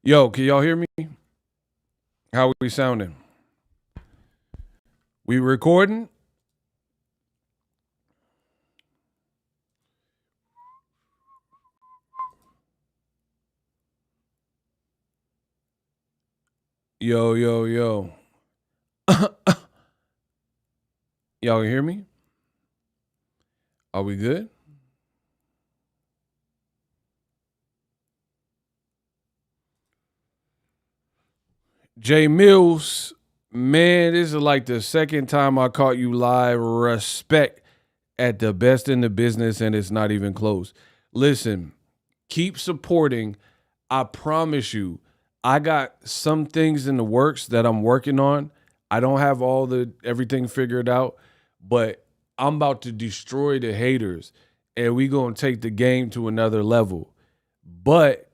Yo, can y'all hear me? How we sounding? We recording? Yo, yo, yo. Y'all can hear me? Are we good? Jay Mills, man, this is like the second time I caught you live. Respect at the best in the business, and it's not even close. Listen, keep supporting. I promise you, I got some things in the works that I'm working on. I don't have everything figured out, but I'm about to destroy the haters, and we gonna take the game to another level. But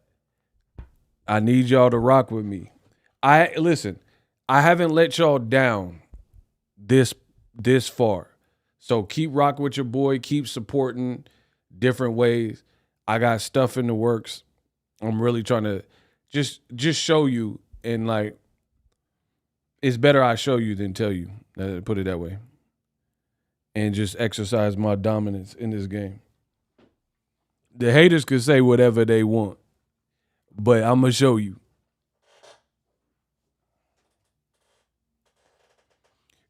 I need y'all to rock with me. Listen, I haven't let y'all down this far. So keep rocking with your boy, keep supporting different ways. I got stuff in the works. I'm really trying to just show you, and like it's better I show you than tell you. Put it that way. And just exercise my dominance in this game. The haters could say whatever they want, but I'm gonna show you.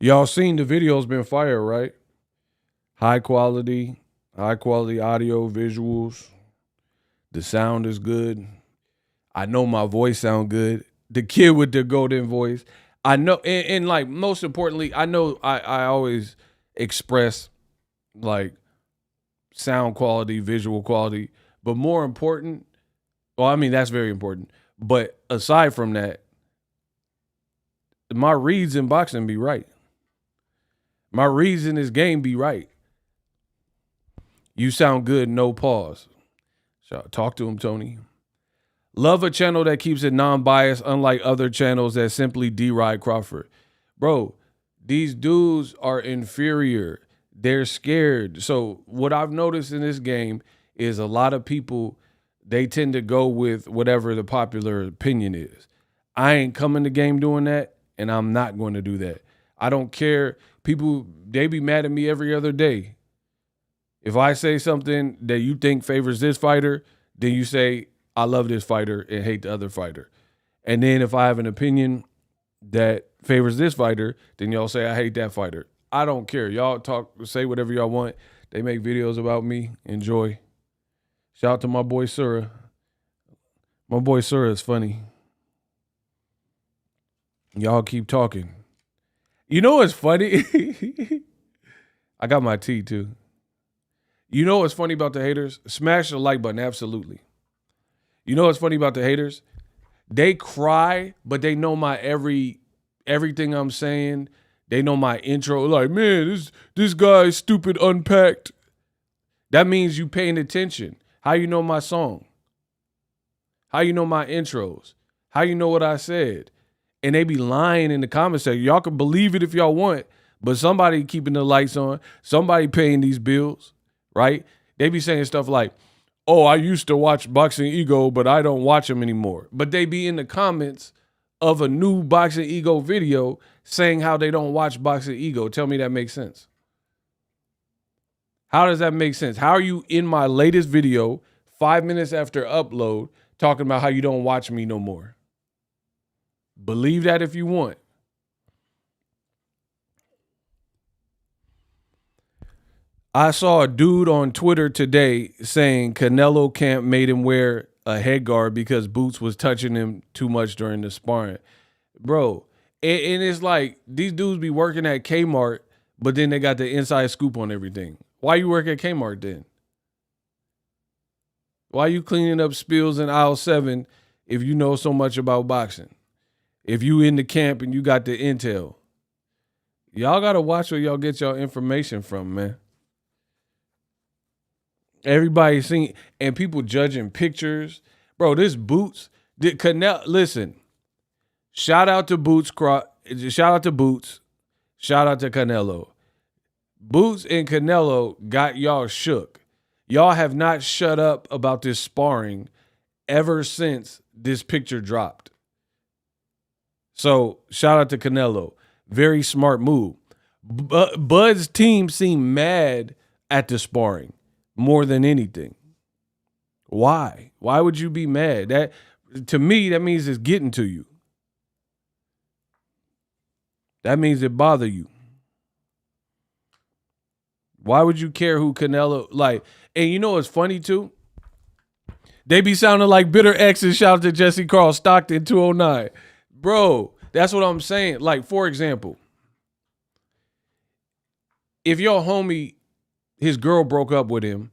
Y'all seen the video's been fire, right? High quality audio, visuals. The sound is good. I know my voice sound good. The kid with the golden voice. I know, and like most importantly, I know I always express like sound quality, visual quality, but more important, well, I mean, that's very important. But aside from that, my reads in boxing be right. My reads in this game be right. You sound good, no pause. So talk to him, Tony. Love a channel that keeps it non-biased, unlike other channels that simply deride Crawford. Bro, these dudes are inferior. They're scared. So what I've noticed in this game is a lot of people, they tend to go with whatever the popular opinion is. I ain't coming to game doing that, and I'm not going to do that. I don't care. People, they be mad at me every other day. If I say something that you think favors this fighter, then you say, I love this fighter and hate the other fighter. And then if I have an opinion that favors this fighter, then y'all say I hate that fighter. I don't care. Y'all say whatever y'all want. They make videos about me. Enjoy. Shout out to my boy Sura. My boy Sura is funny. Y'all keep talking. You know what's funny? I got my tea too. You know what's funny about the haters? Smash the like button, absolutely. You know what's funny about the haters? They cry, but they know my everything I'm saying. They know my intro. Like, man, this guy's stupid unpacked. That means you paying attention. How you know my song? How you know my intros? How you know what I said? And they be lying in the comment section. Y'all can believe it if y'all want, but somebody keeping the lights on, somebody paying these bills, right? They be saying stuff like, oh, I used to watch Boxingego, but I don't watch them anymore. But they be in the comments of a new Boxingego video saying how they don't watch Boxingego. Tell me that makes sense. How does that make sense? How are you in my latest video, 5 minutes after upload, talking about how you don't watch me no more? Believe that if you want. I saw a dude on Twitter today saying Canelo camp made him wear a head guard because Boots was touching him too much during the sparring. Bro, and it's like these dudes be working at Kmart, but then they got the inside scoop on everything. Why you work at Kmart then? Why you cleaning up spills in aisle 7 if you know so much about boxing? If you in the camp and you got the intel. Y'all got to watch where y'all get your information from, man. Everybody seeing, and people judging pictures. Bro, this Boots, listen, shout out to Boots, shout out to Boots, shout out to Canelo. Boots and Canelo got y'all shook. Y'all have not shut up about this sparring, ever since this picture dropped. So shout out to Canelo. Very smart move. Bud's team seemed mad at the sparring more than anything. Why? Why would you be mad? That, to me, that means it's getting to you. That means it bothers you. Why would you care who Canelo, like, and you know what's funny too? They be sounding like bitter exes. Shout out to Jesse Carl Stockton 209. Bro, that's what I'm saying. Like, for example, if your homie, his girl broke up with him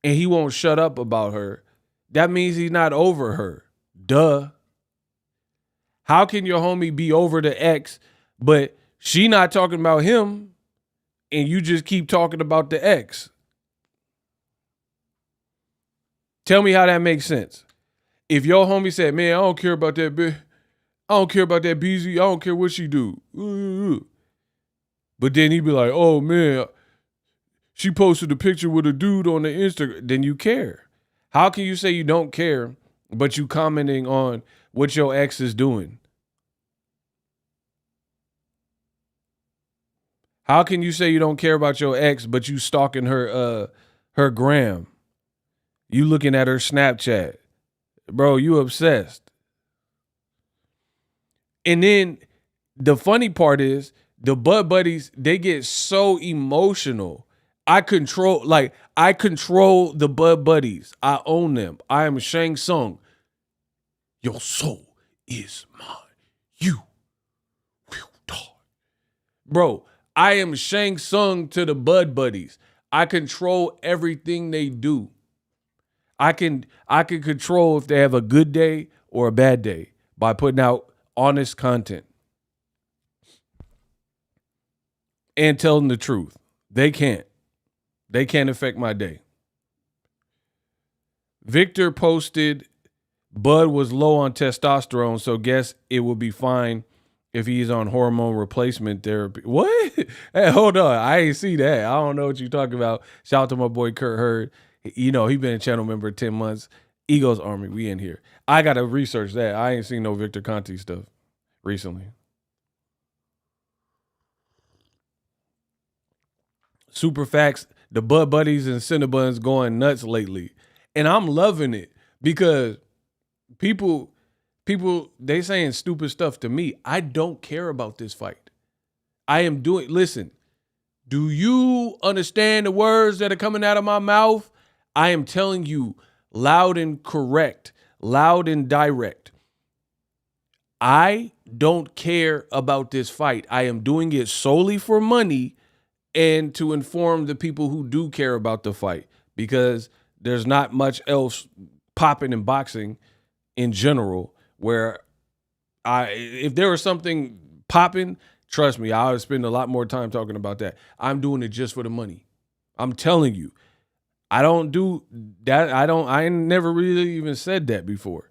and he won't shut up about her, that means he's not over her. Duh. How can your homie be over the ex, but she not talking about him and you just keep talking about the ex? Tell me how that makes sense. If your homie said, man, I don't care about that bitch. I don't care about that BZ. I don't care what she do. But then he'd be like, oh, man, she posted a picture with a dude on the Instagram. Then you care. How can you say you don't care, but you commenting on what your ex is doing? How can you say you don't care about your ex, but you stalking her gram? You looking at her Snapchat. Bro, you obsessed. And then the funny part is the Bud Buddies, they get so emotional. I control the Bud Buddies. I own them. I am Shang Tsung. Your soul is mine. You will die. Bro, I am Shang Tsung to the Bud Buddies. I control everything they do. I can control if they have a good day or a bad day by putting out honest content and telling the truth. They can't affect my day. Victor posted, Bud was low on testosterone, so guess it will be fine if he's on hormone replacement therapy. What? Hey, hold on. I ain't see that. I don't know what you're talking about. Shout out to my boy Kurt Hurd. You know, he been a channel member 10 months. Eagles Army, we in here. I got to research that. I ain't seen no Victor Conti stuff recently. Super facts, the Bud Buddies and Cinnabons going nuts lately. And I'm loving it because people, they saying stupid stuff to me. I don't care about this fight. Listen, do you understand the words that are coming out of my mouth? I am telling you loud and correct, loud and direct. I don't care about this fight. I am doing it solely for money and to inform the people who do care about the fight, because there's not much else popping in boxing in general where if there was something popping, trust me, I would spend a lot more time talking about that. I'm doing it just for the money. I'm telling you. I don't do that. I never really even said that before.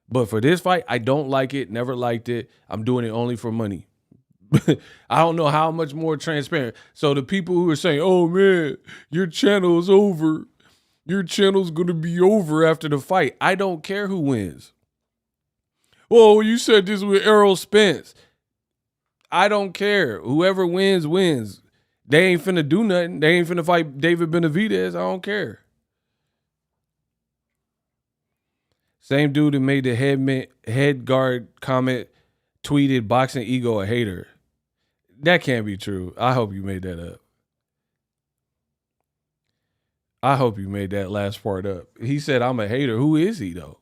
But for this fight, I don't like it. Never liked it. I'm doing it only for money. I don't know how much more transparent. So the people who are saying, oh man, your channel is over. Your channel's going to be over after the fight. I don't care who wins. Oh, you said this with Errol Spence. I don't care. Whoever wins, wins. They ain't finna do nothing. They ain't finna fight David Benavidez. I don't care. Same dude who made the head guard comment tweeted Boxingego a hater. That can't be true. I hope you made that up. I hope you made that last part up. He said, I'm a hater. Who is he, though?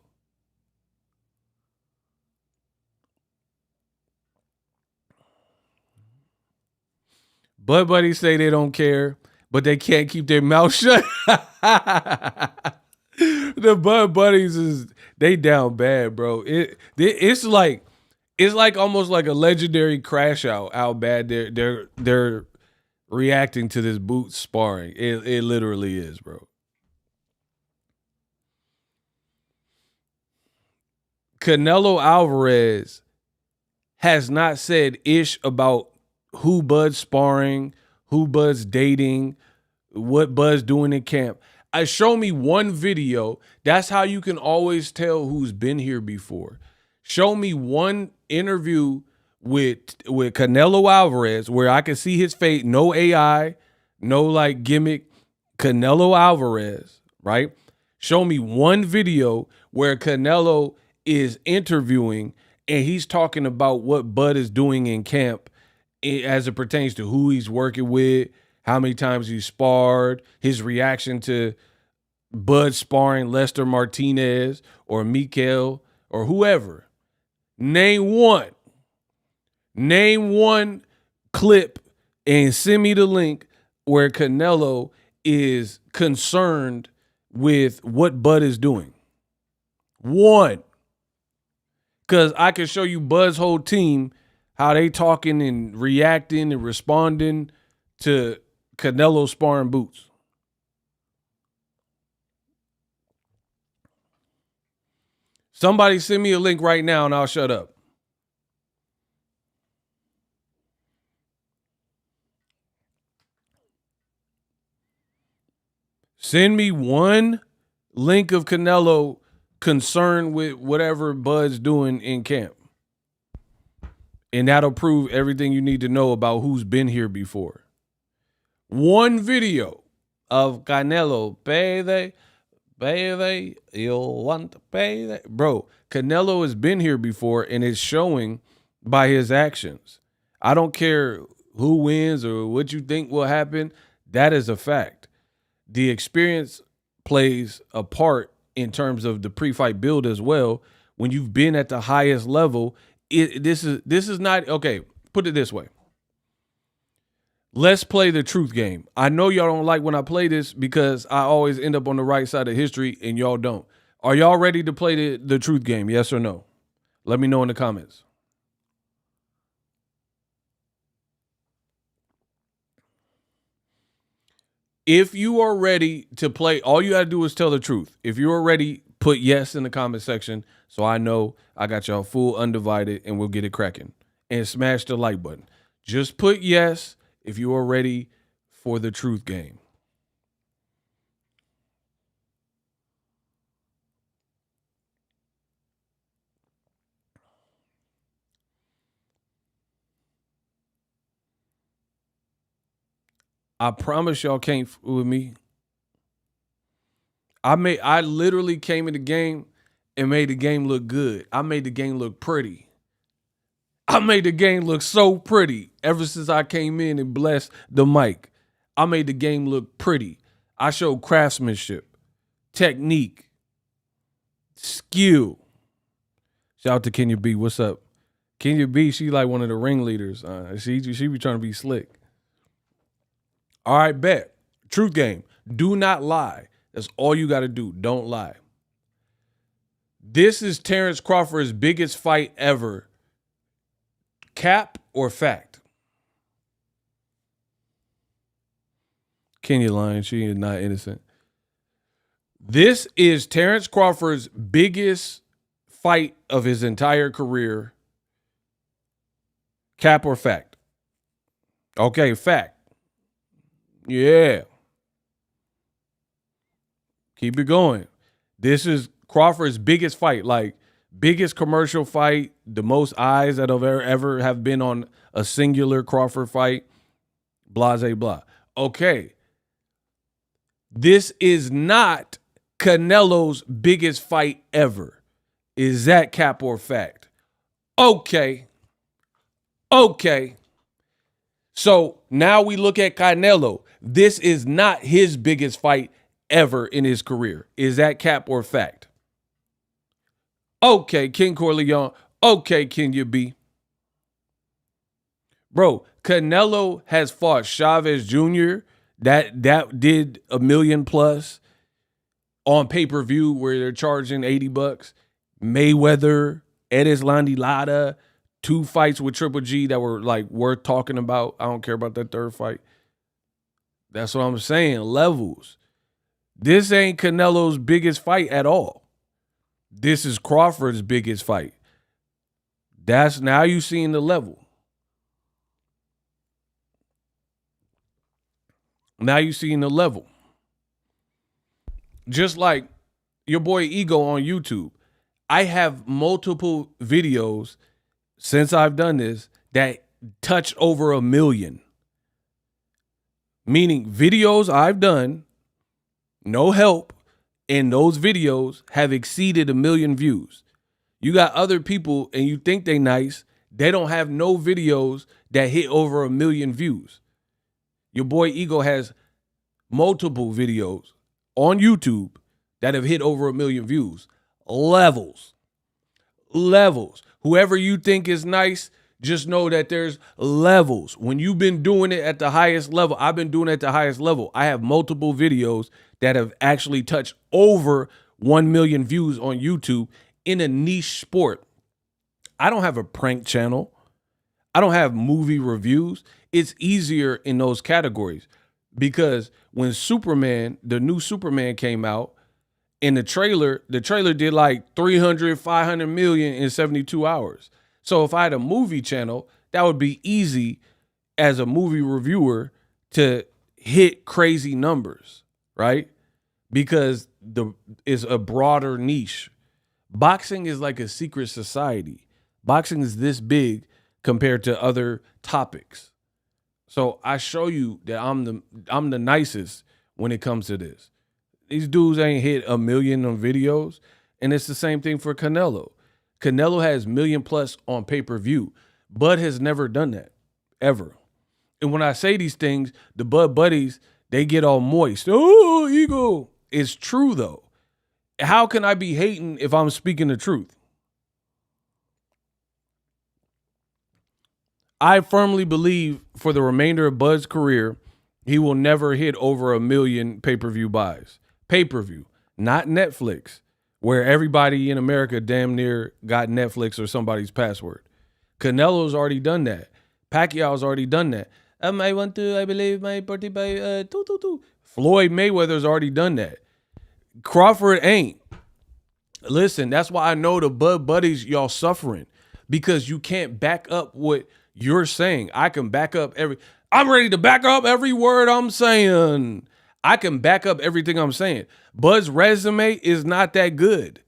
Bud Buddies say they don't care, but they can't keep their mouth shut. The Bud Buddies they down bad, bro. It's like almost like a legendary crash out how bad they're reacting to this boot sparring. It literally is, bro. Canelo Alvarez has not said ish about who Bud's sparring, who Bud's dating, what Bud's doing in camp. Show me one video. That's how you can always tell who's been here before. Show me one interview with Canelo Alvarez where I can see his face, no AI, no like gimmick. Canelo Alvarez, right? Show me one video where Canelo is interviewing and he's talking about what Bud is doing in camp as it pertains to who he's working with, how many times he sparred, his reaction to Bud sparring Lester Martinez or Mikel or whoever. Name one. Name one clip and send me the link where Canelo is concerned with what Bud is doing. One. Because I can show you Bud's whole team, how they talking and reacting and responding to Canelo sparring boots. Somebody send me a link right now and I'll shut up. Send me one link of Canelo concerned with whatever Bud's doing in camp. And that'll prove everything you need to know about who's been here before. One video of Canelo, baby, you want to pay that? Bro, Canelo has been here before and it's showing by his actions. I don't care who wins or what you think will happen. That is a fact. The experience plays a part in terms of the pre-fight build as well. When you've been at the highest level, this is not, okay, put it this way. Let's play the truth game. I know y'all don't like when I play this because I always end up on the right side of history and y'all don't. Are y'all ready to play the truth game? Yes or no? Let me know in the comments. If you are ready to play, all you got to do is tell the truth. If you are ready, put yes in the comment section so I know I got y'all full undivided and we'll get it cracking. And smash the like button. Just put yes if you are ready for the truth game. I promise y'all can't fool with me. I literally came in the game and made the game look good. I made the game look pretty. I made the game look so pretty ever since I came in and blessed the mic. I made the game look pretty. I showed craftsmanship, technique, skill. Shout out to Kenya B. What's up? Kenya B, she like one of the ringleaders. She be trying to be slick. All right, bet. Truth game. Do not lie. That's all you got to do. Don't lie. This is Terence Crawford's biggest fight ever. Cap or fact? Kenya lying. She is not innocent. This is Terence Crawford's biggest fight of his entire career. Cap or fact? Okay, fact. Yeah. Keep it going. This is Crawford's biggest fight, like biggest commercial fight, the most eyes that have ever have been on a singular Crawford fight, blase blah. Okay. This is not Canelo's biggest fight ever. Is that cap or fact? Okay. Okay. So now we look at Canelo. This is not his biggest fight ever in his career. Is that cap or fact? Okay, King Corleone. Okay, Kenya B. Bro, Canelo has fought Chavez Jr. That did $1 million plus on pay-per-view where they're charging $80. Mayweather, Ennis Lara, 2 fights with Triple G that were like worth talking about. I don't care about that third fight. That's what I'm saying. Levels. This ain't Canelo's biggest fight at all. This is Crawford's biggest fight. That's now you seeing the level. Now you seeing the level. Just like your boy Ego on YouTube. I have multiple videos since I've done this that touched over 1 million. Meaning videos I've done, no help, and those videos have exceeded 1 million views. You got other people and you think they nice, they don't have no videos that hit over 1 million views. Your boy Ego has multiple videos on YouTube that have hit over 1 million views. Levels. Whoever you think is nice, just know that there's levels. When you've been doing it at the highest level, I've been doing it at the highest level. I have multiple videos that have actually touched over 1 million views on YouTube in a niche sport. I don't have a prank channel. I don't have movie reviews. It's easier in those categories because when the new Superman came out, in the trailer did like 300, 500 million in 72 hours. So if I had a movie channel, that would be easy as a movie reviewer to hit crazy numbers, right? Because it's a broader niche. Boxing is like a secret society. Boxing is this big compared to other topics. So I show you that I'm the nicest when it comes to this. These dudes ain't hit 1 million on videos. And it's the same thing for Canelo. Canelo has 1 million plus on pay-per-view. Bud has never done that, ever. And when I say these things, the Bud buddies, they get all moist. Oh, Ego. It's true, though. How can I be hating if I'm speaking the truth? I firmly believe for the remainder of Bud's career, he will never hit over 1 million pay-per-view buys. Pay-per-view, not Netflix, where everybody in America damn near got Netflix or somebody's password. Canelo's already done that. Pacquiao's already done that. I believe my birthday by Floyd Mayweather's already done that. Crawford ain't. Listen, that's why I know the Bud buddies, y'all suffering, because you can't back up what you're saying. I can back up I'm ready to back up every word I'm saying. I can back up everything I'm saying. Bud's resume is not that good.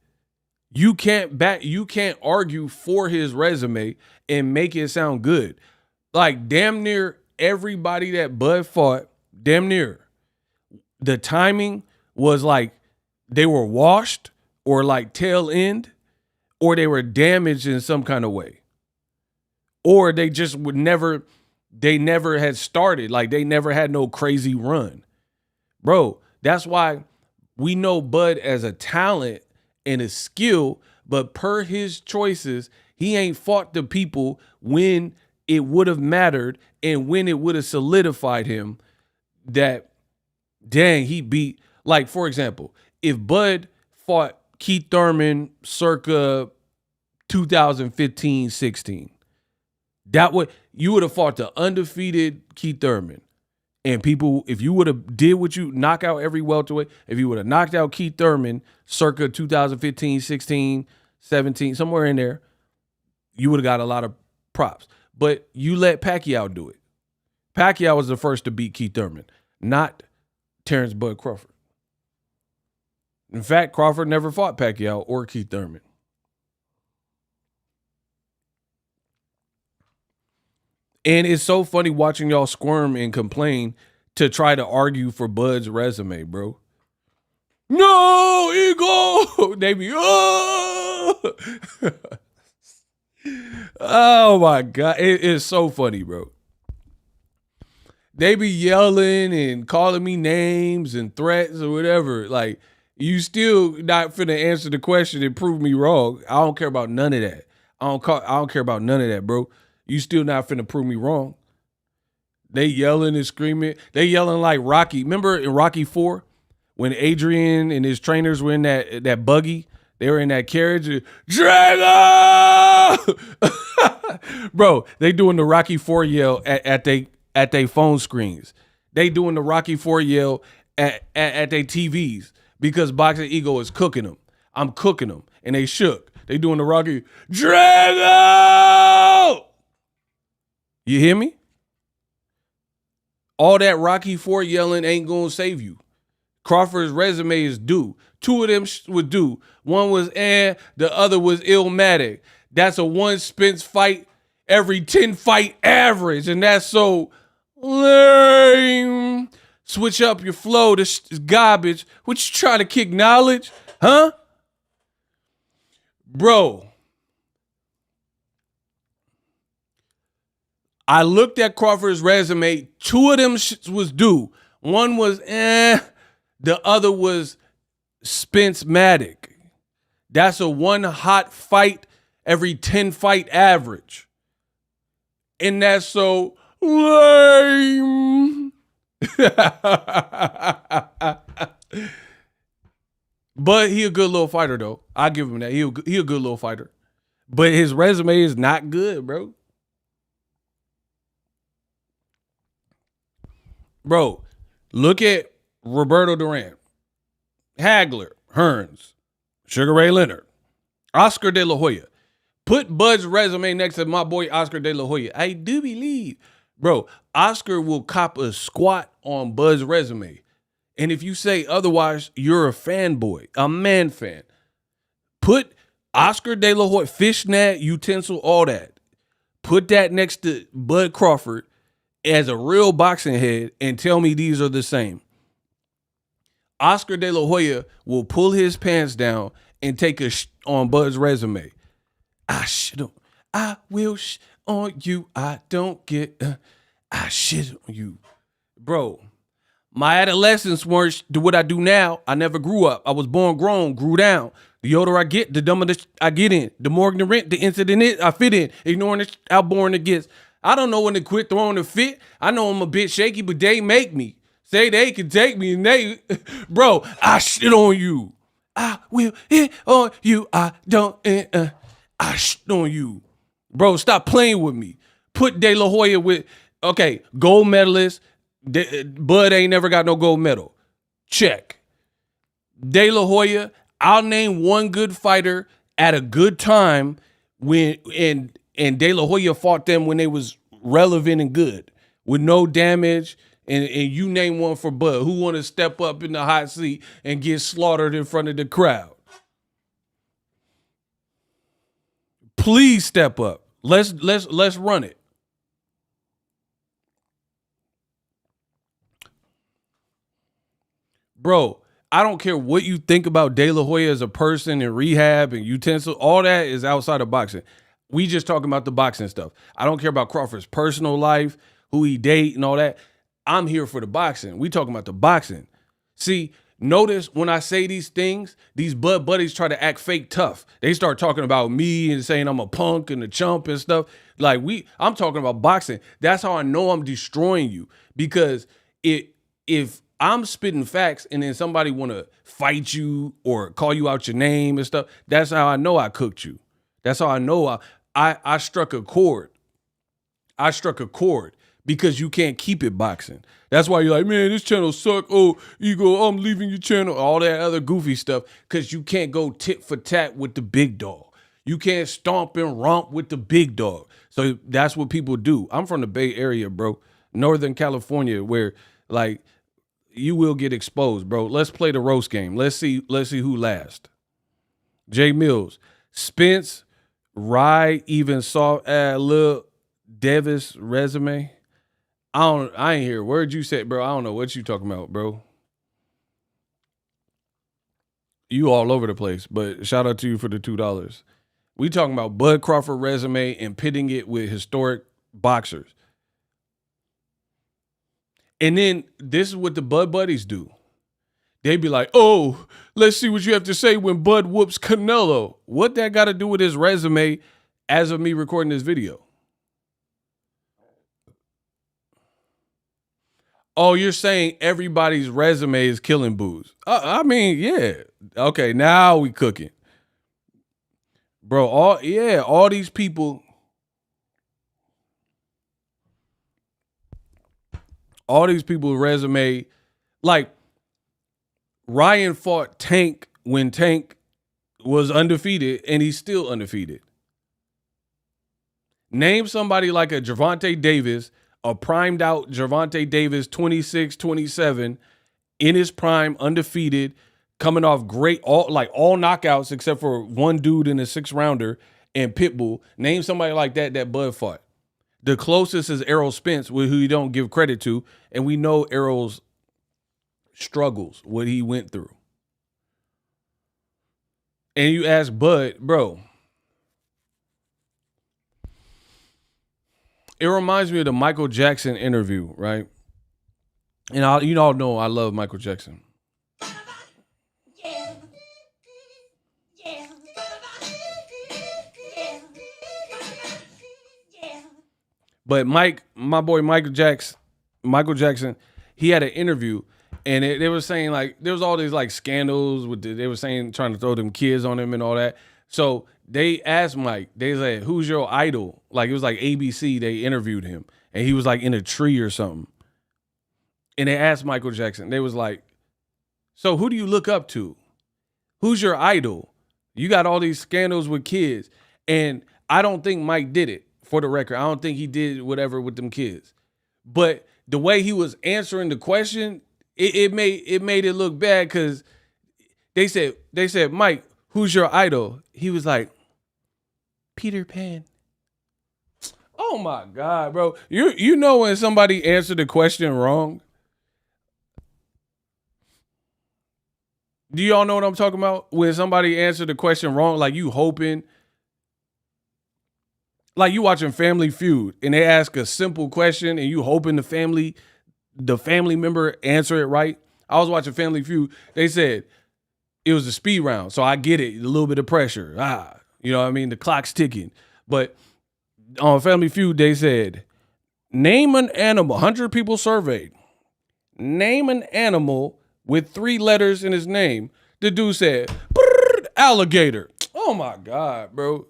You can't argue for his resume and make it sound good. Like damn near everybody that Bud fought, damn near, the timing was like they were washed or like tail end, or they were damaged in some kind of way. Or they just never had started. Like they never had no crazy run. Bro, that's why we know Bud as a talent and a skill, but per his choices, he ain't fought the people when it would have mattered and when it would have solidified him that, dang, he beat, like, for example, if Bud fought Keith Thurman circa 2015-16, you would have fought the undefeated Keith Thurman. And people, if you would have knock out every welterweight, if you would have knocked out Keith Thurman circa 2015, 16, 17, somewhere in there, you would have got a lot of props. But you let Pacquiao do it. Pacquiao was the first to beat Keith Thurman, not Terence Bud Crawford. In fact, Crawford never fought Pacquiao or Keith Thurman. And it's so funny watching y'all squirm and complain to try to argue for Bud's resume, bro. No, Ego! They be, oh! Oh, my God. It's so funny, bro. They be yelling and calling me names and threats or whatever. Like, you still not finna answer the question and prove me wrong. I don't care about none of that. I don't care about none of that, bro. You still not finna prove me wrong. They yelling and screaming. They yelling like Rocky. Remember in Rocky 4 when Adrian and his trainers were in that buggy? They were in that carriage. Drago! Bro, they doing the Rocky 4 yell at they phone screens. They doing the Rocky 4 yell at their TVs because Boxingego is cooking them. I'm cooking them. And they shook. They doing the Rocky, Drago! You hear me? All that Rocky 4 yelling ain't gonna save you. Crawford's resume is due. Two of them was due. One was the other was Illmatic. That's a one Spence fight every 10 fight average, and that's so lame. Switch up your flow. This is garbage. What you trying to kick knowledge? Huh? Bro. I looked at Crawford's resume. Two of them was due. One was the other was Spence-matic. That's a one hot fight every 10 fight average. And that's so lame. But he a good little fighter, though. I give him that. He a good little fighter. But his resume is not good, bro. Bro, look at Roberto Duran, Hagler, Hearns, Sugar Ray Leonard, Oscar De La Hoya. Put Bud's resume next to my boy Oscar De La Hoya. I do believe, bro, Oscar will cop a squat on Bud's resume. And if you say otherwise, you're a fanboy, a man fan. Put Oscar De La Hoya, fishnet, utensil, all that. Put that next to Bud Crawford as a real boxing head and tell me these are the same. Oscar De La Hoya will pull his pants down and take a on Bud's resume. I will on you. I don't get, I shit on you. Bro, my adolescence weren't what I do now. I never grew up. I was born grown, grew down. The older I get, the dumber I get in. The more ignorant the incident I fit in. Ignoring the outborn it gets. I don't know when to quit throwing a fit. I know I'm a bit shaky, but they make me. Say they can take me and they, bro, I shit on you. I will hit on you. I don't, I shit on you. Bro, stop playing with me. Put De La Hoya with, okay, gold medalist. Bud ain't never got no gold medal. Check. De La Hoya, I'll name one good fighter at a good time when, and De La Hoya fought them when they was relevant and good with no damage. And you name one for Bud. Who want to step up in the hot seat and get slaughtered in front of the crowd? Please step up. Let's run it. Bro, I don't care what you think about De La Hoya as a person in rehab and utensil. All that is outside of boxing. We just talking about the boxing stuff. I don't care about Crawford's personal life, who he date and all that. I'm here for the boxing. We talking about the boxing. See, notice when I say these things, these Bud buddies try to act fake tough. They start talking about me and saying I'm a punk and a chump and stuff. Like I'm talking about boxing. That's how I know I'm destroying you. Because if I'm spitting facts and then somebody want to fight you or call you out your name and stuff, that's how I know I cooked you. That's how I know I struck a chord. I struck a chord because you can't keep it boxing. That's why you're like, man, this channel suck. Oh, you go, I'm leaving your channel. All that other goofy stuff because you can't go tit for tat with the big dog. You can't stomp and romp with the big dog. So that's what people do. I'm from the Bay Area, bro. Northern California, where like you will get exposed, bro. Let's play the roast game. Let's see who last. Jay Mills, Spence, Rye even saw Lil Davis resume. I ain't hear a word you said, bro. I don't know what you talking about, bro. You all over the place, but shout out to you for the $2. We talking about Bud Crawford resume and pitting it with historic boxers. And then this is what the Bud buddies do. They be like, oh, let's see what you have to say when Bud whoops Canelo. What that got to do with his resume as of me recording this video? Oh, you're saying everybody's resume is killing booze. I mean, yeah. Okay, now we cooking. Bro, all these people, resume, like Ryan fought Tank when Tank was undefeated and he's still undefeated. Name somebody like a Gervonta Davis, a primed out Gervonta Davis, 26, 27, in his prime, undefeated, coming off great, all knockouts except for one dude in a 6-rounder and Pitbull. Name somebody like that Bud fought. The closest is Errol Spence, who you don't give credit to, and we know Errol's struggles, what he went through. And you ask Bud, bro, it reminds me of the Michael Jackson interview, right? And you all know I love Michael Jackson. But my boy Michael Jackson, he had an interview, and they were saying like there was all these like scandals with they were saying trying to throw them kids on him and all that. So they asked Mike, they said, "Who's your idol?" Like it was like ABC. They interviewed him, and he was like in a tree or something. And they asked Michael Jackson, they was like, "So who do you look up to? Who's your idol? You got all these scandals with kids." And I don't think Mike did it. For the record, I don't think he did whatever with them kids. But the way he was answering the question, it made it look bad because they said, "Mike, who's your idol?" He was like, "Peter Pan." Oh my God, bro. You know when somebody answered the question wrong? Do y'all know what I'm talking about? When somebody answered the question wrong, like you hoping. Like you watching Family Feud and they ask a simple question and you hoping the family member answer it right. I was watching Family Feud. They said it was a speed round. So I get it. A little bit of pressure. You know what I mean? The clock's ticking. But on Family Feud, they said, name an animal. 100 people surveyed. Name an animal with 3 letters in his name. The dude said, alligator. Oh my God, bro.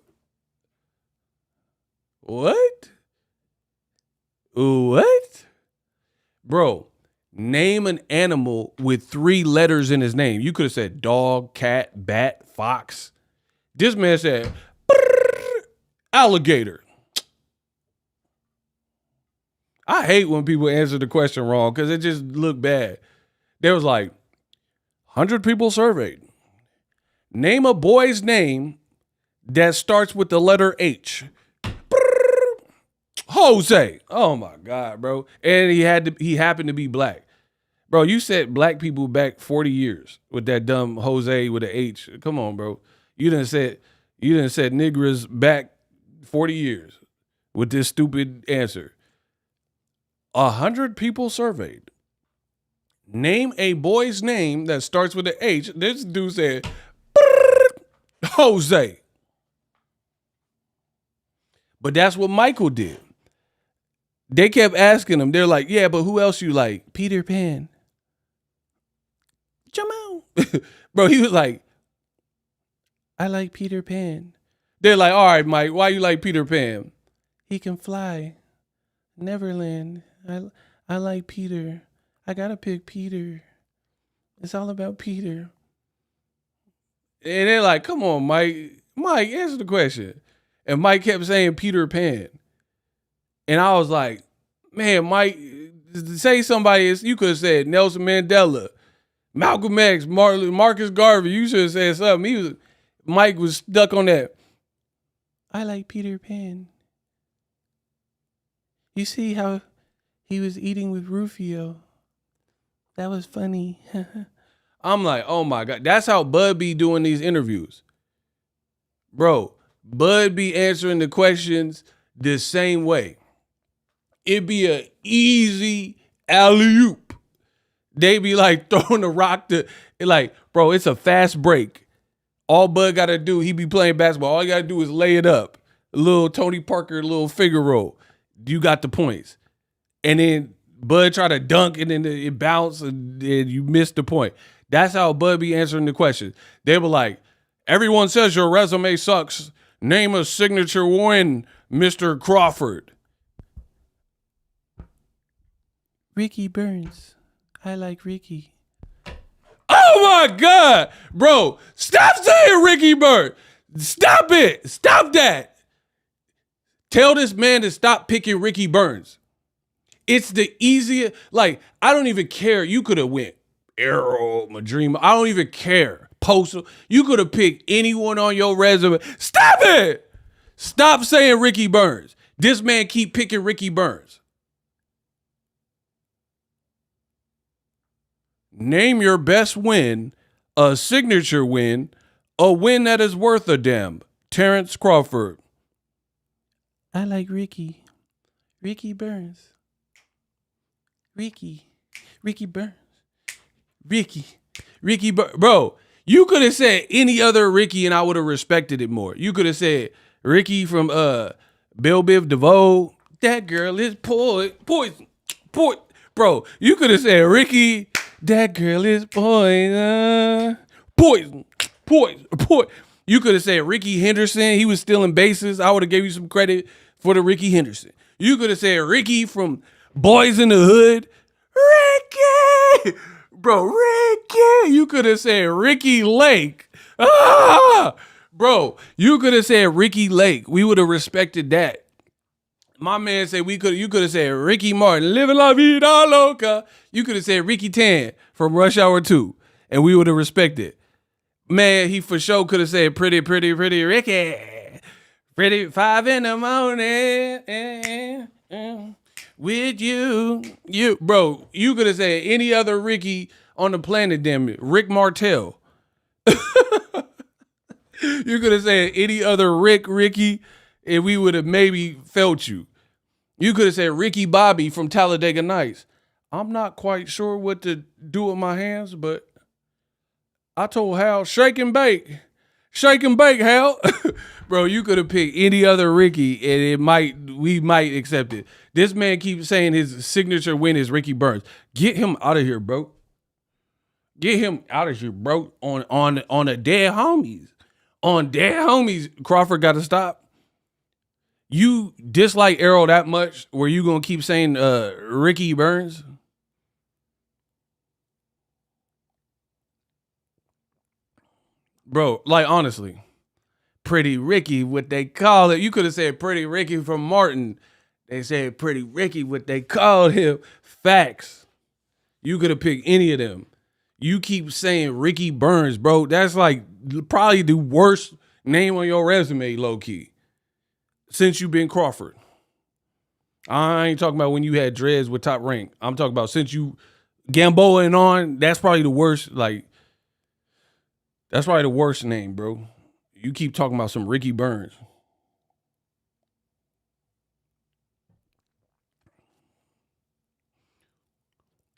What? Bro, name an animal with 3 letters in his name. You could have said dog, cat, bat, fox. This man said, alligator. I hate when people answer the question wrong because it just looked bad. There was like 100 people surveyed. Name a boy's name that starts with the letter H. Jose. Oh my God, bro. And he happened to be black. Bro, you set black people back 40 years with that dumb Jose with an H. Come on, bro. You done set niggers back 40 years with this stupid answer. 100 people surveyed. Name a boy's name that starts with an H. This dude said, Jose. But that's what Michael did. They kept asking him. They're like, yeah, but who else you like? Peter Pan. Jamal. Bro, he was like, I like Peter Pan. They're like, all right, Mike, why you like Peter Pan? He can fly. Neverland. I like Peter. I gotta pick Peter. It's all about Peter. And they're like, come on, Mike. Mike, answer the question. And Mike kept saying Peter Pan. And I was like, man, Mike, say somebody else. You could have said Nelson Mandela, Malcolm X, Marcus Garvey. You should have said something. Mike was stuck on that. I like Peter Pan. You see how he was eating with Rufio? That was funny. I'm like, oh my God. That's how Bud be doing these interviews. Bro, Bud be answering the questions the same way. It'd be an easy alley-oop. They be like throwing the rock to, like, bro, it's a fast break. All Bud got to do, he be playing basketball. All you got to do is lay it up. A little Tony Parker, little figure roll. You got the points. And then Bud try to dunk and then it bounce and you missed the point. That's how Bud be answering the questions. They were like, everyone says your resume sucks. Name a signature win, Mr. Crawford. Ricky Burns. I like Ricky. Oh my God, bro. Stop saying Ricky Burns. Stop it. Stop that. Tell this man to stop picking Ricky Burns. It's the easier, like, I don't even care. You could have went Errol, Madrimov. I don't even care. Postal. You could have picked anyone on your resume. Stop it! Stop saying Ricky Burns. This man keep picking Ricky Burns. Name your best win, a signature win, a win that is worth a damn. Terence Crawford. I like Ricky. Ricky Burns. Ricky Burns. Ricky Burns. Bro, you could have said any other Ricky and I would have respected it more. You could have said Ricky from Bill Biv DeVoe. That girl is poison. Bro, you could have said Ricky, that girl is poison. Poison. You could have said Ricky Henderson. He was stealing bases. I would have gave you some credit for the Ricky Henderson. You could have said Ricky from Boys in the Hood. Ricky! Bro, Ricky! You could have said Ricky Lake. Bro, you could have said Ricky Lake. We would have respected that. My man said you could have said Ricky Martin, living la vida loca. You could have said Ricky Tan from Rush Hour 2, and we would have respected. Man, he for sure could have said pretty Ricky. Pretty 5 in the morning. With you. Bro, you could have said any other Ricky on the planet, damn it. Rick Martel. You could have said any other Ricky, and we would have maybe felt you. You could have said Ricky Bobby from Talladega Nights. I'm not quite sure what to do with my hands, but I told Hal, shake and bake. Shake and bake, Hal. Bro, you could have picked any other Ricky, and we might accept it. This man keeps saying his signature win is Ricky Burns. Get him out of here, bro. Get him out of here, bro. On a dead homies. On dead homies, Crawford got to stop. You dislike Errol that much where you going to keep saying Ricky Burns? Bro, like honestly, Pretty Ricky, what they call it. You could have said Pretty Ricky from Martin. They said Pretty Ricky, what they called him. Facts. You could have picked any of them. You keep saying Ricky Burns, bro. That's like probably the worst name on your resume, low key, since you've been Crawford. I ain't talking about when you had dreads with Top Rank. I'm talking about since you Gamboa and on. That's probably the worst. Like, that's probably the worst name, bro. You keep talking about some Ricky Burns.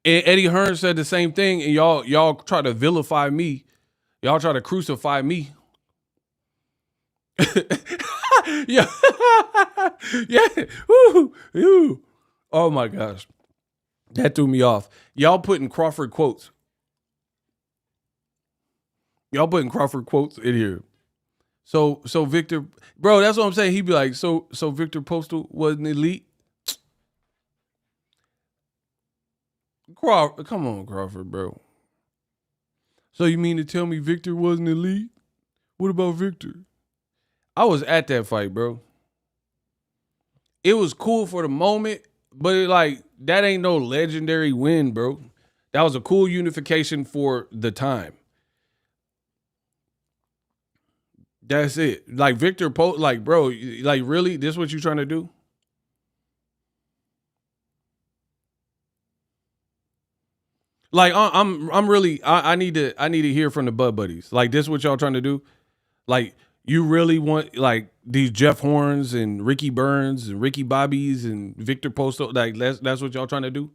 And Eddie Hearn said the same thing, and y'all try to vilify me. Y'all try to crucify me. Yeah. Yeah. Woo. Oh my gosh. That threw me off. Y'all putting Crawford quotes. Y'all putting Crawford quotes in here. So Victor, bro, that's what I'm saying. He'd be like, so Victor Postal wasn't elite. Crawford, come on, Crawford, bro. So you mean to tell me Victor wasn't elite? What about Victor? I was at that fight, bro. It was cool for the moment, but that ain't no legendary win, bro. That was a cool unification for the time. That's it. Like Victor bro, really, this what you trying to do? Like I'm really I need to hear from the Bud Buddies. Like this what y'all trying to do? Like you really want like these Jeff Horns and Ricky Burns and Ricky Bobbies and Victor Postal, like that's what y'all trying to do?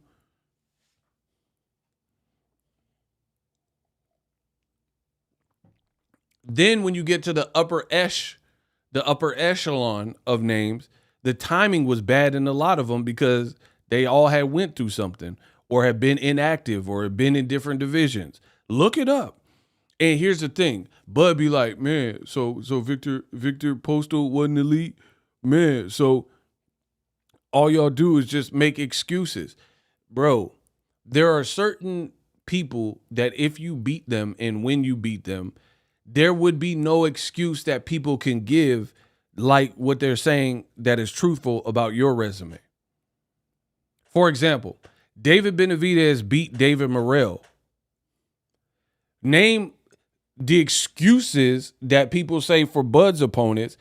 Then when you get to the upper echelon of names, the timing was bad in a lot of them because they all had went through something or have been inactive or have been in different divisions. Look it up. And here's the thing. Bud be like, man, so Victor Postal wasn't elite? Man, so all y'all do is just make excuses. Bro, there are certain people that if you beat them and when you beat them, there would be no excuse that people can give like what they're saying that is truthful about your resume. For example, David Benavidez beat David Morrell. Name the excuses that people say for Bud's opponents.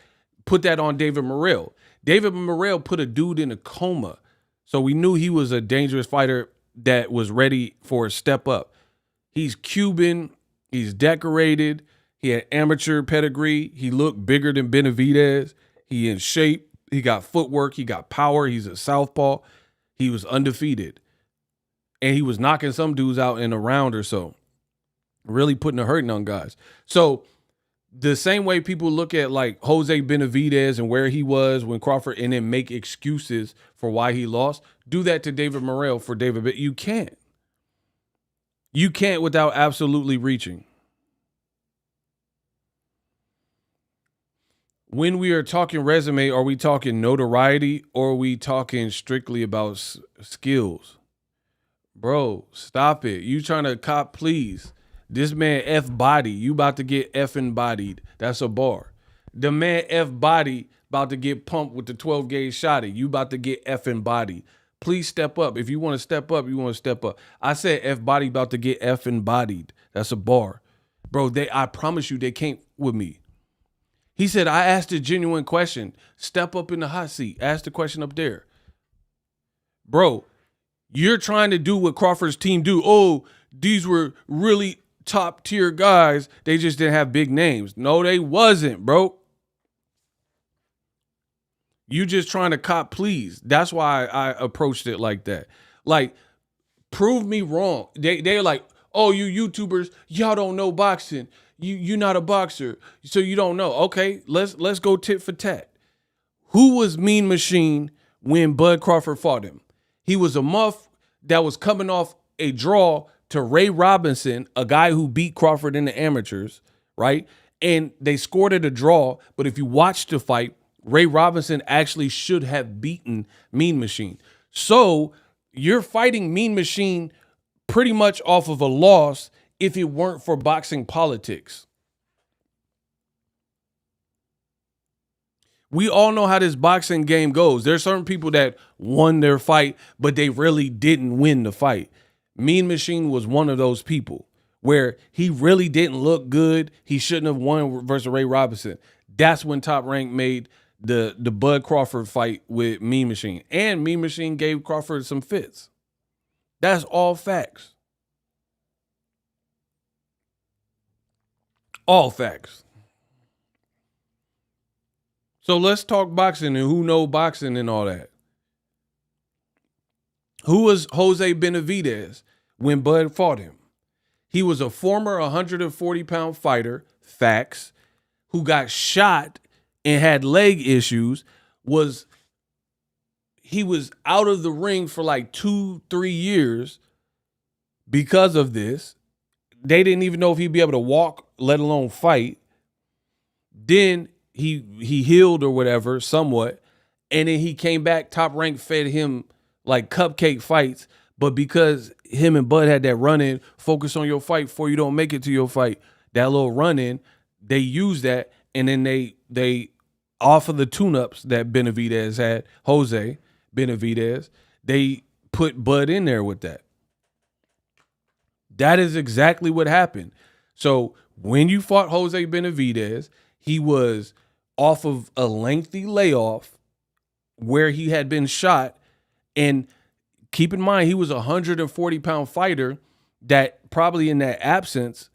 Put that on David Morrell. David Morrell put a dude in a coma. So we knew he was a dangerous fighter that was ready for a step up. He's Cuban. He's decorated. He had amateur pedigree. He looked bigger than Benavidez. He in shape. He got footwork. He got power. He's a southpaw. He was undefeated. And he was knocking some dudes out in a round or so. Really putting a hurting on guys. So the same way people look at like Jose Benavidez and where he was when Crawford and then make excuses for why he lost, do that to David Morrell for David. But you can't. You can't without absolutely reaching. When we are talking resume, are we talking notoriety or are we talking strictly about skills? Bro, stop it. You trying to cop, please. This man F body. You about to get effing bodied. That's a bar. The man F body about to get pumped with the 12 gauge shotty. You about to get effing bodied. Please step up. If you want to step up, you want to step up. I said F body about to get effing bodied. That's a bar. Bro, I promise you they can't with me. He said, I asked a genuine question. Step up in the hot seat. Ask the question up there. Bro, you're trying to do what Crawford's team do. Oh, these were really top tier guys. They just didn't have big names. No, they wasn't, bro. You just trying to cop please. That's why I approached it like that. Like, prove me wrong. They're like, oh, you YouTubers, y'all don't know boxing. You're not a boxer, so you don't know. Okay, let's go tit for tat. Who was Mean Machine when Bud Crawford fought him? He was a muff that was coming off a draw to Ray Robinson, a guy who beat Crawford in the amateurs, right? And they scored it a draw, but if you watch the fight, Ray Robinson actually should have beaten Mean Machine. So you're fighting Mean Machine pretty much off of a loss if it weren't for boxing politics. We all know how this boxing game goes. There's certain people that won their fight, but they really didn't win the fight. Mean Machine was one of those people where he really didn't look good. He shouldn't have won versus Ray Robinson. That's when Top Rank made the Bud Crawford fight with Mean Machine. And Mean Machine gave Crawford some fits. That's all facts. All facts. So let's talk boxing and who know boxing and all that. Who was Jose Benavidez when Bud fought him? He was a former 140-pound fighter, facts, who got shot and had leg issues. He was out of the ring for like 2-3 years because of this. They didn't even know if he'd be able to walk, let alone fight. Then he healed or whatever, somewhat. And then he came back. Top Rank fed him like cupcake fights. But because him and Bud had that run-in, focus on your fight before you don't make it to your fight, that little run-in, they used that. And then they off of the tune-ups that Benavidez had, Jose Benavidez, they put Bud in there with that. That is exactly what happened. So when you fought Jose Benavidez, he was off of a lengthy layoff where he had been shot. And keep in mind, he was a 140-pound fighter that probably in that absence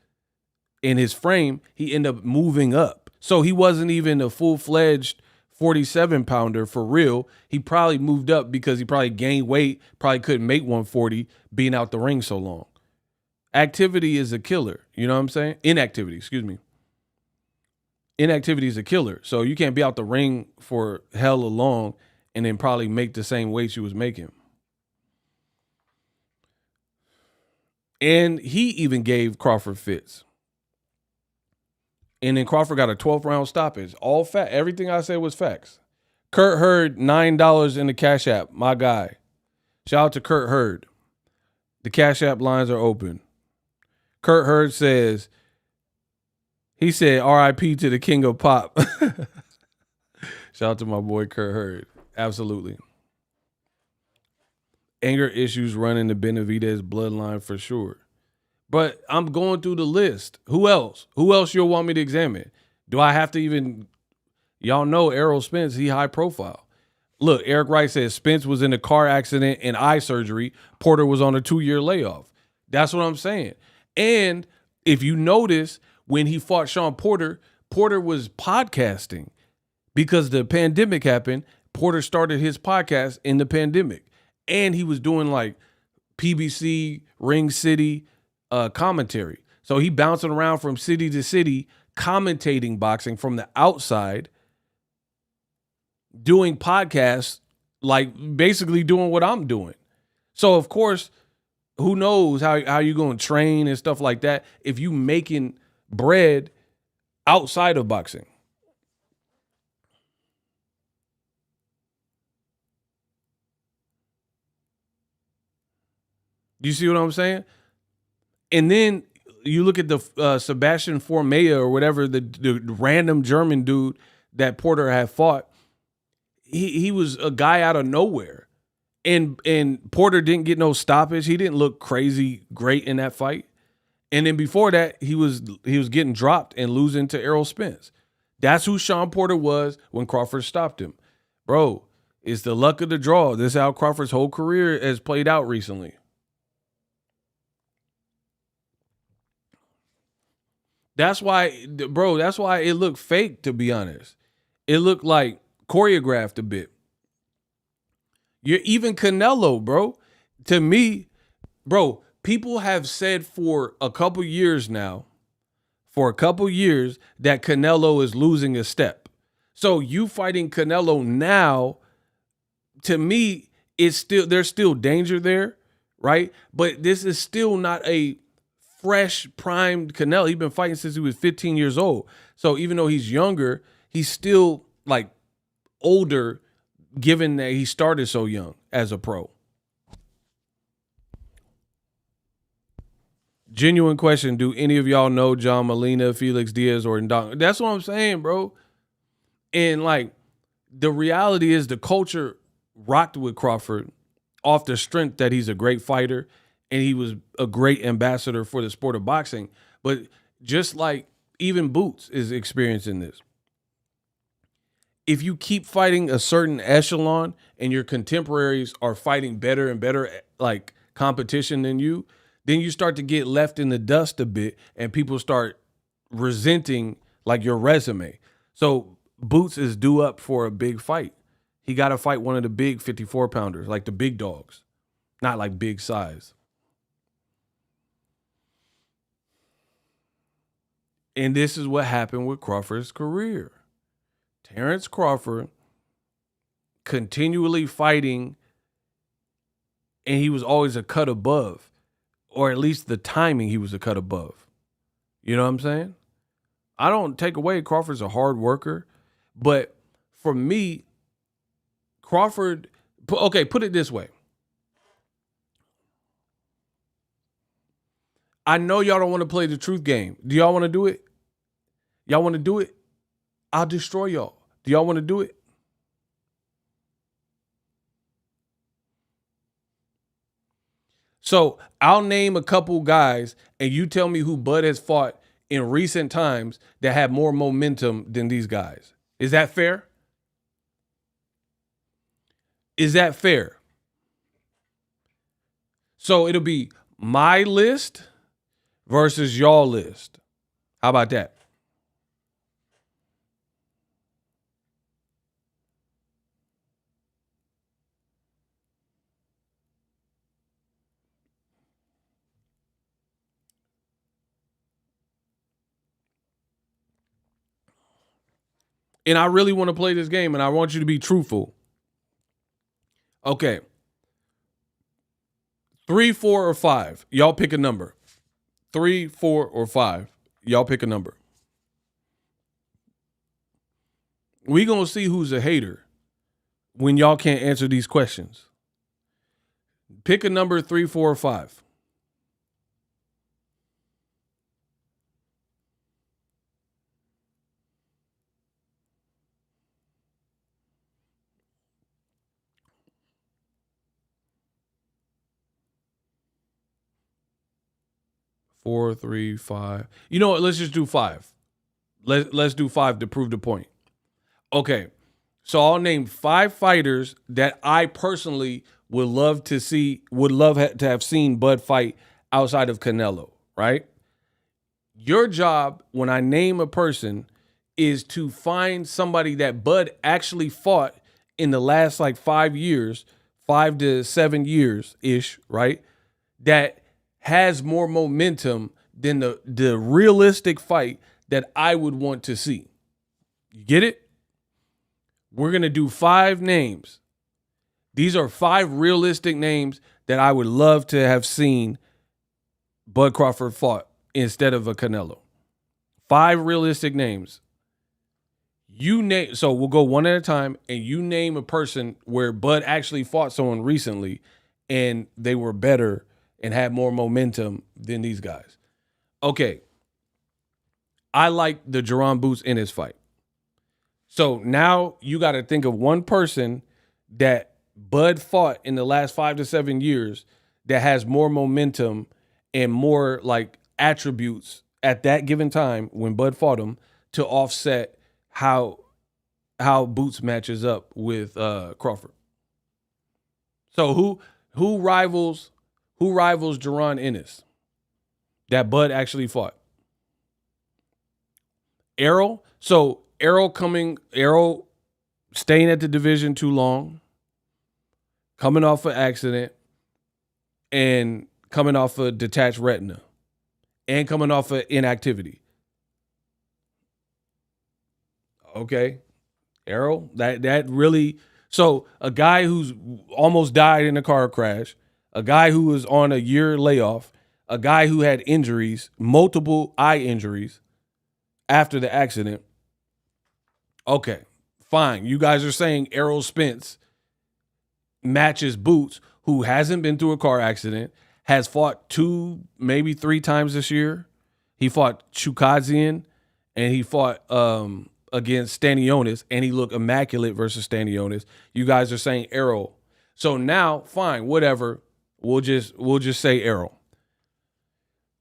in his frame, he ended up moving up. So he wasn't even a full-fledged 47-pounder for real. He probably moved up because he probably gained weight, probably couldn't make 140 being out the ring so long. Activity is a killer. You know what I'm saying? Inactivity, excuse me. Inactivity is a killer. So you can't be out the ring for hella long and then probably make the same weight you was making. And he even gave Crawford fits. And then Crawford got a 12th round stoppage. All fact. Everything I said was facts. Kurt Hurd, $9 in the Cash App. My guy. Shout out to Kurt Hurd. The Cash App lines are open. Kurt Hurd says, he said, RIP to the king of pop. Shout out to my boy Kurt Hurd. Absolutely. Anger issues running the Benavidez bloodline for sure. But I'm going through the list. Who else? Who else you'll want me to examine? Do I have to even? Y'all know Errol Spence, he high profile. Look, Eric Wright says Spence was in a car accident and eye surgery. Porter was on a 2-year layoff. That's what I'm saying. And if you notice, when he fought Shawn Porter, Porter was podcasting because the pandemic happened. Porter started his podcast in the pandemic. And he was doing like PBC, Ring City commentary. So he bouncing around from city to city, commentating boxing from the outside, doing podcasts, like basically doing what I'm doing. So of course, who knows how you going to train and stuff like that if you making bread outside of boxing. You see what I'm saying? And then you look at the Sebastian Fundora or whatever, the random German dude that Porter had fought. He was a guy out of nowhere. And Porter didn't get no stoppage. He didn't look crazy great in that fight. And then before that, he was getting dropped and losing to Errol Spence. That's who Shawn Porter was when Crawford stopped him. Bro, it's the luck of the draw. This is how Crawford's whole career has played out recently. That's why, bro, that's why it looked fake, to be honest. It looked like choreographed a bit. You're even Canelo, bro. To me, bro, people have said for a couple years now, that Canelo is losing a step. So you fighting Canelo now, to me, there's still danger there, right? But this is still not a fresh, primed Canelo. He's been fighting since he was 15 years old. So even though he's younger, he's still like older, given that he started so young as a pro. Genuine question: do any of y'all know John Molina, Felix Diaz, or Ndong? That's what I'm saying, bro. And like, the reality is the culture rocked with Crawford off the strength that he's a great fighter and he was a great ambassador for the sport of boxing. But just like even Boots is experiencing this. If you keep fighting a certain echelon and your contemporaries are fighting better and better, like competition than you, then you start to get left in the dust a bit and people start resenting like your resume. So Boots is due up for a big fight. He got to fight one of the big 54 pounders, like the big dogs, not like big size. And this is what happened with Crawford's career. Terence Crawford continually fighting, and he was always a cut above, or at least the timing he was a cut above. You know what I'm saying? I don't take away Crawford's a hard worker, but for me, Crawford, okay, put it this way. I know y'all don't want to play the truth game. Do y'all want to do it? Y'all want to do it? I'll destroy y'all. Do y'all want to do it? So I'll name a couple guys and you tell me who Bud has fought in recent times that have more momentum than these guys. Is that fair? Is that fair? So it'll be my list versus y'all list. How about that? And I really want to play this game and I want you to be truthful. Okay. 3, 4, or 5. Y'all pick a number. 3, 4, or 5. Y'all pick a number. We gonna see who's a hater when y'all can't answer these questions. Pick a number 3, 4, or 5. 4, 3, 5. You know what? Let's just do 5. Let's do 5 to prove the point. Okay. So I'll name 5 fighters that I personally would love to have seen Bud fight outside of Canelo, right? Your job when I name a person is to find somebody that Bud actually fought in the last like 5 years, 5 to 7 years-ish, right? That has more momentum than the realistic fight that I would want to see. You get it? We're going to do 5 names. These are 5 realistic names that I would love to have seen Bud Crawford fought instead of a Canelo. 5 realistic names. So we'll go one at a time, and you name a person where Bud actually fought someone recently and they were better and had more momentum than these guys. Okay. I like the Jaron Boots Ennis fight. So now you got to think of one person that Bud fought in the last 5 to 7 years that has more momentum and more like attributes at that given time when Bud fought him to offset how Boots matches up with Crawford. So who rivals Jaron Ennis that Bud actually fought? Errol. So Errol staying at the division too long, coming off an accident, and coming off a detached retina, and coming off of inactivity. Okay. Errol, that really, so a guy who's almost died in a car crash, a guy who was on a year layoff, a guy who had injuries, multiple eye injuries after the accident. Okay, fine. You guys are saying Errol Spence matches Boots, who hasn't been through a car accident, has fought 2, maybe 3 times this year. He fought Chukadzian, and he fought against Stanionis, and he looked immaculate versus Stanionis. You guys are saying Errol. So now, fine, whatever. We'll just say Errol.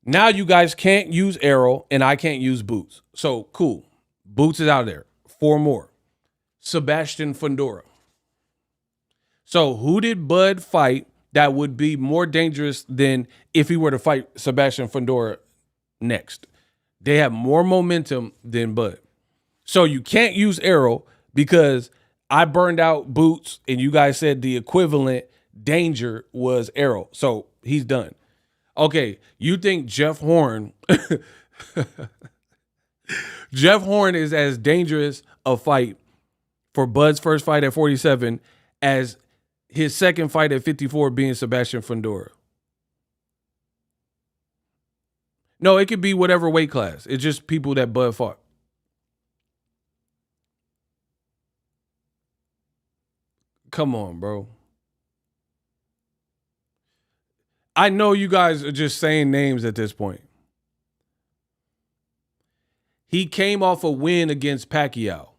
Now you guys can't use Errol, and I can't use Boots. So cool. Boots is out of there. 4 more. Sebastian Fundora. So who did Bud fight that would be more dangerous than if he were to fight Sebastian Fundora next? They have more momentum than Bud. So you can't use Errol because I burned out Boots and you guys said the equivalent danger was Errol. So he's done. Okay, you think Jeff Horn Jeff Horn is as dangerous a fight for Bud's first fight at 47 as his second fight at 54 being Sebastian Fundora. No, it could be whatever weight class. It's just people that Bud fought. Come on, bro. I know you guys are just saying names at this point. He came off a win against Pacquiao.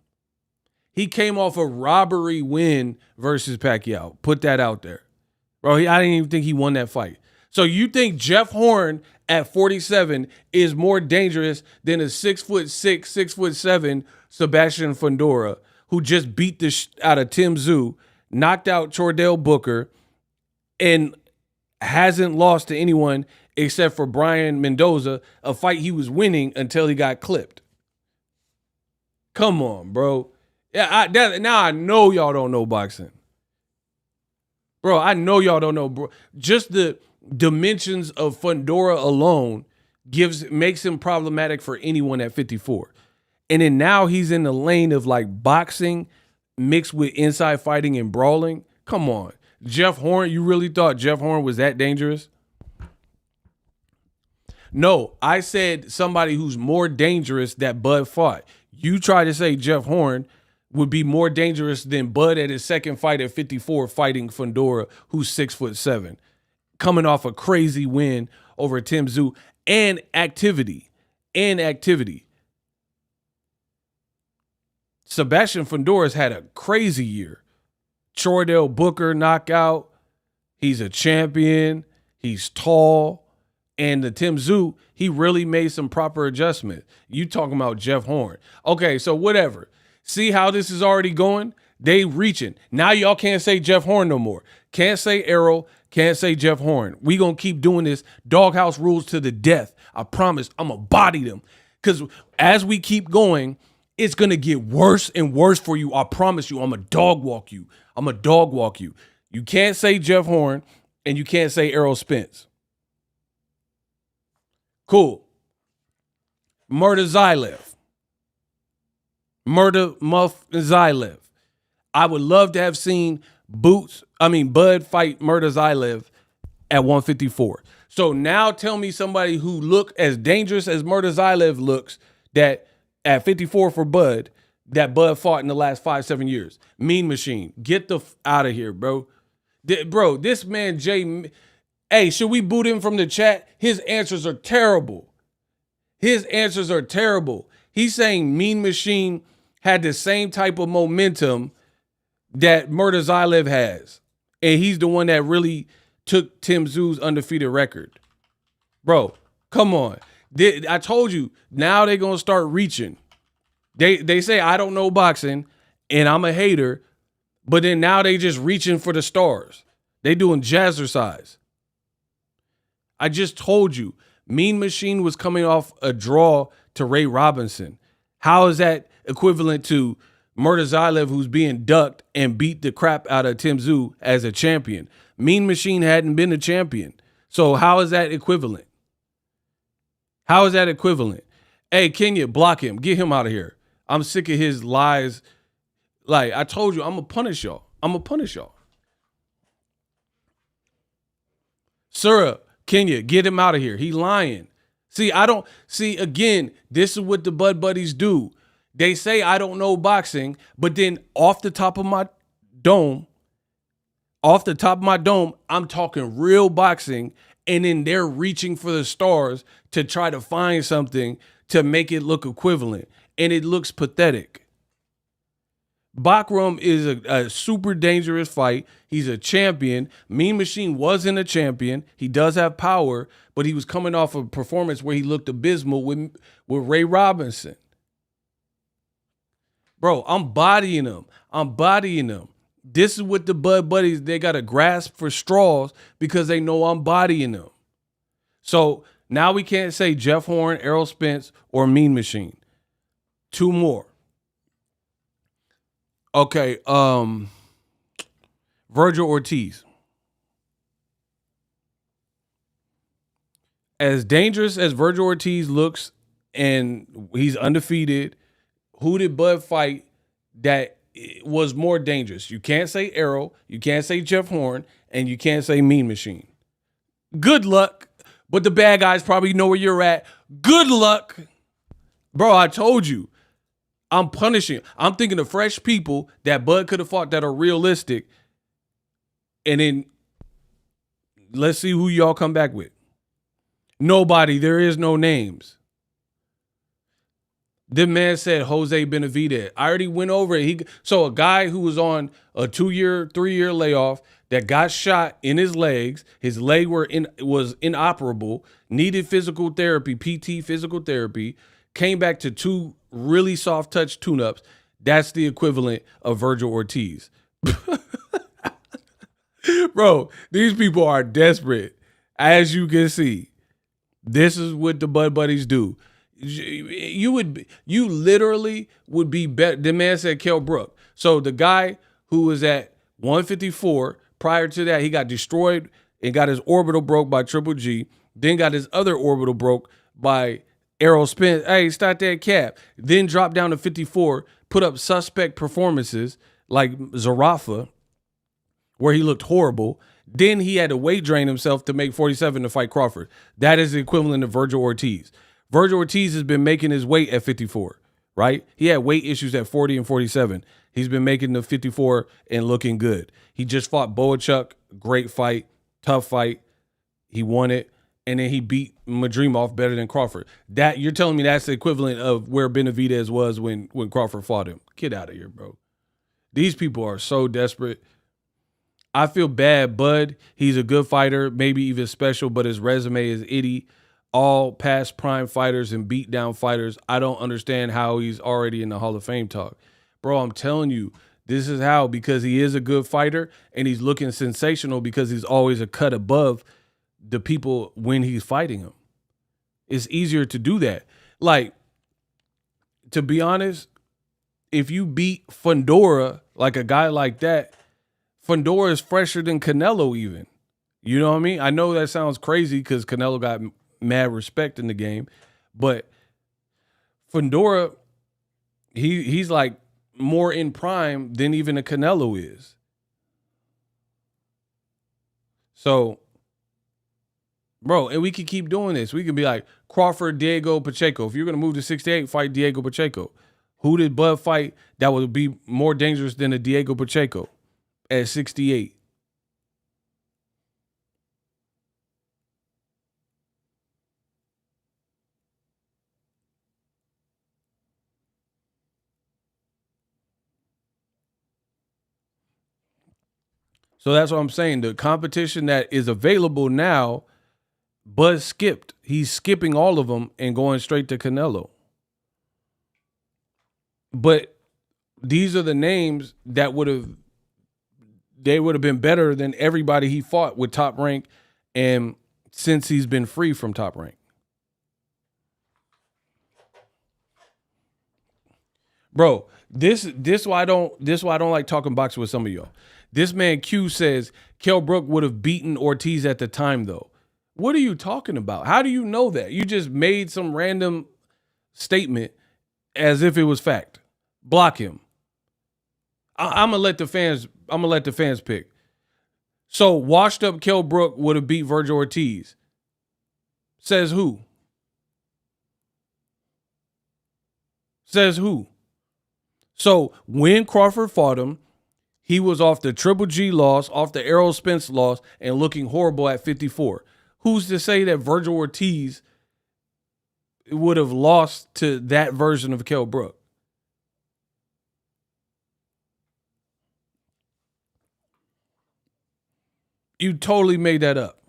He came off a robbery win versus Pacquiao. Put that out there. Bro, I didn't even think he won that fight. So you think Jeff Horn at 47 is more dangerous than a 6'6", 6'7" Sebastian Fundora, who just beat the out of Tim Tszyu, knocked out Chordell Booker, and hasn't lost to anyone except for Brian Mendoza, a fight he was winning until he got clipped. Come on, bro. Yeah, now I know y'all don't know boxing. Bro, I know y'all don't know, bro. Just the dimensions of Fundora alone makes him problematic for anyone at 54. And then now he's in the lane of like boxing mixed with inside fighting and brawling. Come on. Jeff Horn, you really thought Jeff Horn was that dangerous? No, I said somebody who's more dangerous that Bud fought. You try to say Jeff Horn would be more dangerous than Bud at his second fight at 54 fighting Fundora, who's 6'7", coming off a crazy win over Tim Tszyu and activity. Sebastian Fundora's had a crazy year. Chordell Booker knockout. He's a champion. He's tall. And the Tim Tszyu, he really made some proper adjustment. You talking about Jeff Horn. Okay, so whatever. See how this is already going? They reaching. Now y'all can't say Jeff Horn no more. Can't say Errol. Can't say Jeff Horn. We gonna keep doing this doghouse rules to the death. I promise I'm gonna body them. Because as we keep going, it's gonna get worse and worse for you. I promise you, I'm gonna dog walk you. I'm gonna dog walk you. You can't say Jeff Horn and you can't say Errol Spence. Cool. Murtazaev. Murtazaev. I would love to have seen Bud fight Murtazaev at 154. So now tell me somebody who look as dangerous as Murtazaev looks that at 54 for Bud, that Bud fought in the last 5-7 years. Mean Machine. Get the out of here, bro. Bro, this man, Jay. Hey, should we boot him from the chat? His answers are terrible. His answers are terrible. He's saying Mean Machine had the same type of momentum that Murtazaev has. And he's the one that really took Tim Tszyu's undefeated record. Bro, come on. I told you, now they're going to start reaching. They say, I don't know boxing, and I'm a hater, but then now they just reaching for the stars. They doing jazzercise. I just told you, Mean Machine was coming off a draw to Ray Robinson. How is that equivalent to Murtazaev, who's being ducked and beat the crap out of Tim Tszyu as a champion? Mean Machine hadn't been a champion. So how is that equivalent? How is that equivalent? Hey, Kenya, block him. Get him out of here. I'm sick of his lies. Like, I told you, I'm going to punish y'all. I'm going to punish y'all. Surah, Kenya, get him out of here. He lying. Again, this is what the Bud Buddies do. They say I don't know boxing, but then off the top of my dome, I'm talking real boxing, and then they're reaching for the stars to try to find something to make it look equivalent, and it looks pathetic. Bakram is a super dangerous fight. He's a champion. Mean Machine wasn't a champion. He does have power, but he was coming off a performance where he looked abysmal with Ray Robinson. Bro, I'm bodying him. This is what the Bud Buddies, they got to grasp for straws because they know I'm bodying them. So now we can't say Jeff Horn, Errol Spence, or Mean Machine. Two more. Okay, Virgil Ortiz. As dangerous as Virgil Ortiz looks, and he's undefeated, who did Bud fight that was more dangerous? You can't say Errol, you can't say Jeff Horn, and you can't say Mean Machine. Good luck, but the bad guys probably know where you're at. Good luck. Bro, I told you. I'm punishing. I'm thinking of fresh people that Bud could have fought that are realistic. And then let's see who y'all come back with. Nobody. There is no names. The man said Jose Benavidez. I already went over it. So a guy who was on a 2-year, 3-year layoff that got shot in his legs. His leg was inoperable, needed physical therapy, PT physical therapy, came back to 2 really soft touch tune-ups. That's the equivalent of Virgil Ortiz. Bro, these people are desperate. As you can see, this is what the Bud Buddies do. You literally would be better. The man said Kell Brook. So the guy who was at 154, prior to that, he got destroyed and got his orbital broke by Triple G, then got his other orbital broke by Errol Spence. Hey, start that cap. Then dropped down to 54, put up suspect performances like Zarafa, where he looked horrible. Then he had to weight drain himself to make 47 to fight Crawford. That is the equivalent of Virgil Ortiz. Virgil Ortiz has been making his weight at 54, right? He had weight issues at 40 and 47. He's been making the 54 and looking good. He just fought Boachuk, great fight, tough fight. He won it, and then he beat Madrimov better than Crawford. That you're telling me that's the equivalent of where Benavidez was when Crawford fought him. Get out of here, bro. These people are so desperate. I feel bad, Bud. He's a good fighter, maybe even special, but his resume is itty. All past prime fighters and beat down fighters. I don't understand how he's already in the Hall of Fame talk. Bro, I'm telling you, this is how, because he is a good fighter and he's looking sensational because he's always a cut above the people when he's fighting him. It's easier to do that. Like, to be honest, if you beat Fundora, like a guy like that, Fundora is fresher than Canelo even. You know what I mean? I know that sounds crazy because Canelo got mad respect in the game, but Fundora, he's like more in prime than even a Canelo is. So, bro, and we could keep doing this. We could be like Crawford, Diego Pacheco. If you're going to move to 68, fight Diego Pacheco. Who did Bud fight that would be more dangerous than a Diego Pacheco at 68? So that's what I'm saying. The competition that is available now, Bud skipped. He's skipping all of them and going straight to Canelo. But these are the names that would have been better than everybody he fought with Top Rank, and since he's been free from Top Rank. Bro, this why I don't like talking boxing with some of y'all. This man Q says Kell Brook would have beaten Ortiz at the time, though. What are you talking about? How do you know that? You just made some random statement as if it was fact. Block him. I'm gonna let the fans pick. So washed up Kell Brook would have beat Virgil Ortiz. Says who? Says who? So when Crawford fought him, he was off the Triple G loss, off the Errol Spence loss, and looking horrible at 54. Who's to say that Virgil Ortiz would have lost to that version of Kell Brook? You totally made that up.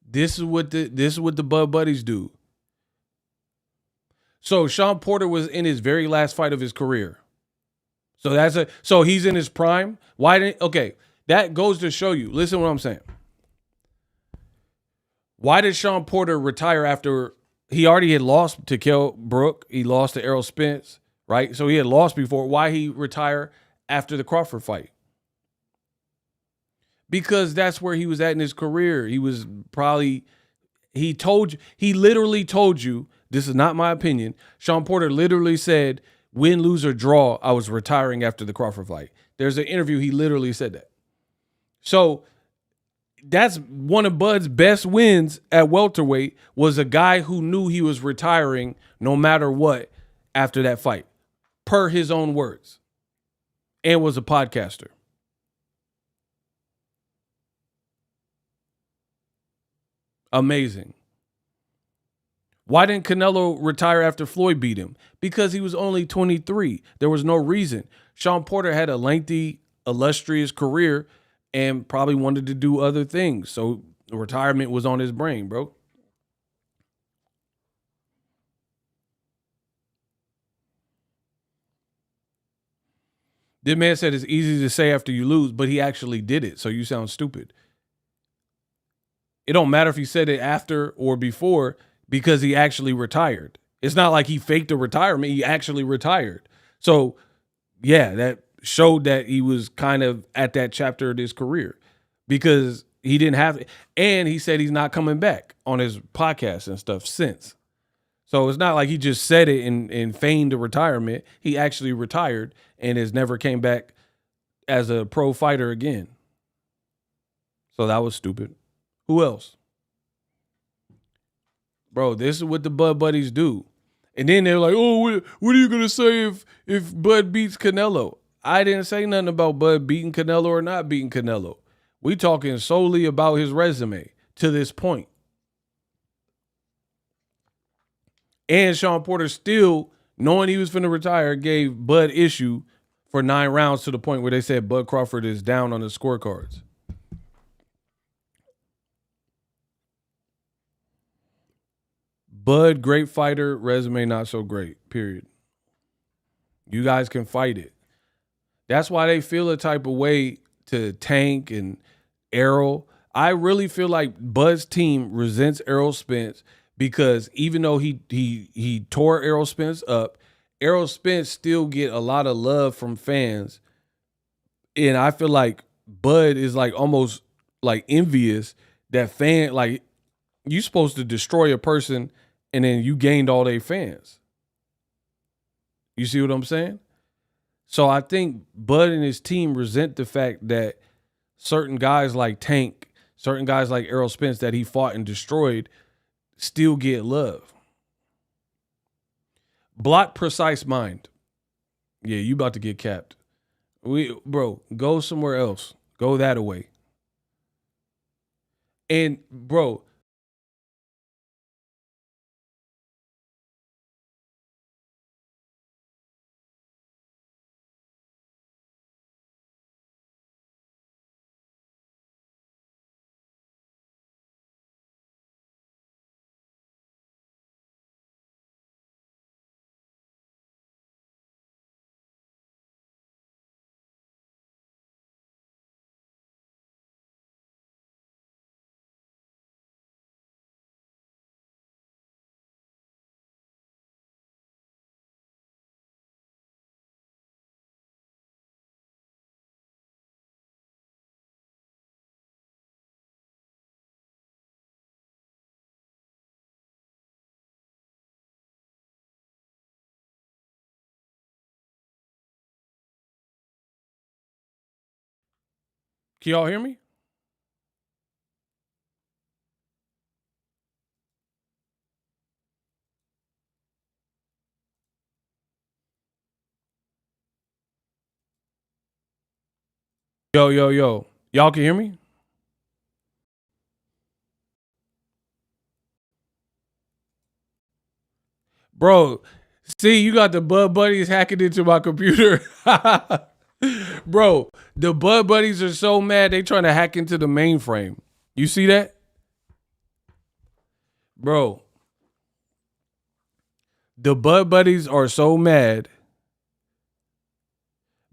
This is what the Bud Buddies do. So Shawn Porter was in his very last fight of his career. So he's in his prime. That goes to show you. Listen to what I'm saying. Why did Shawn Porter retire after he already had lost to Kell Brook? He lost to Errol Spence, right? So he had lost before. Why he retire after the Crawford fight? Because that's where he was at in his career. He was probably, he literally told you, this is not my opinion. Shawn Porter literally said, win, lose, or draw, I was retiring after the Crawford fight. There's an interview, he literally said that. So that's one of Bud's best wins at welterweight, was a guy who knew he was retiring no matter what after that fight, per his own words, and was a podcaster. Amazing. Why didn't Canelo retire after Floyd beat him? Because he was only 23. There was no reason. Shawn Porter had a lengthy, illustrious career and probably wanted to do other things. So retirement was on his brain, bro. This man said it's easy to say after you lose, but he actually did it. So you sound stupid. It don't matter if he said it after or before, because he actually retired. It's not like he faked a retirement. He actually retired. So, yeah, that showed that he was kind of at that chapter of his career, because he didn't have it. And he said he's not coming back on his podcast and stuff since. So it's not like he just said it and feigned a retirement. He actually retired and has never came back as a pro fighter again. So that was stupid. Who else? Bro, this is what the Bud Buddies do. And then they're like, oh, what are you going to say if Bud beats Canelo? I didn't say nothing about Bud beating Canelo or not beating Canelo. We talking solely about his resume to this point. And Shawn Porter still, knowing he was finna retire, gave Bud issue for 9 rounds to the point where they said Bud Crawford is down on the scorecards. Bud, great fighter, resume not so great, period. You guys can fight it. That's why they feel a type of way to Tank and Errol. I really feel like Bud's team resents Errol Spence because even though he tore Errol Spence up, Errol Spence still get a lot of love from fans. And I feel like Bud is like almost like envious that fan, like you supposed to destroy a person and then you gained all their fans. You see what I'm saying? So I think Bud and his team resent the fact that certain guys like Tank, certain guys like Errol Spence that he fought and destroyed still get love. Block Precise Mind. Yeah, you about to get capped. Bro, go somewhere else. Go that away. And bro, can y'all hear me? Yo. Y'all can hear me? Bro, see, you got the Bud Buddies hacking into my computer. Bro, the Bud Buddies are so mad they trying to hack into the mainframe. You see that? Bro, the Bud Buddies are so mad.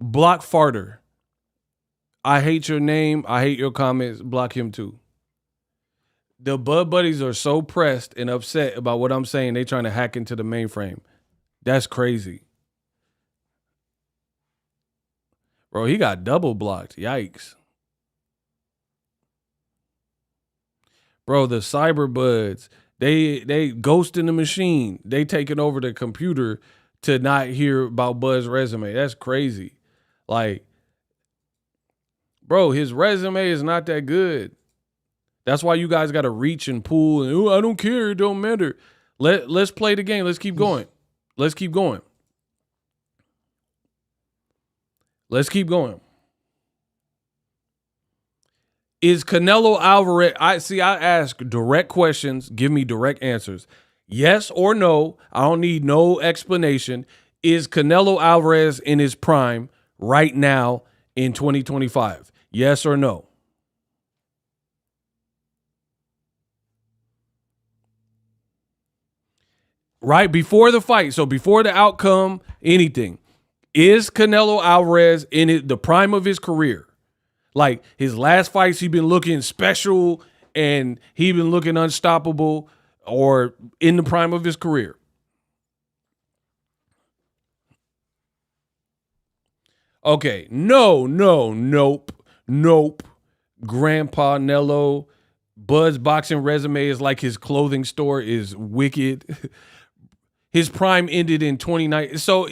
Block Farter. I hate your name. I hate your comments. Block him too. The Bud Buddies are so pressed and upset about what I'm saying, they trying to hack into the mainframe. That's crazy. Bro, he got double blocked. Yikes. Bro, the cyber buds, they ghosting the machine. They taking over the computer to not hear about Bud's resume. That's crazy. Like, bro, his resume is not that good. That's why you guys got to reach and pull. And, I don't care. It don't matter. Let's play the game. Let's keep going. Let's keep going. Let's keep going. Is Canelo Alvarez? I ask direct questions. Give me direct answers. Yes or no. I don't need no explanation. Is Canelo Alvarez in his prime right now in 2025? Yes or no? Right before the fight, so before the outcome, anything. Is Canelo Alvarez in the prime of his career? Like his last fights, he been looking special and he been looking unstoppable, or in the prime of his career? Okay, nope. Grandpa Nello, Bud's boxing resume is like his clothing store is wicked. His prime ended in 2019. So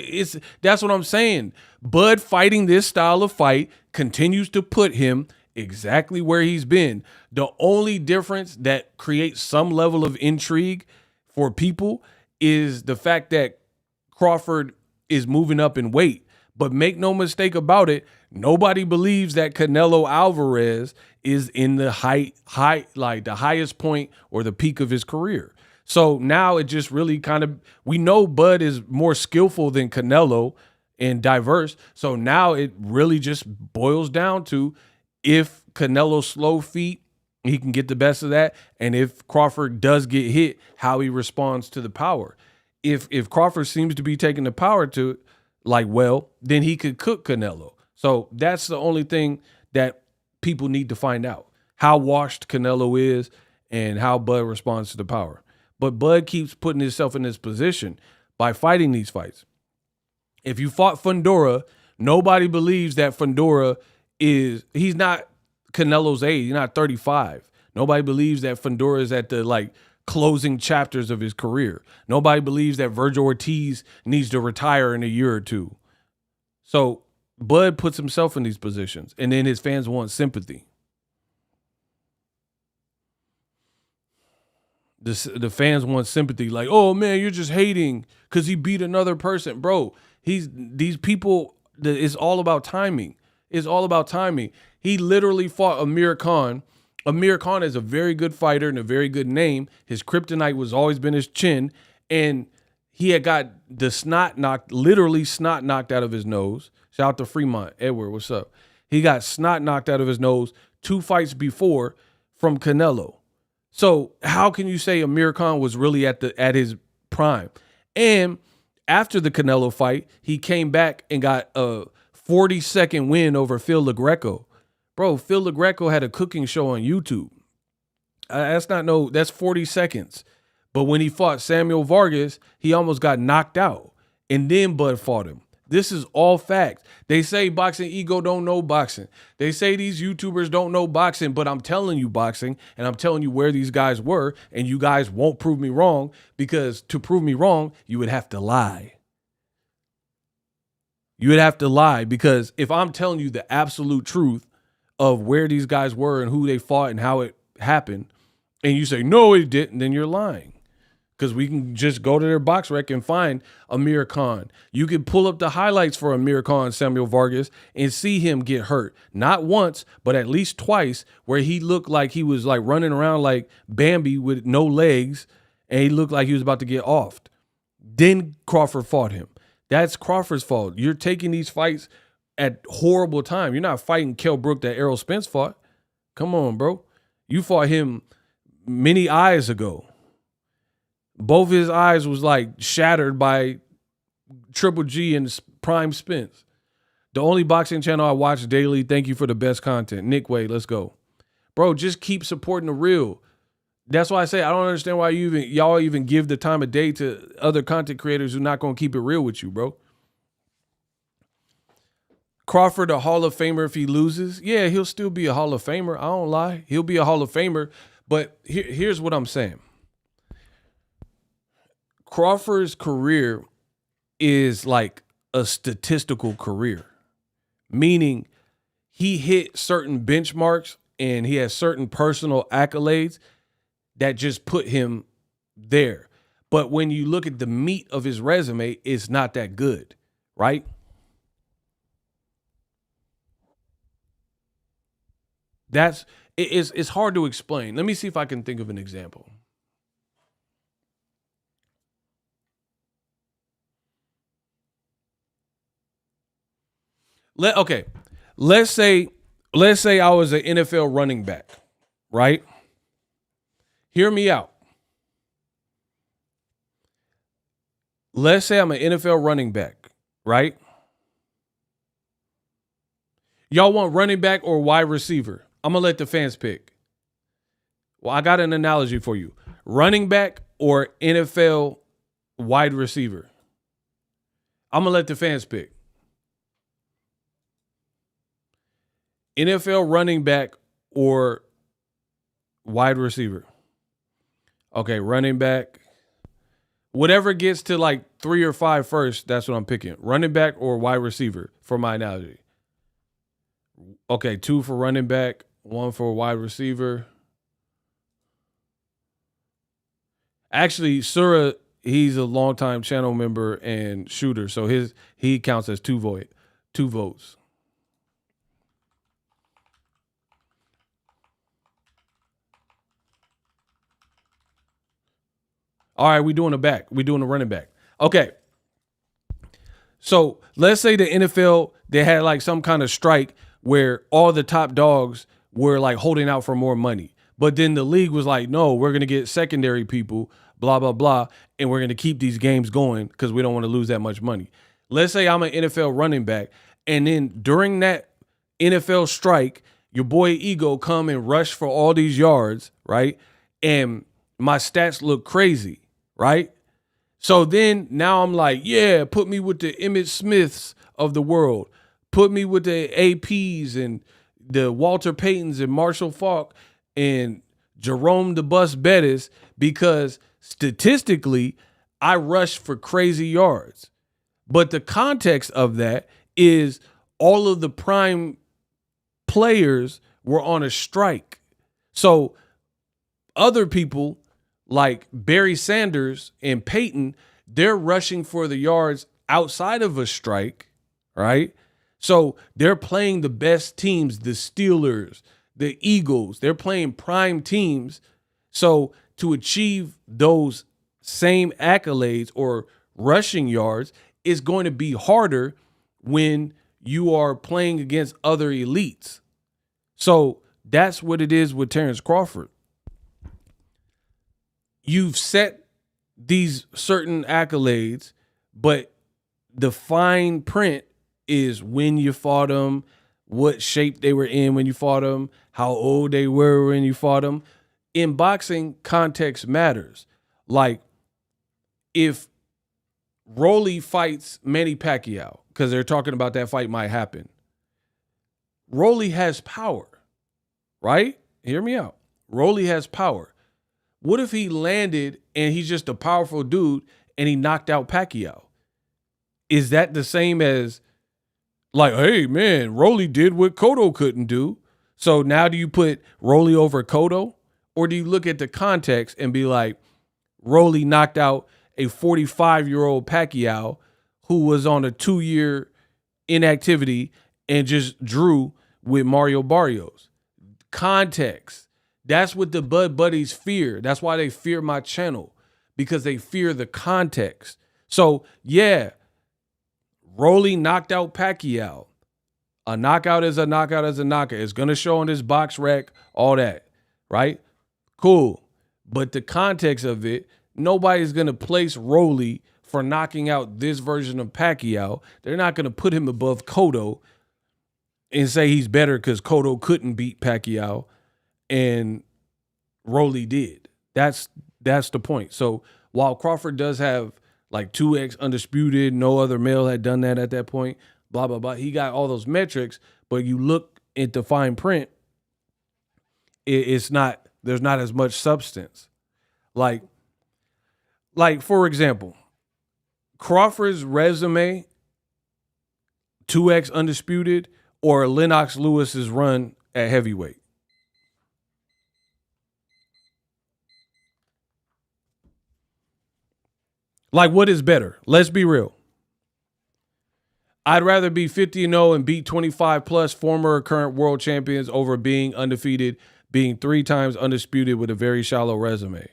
that's what I'm saying. Bud fighting this style of fight continues to put him exactly where he's been. The only difference that creates some level of intrigue for people is the fact that Crawford is moving up in weight. But make no mistake about it, nobody believes that Canelo Alvarez is in the like the highest point or the peak of his career. So now it just really kind of, we know Bud is more skillful than Canelo, and diverse. So now it really just boils down to if Canelo's slow feet, he can get the best of that. And if Crawford does get hit, how he responds to the power. If Crawford seems to be taking the power to it, then he could cook Canelo. So that's the only thing that people need to find out. How washed Canelo is and how Bud responds to the power. But Bud keeps putting himself in this position by fighting these fights. If you fought Fundora, nobody believes that Fundora he's not Canelo's age. He's not 35. Nobody believes that Fundora is at the closing chapters of his career. Nobody believes that Virgil Ortiz needs to retire in a year or two. So Bud puts himself in these positions, and then his fans want sympathy. The fans want sympathy, like, oh man, you're just hating because he beat another person. Bro, these people, it's all about timing. It's all about timing. He literally fought Amir Khan. Amir Khan is a very good fighter and a very good name. His kryptonite was always been his chin. And he had got the literally snot knocked out of his nose. Shout out to Fremont. Edward, what's up? He got snot knocked out of his nose 2 fights before from Canelo. So how can you say Amir Khan was really at his prime? And after the Canelo fight, he came back and got a 40-second win over Phil LaGreco. Bro, Phil LaGreco had a cooking show on YouTube. That's 40 seconds. But when he fought Samuel Vargas, he almost got knocked out. And then Bud fought him. This is all facts. They say Boxingego don't know boxing. They say these YouTubers don't know boxing, but I'm telling you boxing, and I'm telling you where these guys were, and you guys won't prove me wrong, because to prove me wrong, you would have to lie. You would have to lie, because if I'm telling you the absolute truth of where these guys were and who they fought and how it happened, and you say, no, it didn't, then you're lying. Because we can just go to their box rec and find Amir Khan. You can pull up the highlights for Amir Khan, Samuel Vargas, and see him get hurt. Not once, but at least twice, where he looked like he was running around like Bambi with no legs, and he looked like he was about to get offed. Then Crawford fought him. That's Crawford's fault. You're taking these fights at horrible time. You're not fighting Kell Brook that Errol Spence fought. Come on, bro. You fought him many eyes ago. Both his eyes was shattered by Triple G and Prime Spence. The only boxing channel I watch daily. Thank you for the best content. Nick Way, let's go. Bro, just keep supporting the real. That's why I say I don't understand why y'all even give the time of day to other content creators who not going to keep it real with you, bro. Crawford a Hall of Famer if he loses? Yeah, he'll still be a Hall of Famer. I don't lie. He'll be a Hall of Famer. But here's what I'm saying. Crawford's career is like a statistical career, meaning he hit certain benchmarks and he has certain personal accolades that just put him there. But when you look at the meat of his resume, it's not that good, right? It's hard to explain. Let me see if I can think of an example. Let's say I was an NFL running back, right? Hear me out. Let's say I'm an NFL running back, right? Y'all want running back or wide receiver? I'm going to let the fans pick. Well, I got an analogy for you. Running back or NFL wide receiver? I'm going to let the fans pick. NFL running back or wide receiver? Okay, running back. Whatever gets to 3 or 5 first, that's what I'm picking. Running back or wide receiver for my analogy. Okay, 2 for running back, 1 for wide receiver. Actually, Sura, he's a longtime channel member and shooter, so he counts as 2 votes. All right, we doing a back. We doing a running back. Okay. So let's say the NFL, they had like some kind of strike where all the top dogs were like holding out for more money. But then the league was like, no, we're going to get secondary people, blah, blah, blah. And we're going to keep these games going because we don't want to lose that much money. Let's say I'm an NFL running back. And then during that NFL strike, your boy Ego come and rush for all these yards, right? And my stats look crazy, right? So then now I'm like, yeah, put me with the Emmitt Smiths of the world. Put me with the APs and the Walter Paytons and Marshall Faulk and Jerome the Bus Bettis, because statistically, I rush for crazy yards. But the context of that is all of the prime players were on a strike. So other people like Barry Sanders and Peyton, they're rushing for the yards outside of a strike, right? So they're playing the best teams, the Steelers, the Eagles. They're playing prime teams. So to achieve those same accolades or rushing yards is going to be harder when you are playing against other elites. So that's what it is with Terence Crawford. You've set these certain accolades, but the fine print is when you fought them, what shape they were in when you fought them, how old they were when you fought them. In boxing, context matters. Like if Rolly fights Manny Pacquiao, because they're talking about that fight might happen. Rolly has power, right? Hear me out. Rolly has power. What if he landed and he's just a powerful dude and he knocked out Pacquiao? Is that the same as like, hey, man, Rolly did what Cotto couldn't do. So now do you put Rolly over Cotto? Or do you look at the context and be like, Rolly knocked out a 45-year-old Pacquiao who was on a 2-year inactivity and just drew with Mario Barrios? Context. That's what the Bud Buddies fear. That's why they fear my channel, because they fear the context. So, yeah, Rolly knocked out Pacquiao. A knockout is a knockout is a knockout. It's going to show on this box rec, all that, right? Cool. But the context of it, nobody's going to place Rolly for knocking out this version of Pacquiao. They're not going to put him above Cotto and say he's better because Cotto couldn't beat Pacquiao and Rolly did. That's the point. So while Crawford does have like 2X undisputed, no other male had done that at that point, blah, blah, blah. He got all those metrics, but you look at the fine print, it's not, there's not as much substance. Like for example, Crawford's resume, 2X undisputed, or Lennox Lewis's run at heavyweight. Like, what is better? Let's be real. I'd rather be 50-0 and beat 25-plus former or current world champions over being undefeated, being 3 times undisputed with a very shallow resume.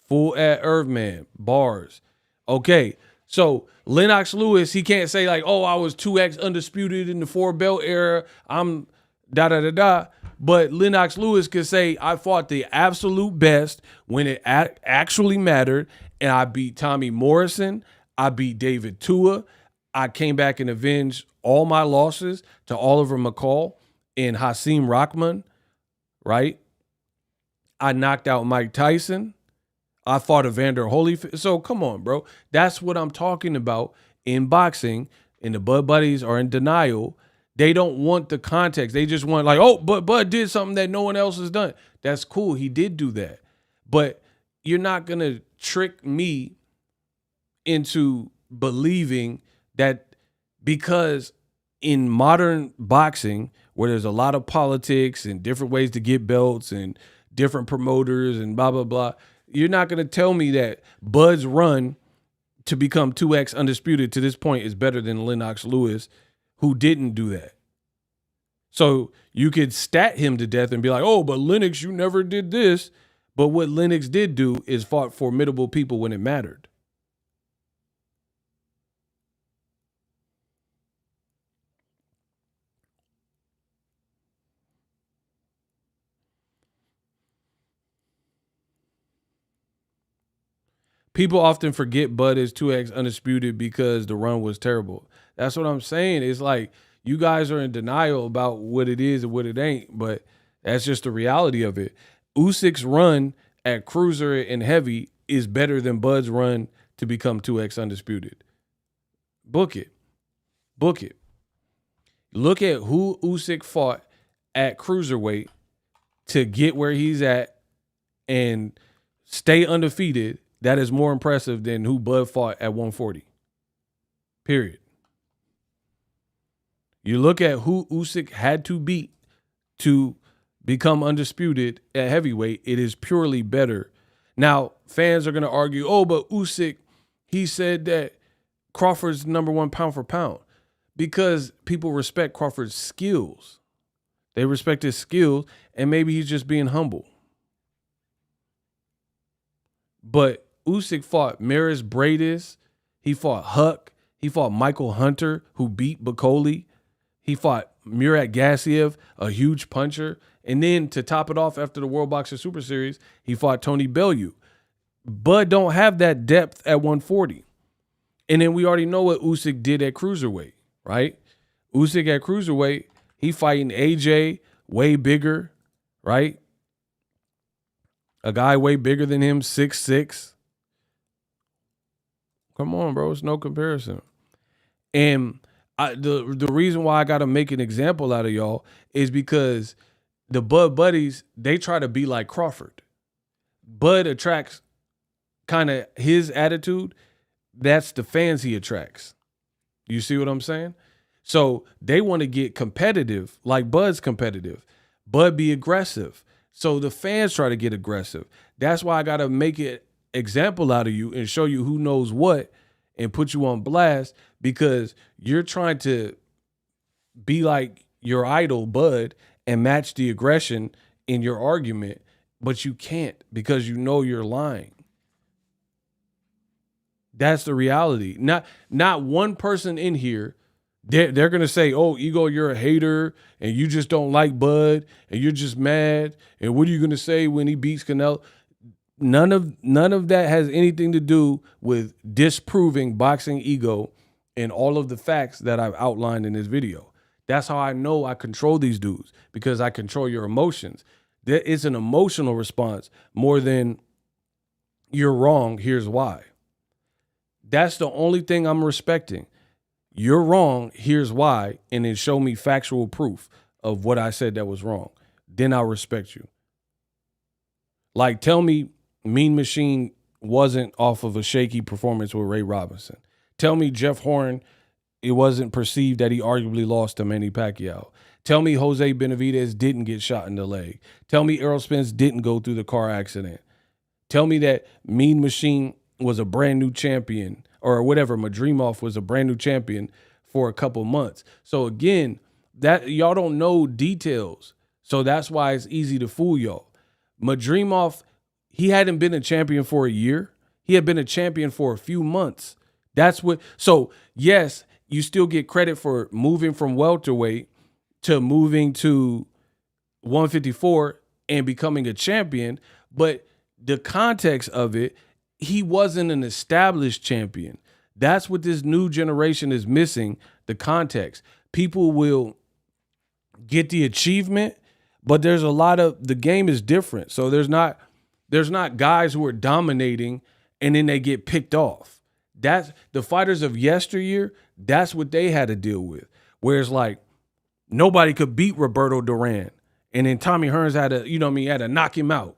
Full at Irvman, bars. Okay, so Lennox Lewis, he can't say like, oh, I was 2X undisputed in the 4-belt era. I'm da-da-da-da. But Lennox Lewis could say, I fought the absolute best when it actually mattered, and I beat Tommy Morrison. I beat David Tua. I came back and avenged all my losses to Oliver McCall and Hasim Rahman, right? I knocked out Mike Tyson. I fought Evander Holyfield. So come on, bro. That's what I'm talking about in boxing, and the Bud Buddies are in denial. They don't want the context. They just want like, oh, but Bud did something that no one else has done. That's cool. He did do that. But you're not going to trick me into believing that because in modern boxing, where there's a lot of politics and different ways to get belts and different promoters and blah, blah, blah, you're not going to tell me that Bud's run to become 2X undisputed to this point is better than Lennox Lewis, who didn't do that. So you could stat him to death and be like, oh, but Lennox, you never did this. But what Lennox did do is fought formidable people when it mattered. People often forget Bud is 2X undisputed because the run was terrible. That's what I'm saying. It's like you guys are in denial about what it is and what it ain't, but that's just the reality of it. Usyk's run at cruiser and heavy is better than Bud's run to become 2X undisputed. Book it. Book it. Look at who Usyk fought at cruiserweight to get where he's at and stay undefeated. That is more impressive than who Bud fought at 140. Period. You look at who Usyk had to beat to become undisputed at heavyweight, it is purely better. Now, fans are going to argue, oh, but Usyk, he said that Crawford's number one pound for pound because people respect Crawford's skills. They respect his skills, and maybe he's just being humble. But Usyk fought Maris Bradis. He fought Huck. He fought Michael Hunter, who beat Bacoli. He fought Murat Gassiev, a huge puncher. And then to top it off after the World Boxer Super Series, he fought Tony Bellew. Bud don't have that depth at 140. And then we already know what Usyk did at cruiserweight, right? Usyk at cruiserweight, he fighting AJ, way bigger, right? A guy way bigger than him, 6'6". Come on, bro. It's no comparison. And the reason why I got to make an example out of y'all is because the Bud buddies, they try to be like Crawford. Bud attracts kind of his attitude. That's the fans he attracts. You see what I'm saying? So they want to get competitive like Bud's competitive. Bud be aggressive. So the fans try to get aggressive. That's why I got to make an example out of you and show you who knows what and put you on blast because you're trying to be like your idol, Bud, and match the aggression in your argument, but you can't because you know you're lying. That's the reality. Not one person in here, they're going to say, oh, Ego, you're a hater and you just don't like Bud and you're just mad. And what are you going to say when he beats Canelo? None of that has anything to do with disproving Boxingego and all of the facts that I've outlined in this video. That's how I know I control these dudes, because I control your emotions. It's an emotional response more than you're wrong, here's why. That's the only thing I'm respecting. You're wrong, here's why, and then show me factual proof of what I said that was wrong. Then I'll respect you. Like, tell me Mean Machine wasn't off of a shaky performance with Ray Robinson. Tell me Jeff Horn, it wasn't perceived that he arguably lost to Manny Pacquiao. Tell me Jose Benavidez didn't get shot in the leg. Tell me Errol Spence didn't go through the car accident. Tell me that Mean Machine was a brand new champion, or whatever, Madrimov was a brand new champion for a couple months. So again, that y'all don't know details. So that's why it's easy to fool y'all. Madrimov, he hadn't been a champion for a year. He had been a champion for a few months. That's what, so yes, you still get credit for moving from welterweight to moving to 154 and becoming a champion. But the context of it, he wasn't an established champion. That's what this new generation is missing, the context. People will get the achievement, but there's a lot of, the game is different. So there's not guys who are dominating and then they get picked off. That's the fighters of yesteryear, that's what they had to deal with. Whereas like nobody could beat Roberto Duran. And then Tommy Hearns had to, had to knock him out.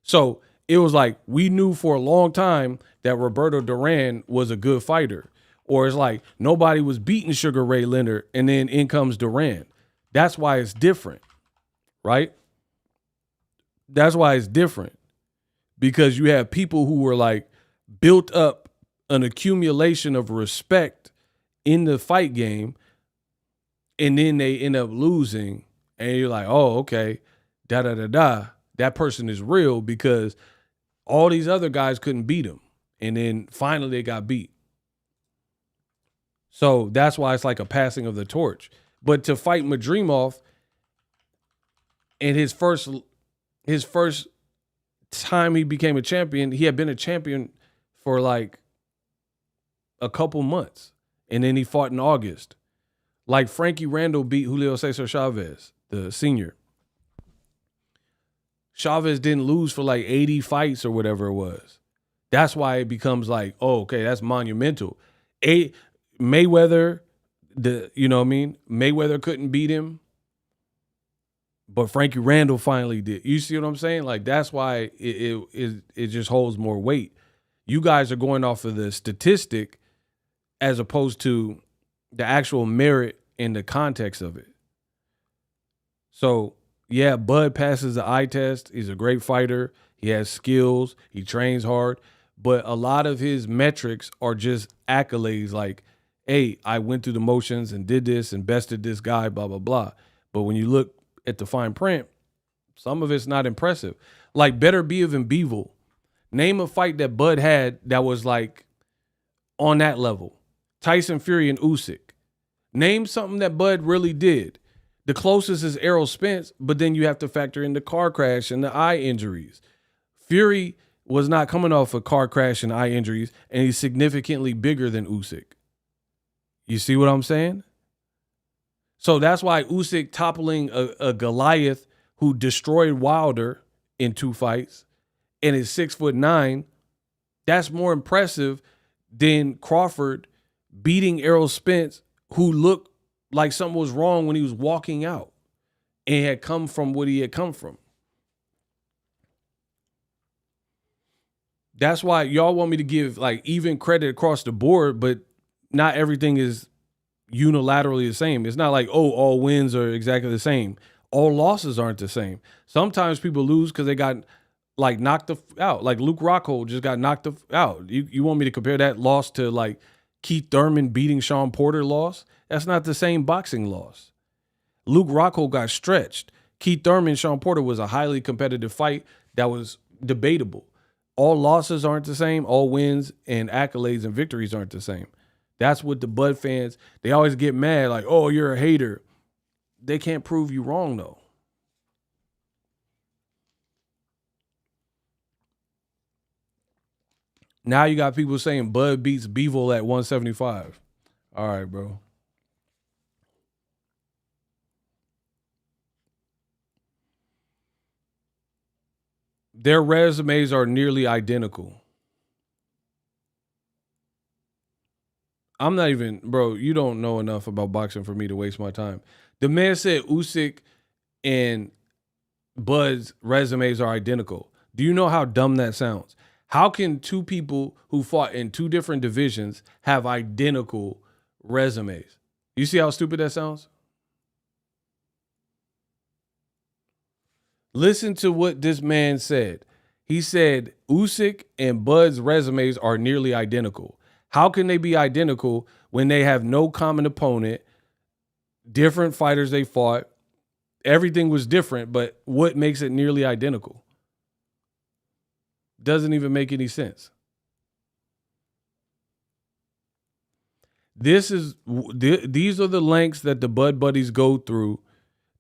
So it was like we knew for a long time that Roberto Duran was a good fighter. Or it's like nobody was beating Sugar Ray Leonard and then in comes Duran. That's why it's different, right? That's why it's different. Because you have people who were like built up an accumulation of respect in the fight game and then they end up losing and you're like, oh, okay, da-da-da-da. That person is real because all these other guys couldn't beat him. And then finally they got beat. So that's why it's like a passing of the torch. But to fight Madrimov in his first time he became a champion, he had been a champion for like a couple months. And then he fought in August. Like Frankie Randall beat Julio Cesar Chavez, the senior. Chavez didn't lose for like 80 fights or whatever it was. That's why it becomes like, oh, okay, that's monumental. Mayweather, you know what I mean? Mayweather couldn't beat him, but Frankie Randall finally did. You see what I'm saying? Like, that's why it just holds more weight. You guys are going off of the statistic as opposed to the actual merit and the context of it. So, yeah, Bud passes the eye test. He's a great fighter. He has skills. He trains hard. But a lot of his metrics are just accolades like, hey, I went through the motions and did this and bested this guy, blah, blah, blah. But when you look at the fine print, some of it's not impressive. Like Better Biev and Bivol. Name a fight that Bud had that was like on that level. Tyson Fury and Usyk. Name something that Bud really did. The closest is Errol Spence, but then you have to factor in the car crash and the eye injuries. Fury was not coming off a car crash and eye injuries, and he's significantly bigger than Usyk. You see what I'm saying? So that's why Usyk toppling a Goliath who destroyed Wilder in 2 fights and is 6'9", that's more impressive than Crawford beating Errol Spence, who looked like something was wrong when he was walking out and had come from what he had come from. That's why y'all want me to give like even credit across the board, but not everything is unilaterally the same. It's not like, oh, all wins are exactly the same. All losses aren't the same. Sometimes people lose because they got like knocked out. Like Luke Rockhold just got knocked out. You want me to compare that loss to like Keith Thurman beating Shawn Porter loss? That's not the same boxing loss. Luke Rockhold got stretched. Keith Thurman, Shawn Porter was a highly competitive fight that was debatable. All losses aren't the same. All wins and accolades and victories aren't the same. That's what the Bud fans, they always get mad like, oh, you're a hater. They can't prove you wrong, though. Now you got people saying Bud beats Bivol at 175. All right, bro. Their resumes are nearly identical. I'm not even, bro, you don't know enough about boxing for me to waste my time. The man said Usyk and Bud's resumes are identical. Do you know how dumb that sounds? How can two people who fought in 2 different divisions have identical resumes? You see how stupid that sounds? Listen to what this man said. He said Usyk and Bud's resumes are nearly identical. How can they be identical when they have no common opponent, different fighters they fought, everything was different, but what makes it nearly identical? Doesn't even make any sense. These are the lengths that the Bud Buddies go through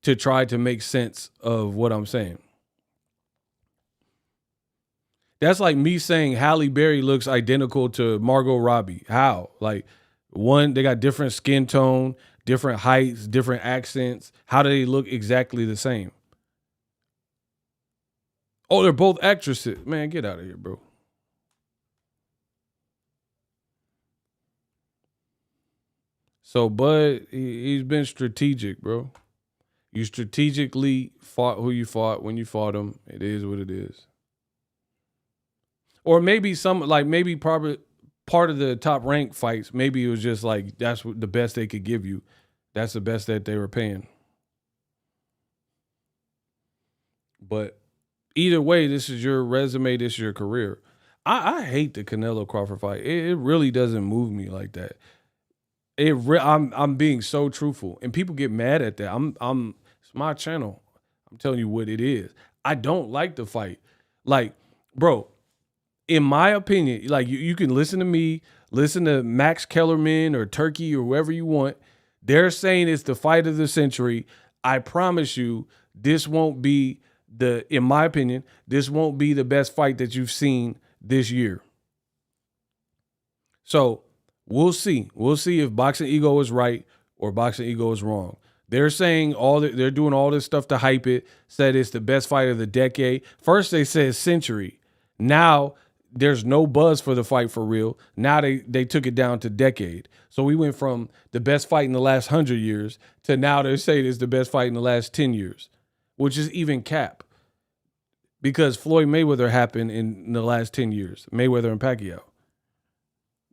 to try to make sense of what I'm saying. That's like me saying Halle Berry looks identical to Margot Robbie. How? Like, one, they got different skin tone, different heights, different accents. How do they look exactly the same? Oh, they're both actresses. Man, get out of here, bro. So, Bud, he's been strategic, bro. You strategically fought who you fought when you fought him. It is what it is. Or maybe probably part of the top rank fights, maybe it was just like that's what the best they could give you. That's the best that they were paying. But either way, this is your resume, this is your career. I hate the Canelo Crawford fight. It really doesn't move me like that. I'm being so truthful, and people get mad at that. It's my channel. I'm telling you what it is. I don't like the fight. Like, bro, in my opinion, like you can listen to me, listen to Max Kellerman or Turkey or whoever you want. They're saying it's the fight of the century. I promise you, this won't be in my opinion, this won't be the best fight that you've seen this year. So we'll see. We'll see if Boxingego is right or Boxingego is wrong. They're saying they're doing all this stuff to hype it, said it's the best fight of the decade. First they said century. Now there's no buzz for the fight for real. Now they took it down to decade. So we went from the best fight in the last 100 years to now they're saying it's the best fight in the last 10 years, which is even cap. Because Floyd Mayweather happened in the last 10 years, Mayweather and Pacquiao.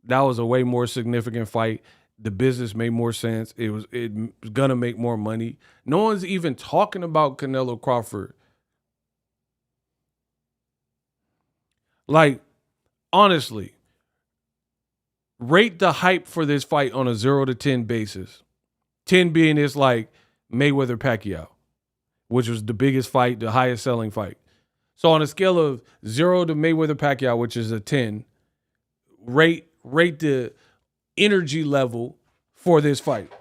That was a way more significant fight. The business made more sense. It was gonna make more money. No one's even talking about Canelo Crawford. Like, honestly, rate the hype for this fight on a 0 to 10 basis. 10 being it's like Mayweather Pacquiao, which was the biggest fight, the highest selling fight. So on a scale of 0 to Mayweather Pacquiao, which is a 10, rate the energy level for this fight.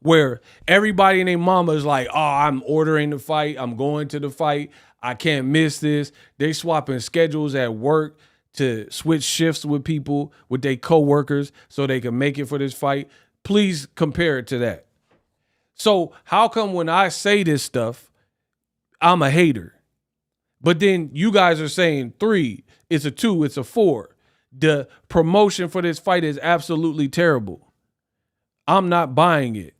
Where everybody and their mama is like, oh, I'm ordering the fight. I'm going to the fight. I can't miss this. They swapping schedules at work to switch shifts with people, with their coworkers, so they can make it for this fight. Please compare it to that. So how come when I say this stuff, I'm a hater? But then you guys are saying 3, it's a 2, it's a 4. The promotion for this fight is absolutely terrible. I'm not buying it.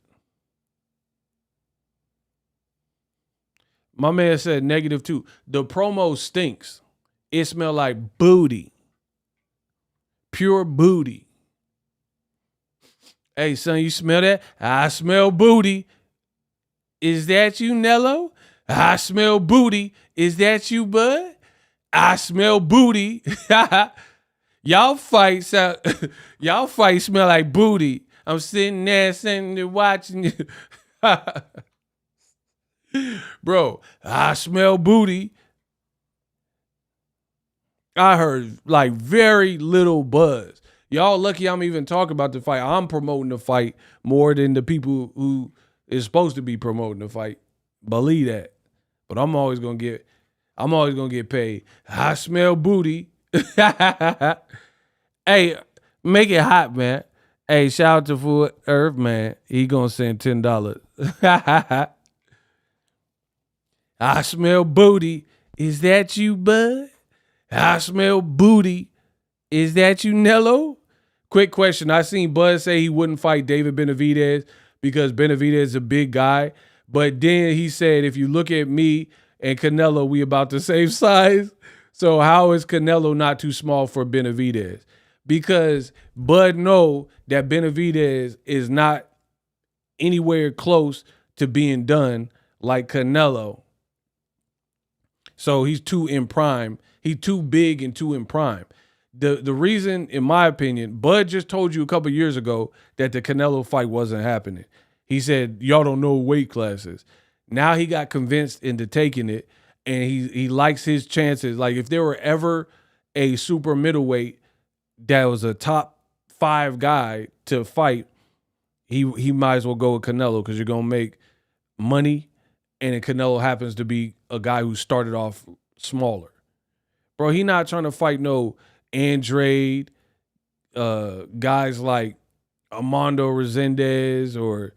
My man said -2. The promo stinks. It smell like booty. Pure booty. Hey, son, you smell that? I smell booty. Is that you, Nello? I smell booty. Is that you, bud? I smell booty. Y'all fight smell like booty. I'm sitting there watching you. Bro, I smell booty. I heard like very little buzz. Y'all lucky I'm even talking about the fight. I'm promoting the fight more than the people who is supposed to be promoting the fight. Believe that. But I'm always gonna get paid. I smell booty. Hey, make it hot, man. Hey, shout out to Full Earth, man. He gonna send $10. I smell booty. Is that you, bud? I smell booty. Is that you, Nello? Quick question. I seen Bud say he wouldn't fight David Benavidez because Benavidez is a big guy. But then he said, if you look at me and Canelo, we about the same size. So how is Canelo not too small for Benavidez? Because Bud know that Benavidez is not anywhere close to being done like Canelo. So he's too in prime. He's too big and too in prime. The reason, in my opinion, Bud just told you a couple years ago that the Canelo fight wasn't happening. He said, y'all don't know weight classes. Now he got convinced into taking it, and he likes his chances. Like, if there were ever a super middleweight that was a top 5 guy to fight, he might as well go with Canelo because you're going to make money, and then Canelo happens to be a guy who started off smaller. Bro, he not trying to fight no Andrade, guys like Armando Resendez or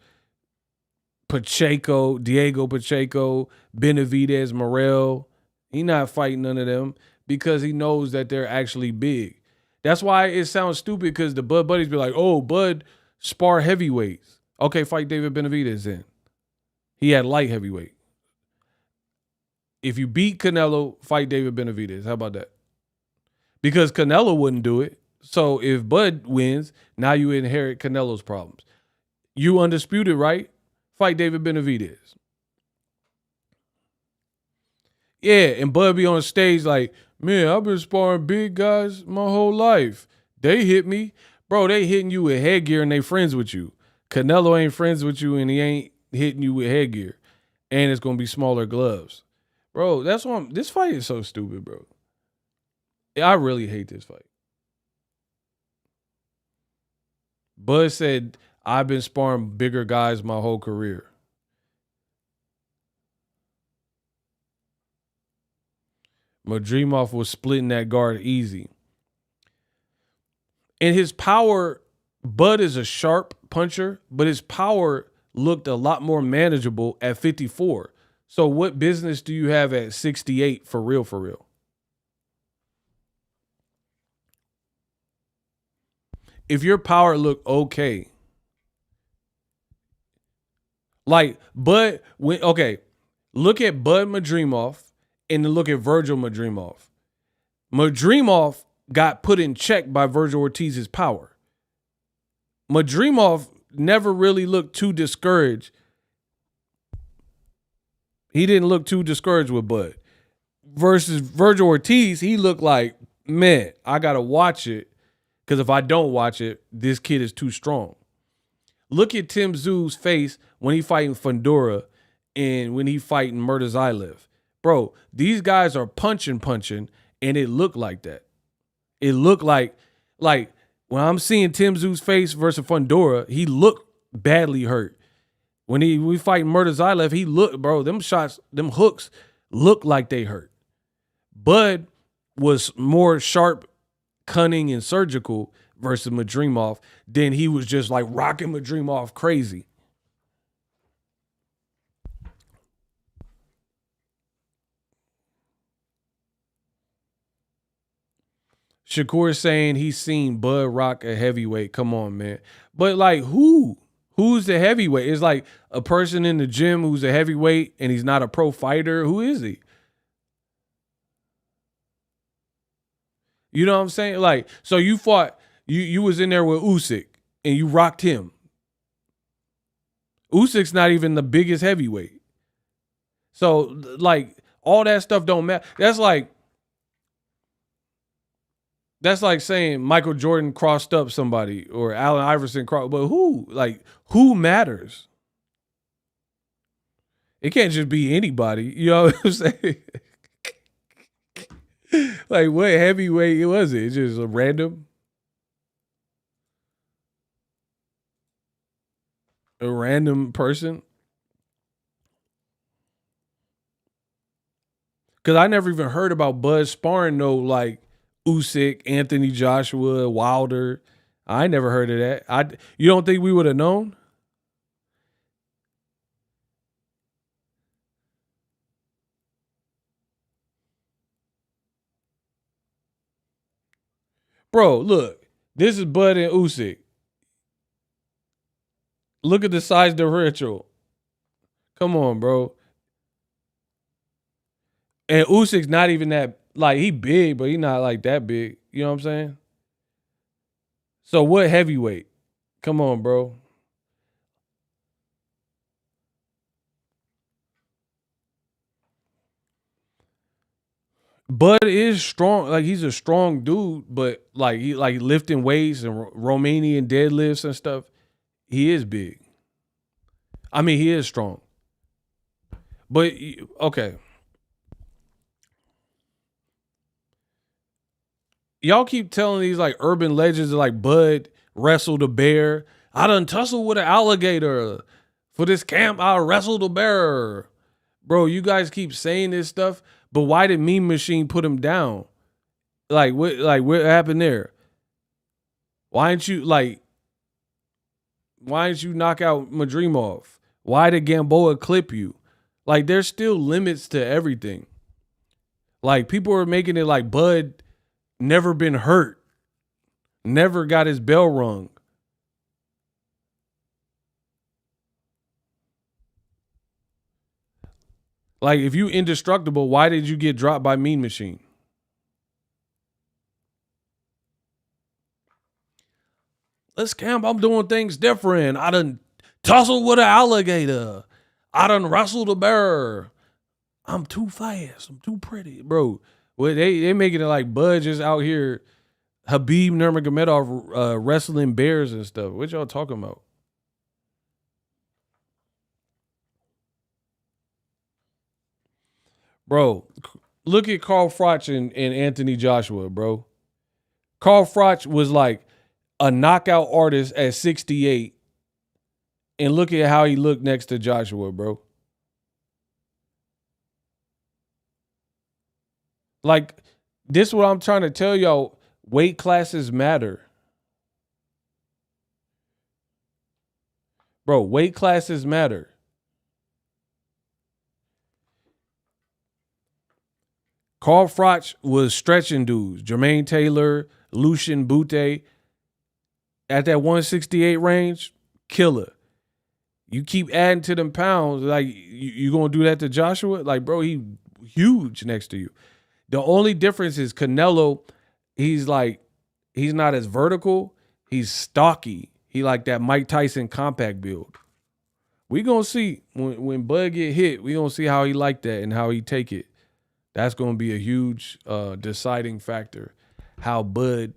Pacheco, Diego Pacheco, Benavidez, Morel. He not fighting none of them because he knows that they're actually big. That's why it sounds stupid because the Bud buddies be like, oh, Bud spar heavyweights. Okay, fight David Benavidez then. He had light heavyweight. If you beat Canelo, fight David Benavidez. How about that? Because Canelo wouldn't do it. So if Bud wins, now you inherit Canelo's problems. You undisputed, right? Fight David Benavidez. Yeah, and Bud be on stage like, man, I've been sparring big guys my whole life. They hit me. Bro, they hitting you with headgear and they friends with you. Canelo ain't friends with you and he ain't hitting you with headgear. And it's going to be smaller gloves. Bro, that's why this fight is so stupid, bro. I really hate this fight. Bud said, I've been sparring bigger guys my whole career. Madrimov was splitting that guard easy. And his power, Bud is a sharp puncher, but his power looked a lot more manageable at 54. So what business do you have at 68 for real, for real? If your power looked okay, like Bud, look at Bud Madrimov and then look at Virgil Madrimov. Madrimov got put in check by Virgil Ortiz's power. Madrimov never really looked too discouraged. He didn't look too discouraged with Bud. Versus Virgil Ortiz, he looked like, man, I got to watch it because if I don't watch it, this kid is too strong. Look at Tim Tszew's face when he fighting Fundora and when he fighting Murtazaev. Bro, these guys are punching, and it looked like that. It looked like when I'm seeing Tim Tszew's face versus Fundora, he looked badly hurt. When we fight Murtazaev, he looked, bro, them shots, them hooks looked like they hurt. Bud was more sharp, cunning, and surgical versus Madrimov. Then he was just like rocking Madrimov crazy. Shakur saying he's seen Bud rock a heavyweight. Come on, man. But like who? Who's the heavyweight? It's like a person in the gym who's a heavyweight and he's not a pro fighter. Who is he? You know what I'm saying? Like, so you fought, you was in there with Usyk and you rocked him. Usyk's not even the biggest heavyweight. So like all that stuff don't matter. That's like saying Michael Jordan crossed up somebody or Allen Iverson crossed, but who? Like, who matters? It can't just be anybody. You know what I'm saying? Like, what heavyweight was it? It's just a random person? Because I never even heard about Bud sparring no like Usyk, Anthony Joshua, Wilder. I never heard of that. You don't think we would have known? Bro, look. This is Bud and Usyk. Look at the size differential. Come on, bro. And Usyk's not even that, like, he big, but he not like that big. You know what I'm saying? So what heavyweight? Come on, bro. Bud is strong. Like, he's a strong dude, but like he like lifting weights and Romanian deadlifts and stuff. He is big. I mean, he is strong. But okay. Y'all keep telling these like urban legends like Bud wrestled a bear. I done tussled with an alligator. For this camp, I wrestled a bear. Bro, you guys keep saying this stuff, but why did Meme Machine put him down? What happened there? Why didn't you knock out Madrimov? Why did Gamboa clip you? Like, there's still limits to everything. Like, people are making it like Bud never been hurt, never got his bell rung. Like, if you indestructible, why did you get dropped by Mean Machine? Let's camp. I'm doing things different. I done tussled with an alligator. I done wrestled a bear. I'm too fast. I'm too pretty, bro. Well, they making it like Bud just out here, Habib Nurmagomedov wrestling bears and stuff. What y'all talking about? Bro, look at Carl Froch and Anthony Joshua, bro. Carl Froch was like a knockout artist at 68. And look at how he looked next to Joshua, bro. Like, this is what I'm trying to tell y'all. Weight classes matter. Bro, weight classes matter. Carl Froch was stretching dudes. Jermaine Taylor, Lucian Bute. At that 168 range, killer. You keep adding to them pounds, like you gonna do that to Joshua? Like, bro, he huge next to you. The only difference is Canelo, he's not as vertical, he's stocky. He like that Mike Tyson compact build. We gonna see when Bud get hit, we gonna see how he like that and how he take it. That's gonna be a huge deciding factor, how Bud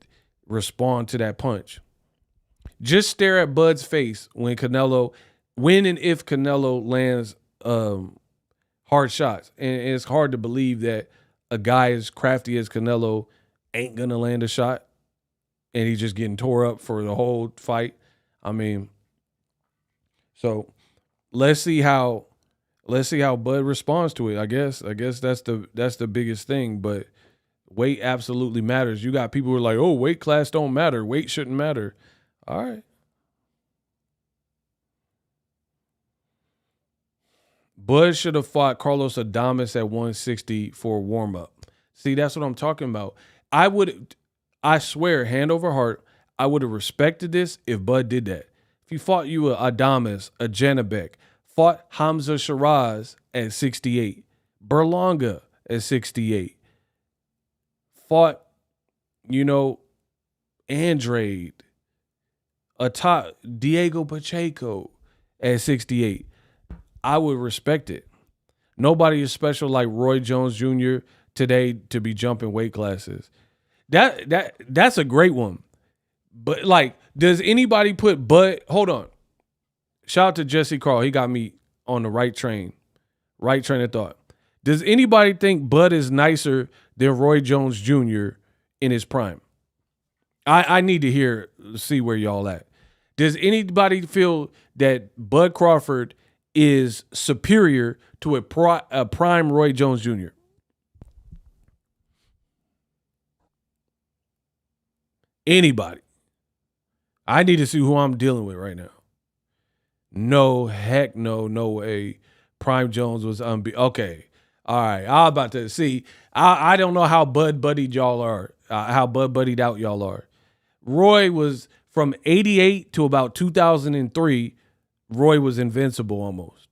respond to that punch. Just stare at Bud's face when and if Canelo lands hard shots. And it's hard to believe that a guy as crafty as Canelo ain't going to land a shot and he's just getting tore up for the whole fight. I mean, so let's see how Bud responds to it. I guess that's the biggest thing, but weight absolutely matters. You got people who are like, "Oh, weight class don't matter. Weight shouldn't matter." All right. Bud should have fought Carlos Adames at 160 for a warm-up. See, that's what I'm talking about. I swear, hand over heart, I would have respected this if Bud did that. If he fought you a Adames, a Janabek, fought Hamza Shiraz at 68, Berlanga at 68, fought, Andrade, Diego Pacheco at 68, I would respect it. Nobody is special like Roy Jones Jr. today to be jumping weight classes. That's a great one. But like, does anybody put Bud? Hold on. Shout out to Jesse Carl. He got me on the right train of thought. Does anybody think Bud is nicer than Roy Jones Jr. in his prime? I need to see where y'all at. Does anybody feel that Bud Crawford is superior to a prime Roy Jones Jr.? Anybody? I need to see who I'm dealing with right now. No, heck no, no way. Prime Jones was okay. All right. I'm about to see. I don't know how Bud buddied y'all are, how Bud buddied out y'all are. Roy was from 88 to about 2003. Roy was invincible almost.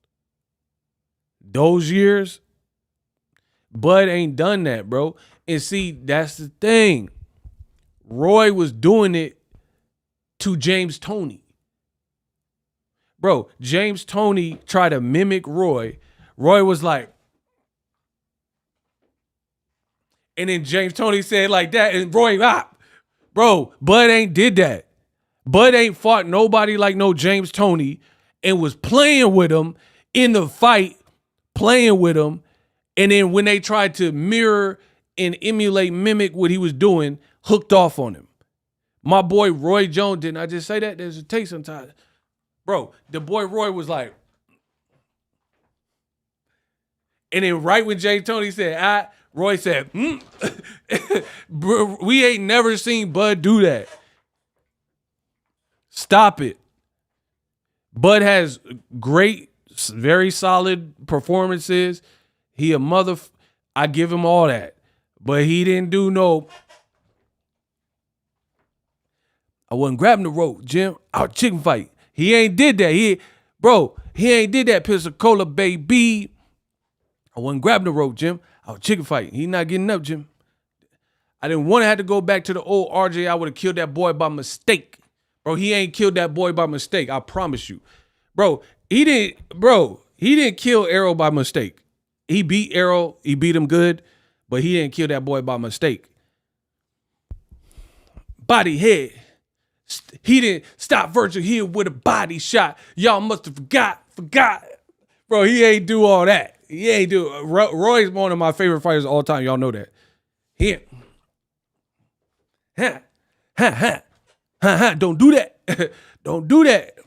Those years, Bud ain't done that, bro. And see, that's the thing. Roy was doing it to James Toney. Bro, James Toney tried to mimic Roy. Roy was like, and then James Toney said like that, and Roy, bro, Bud ain't did that. Bud ain't fought nobody like no James Toney and was playing with him in the fight, playing with him. And then when they tried to mirror and emulate, mimic what he was doing, hooked off on him. My boy Roy Jones, didn't I just say that? There's a taste sometimes. Bro, the boy Roy was like, and then right when James Toney said, Roy said, Bro, we ain't never seen Bud do that. Stop it. Bud has great, very solid performances. He a I give him all that. But he didn't do no, I wasn't grabbing the rope, Jim. Our chicken fight. He ain't did that. He ain't did that, Pensacola, baby. I wasn't grabbing the rope, Jim. Our chicken fight. He not getting up, Jim. I didn't want to have to go back to the old RJ. I would have killed that boy by mistake. Bro, he ain't killed that boy by mistake. I promise you. Bro, he didn't kill Arrow by mistake. He beat Arrow. He beat him good, but he didn't kill that boy by mistake. Body head. He didn't stop Virgil here with a body shot. Y'all must have forgot. Bro, he ain't do all that. He ain't do. Roy's one of my favorite fighters of all time. Y'all know that. He don't do that. Don't do that.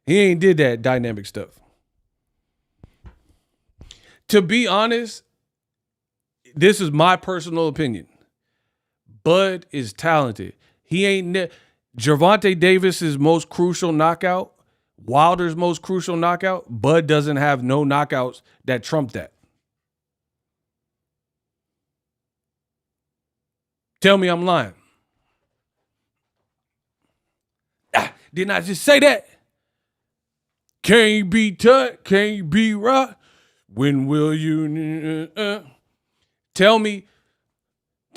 He ain't did that dynamic stuff. To be honest, this is my personal opinion. Bud is talented. He ain't Gervonta Davis's most crucial knockout Wilder's most crucial knockout, Bud doesn't have no knockouts that trump that. Tell me I'm lying. Didn't I just say that? Can't be tut, can't be rock. When will you? Tell me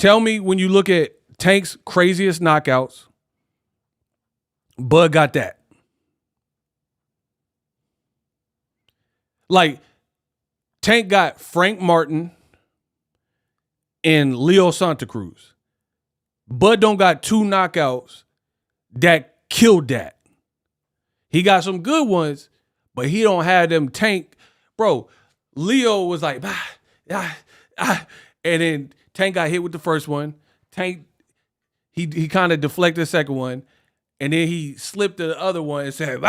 when you look at Tank's craziest knockouts, Bud got that. Like, Tank got Frank Martin and Leo Santa Cruz. Bud don't got two knockouts that killed that. He got some good ones, but he don't have them Tank. Bro, Leo was like, and then Tank got hit with the first one. Tank, he kind of deflected the second one, and then he slipped to the other one and said,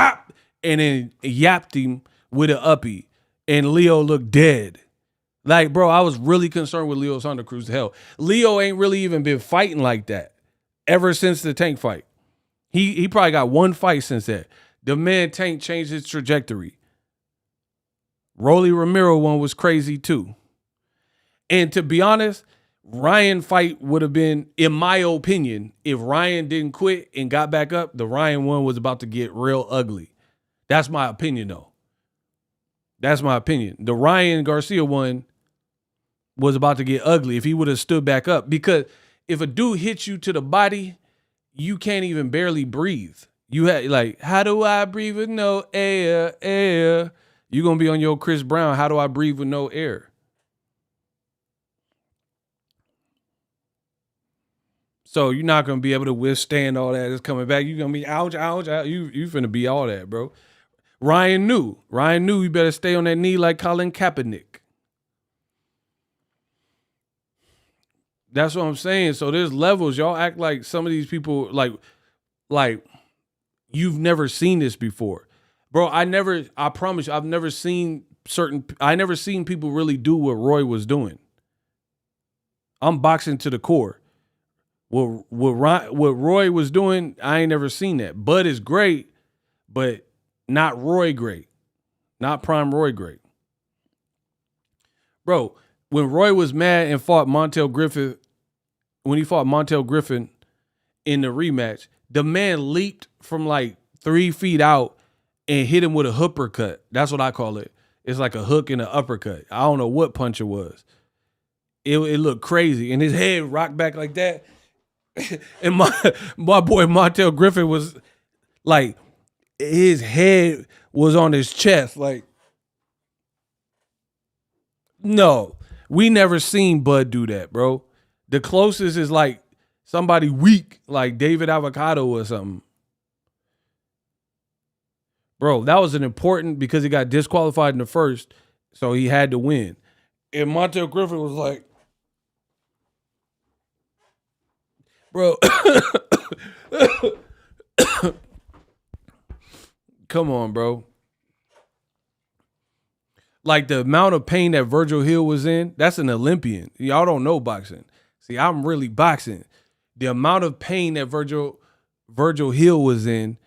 and then yapped him with an uppie, and Leo looked dead. Like, bro, I was really concerned with Leo Santa Cruz. Hell, Leo ain't really even been fighting like that ever since the Tank fight. He probably got one fight since that. The man Tank changed his trajectory. Rolly Romero one was crazy too. And to be honest, Ryan fight would have been, in my opinion, if Ryan didn't quit and got back up, the Ryan one was about to get real ugly. That's my opinion, though. That's my opinion. The Ryan Garcia one was about to get ugly if he would have stood back up. Because if a dude hits you to the body, you can't even barely breathe. You had like, how do I breathe with no air? You're going to be on your Chris Brown. How do I breathe with no air? So you're not going to be able to withstand all that. It's coming back. You're going to be ouch. You finna be all that, bro. Ryan knew he better stay on that knee like Colin Kaepernick. That's what I'm saying. So there's levels. Y'all act like some of these people, like you've never seen this before. Bro, I promise you, I've never seen people really do what Roy was doing. I'm boxing to the core. What Roy was doing, I ain't never seen that. Bud is great, but not Roy great. Not prime Roy great. Bro, when Roy was mad and fought Montel Griffin, when he fought Montel Griffin in the rematch, the man leaped from like 3 feet out and hit him with a hoopercut. That's what I call it. It's like a hook and an uppercut. I don't know what punch it was. It looked crazy. And his head rocked back like that. And my boy Montel Griffin was like, his head was on his chest. Like, no, we never seen Bud do that, bro. The closest is like somebody weak, like David Avocado or something. Bro, that was an important, because he got disqualified in the first, so he had to win. And Montel Griffin was like, bro, come on, bro. Like the amount of pain that Virgil Hill was in, that's an Olympian. Y'all don't know boxing. See, I'm really boxing. The amount of pain that Virgil Hill was in,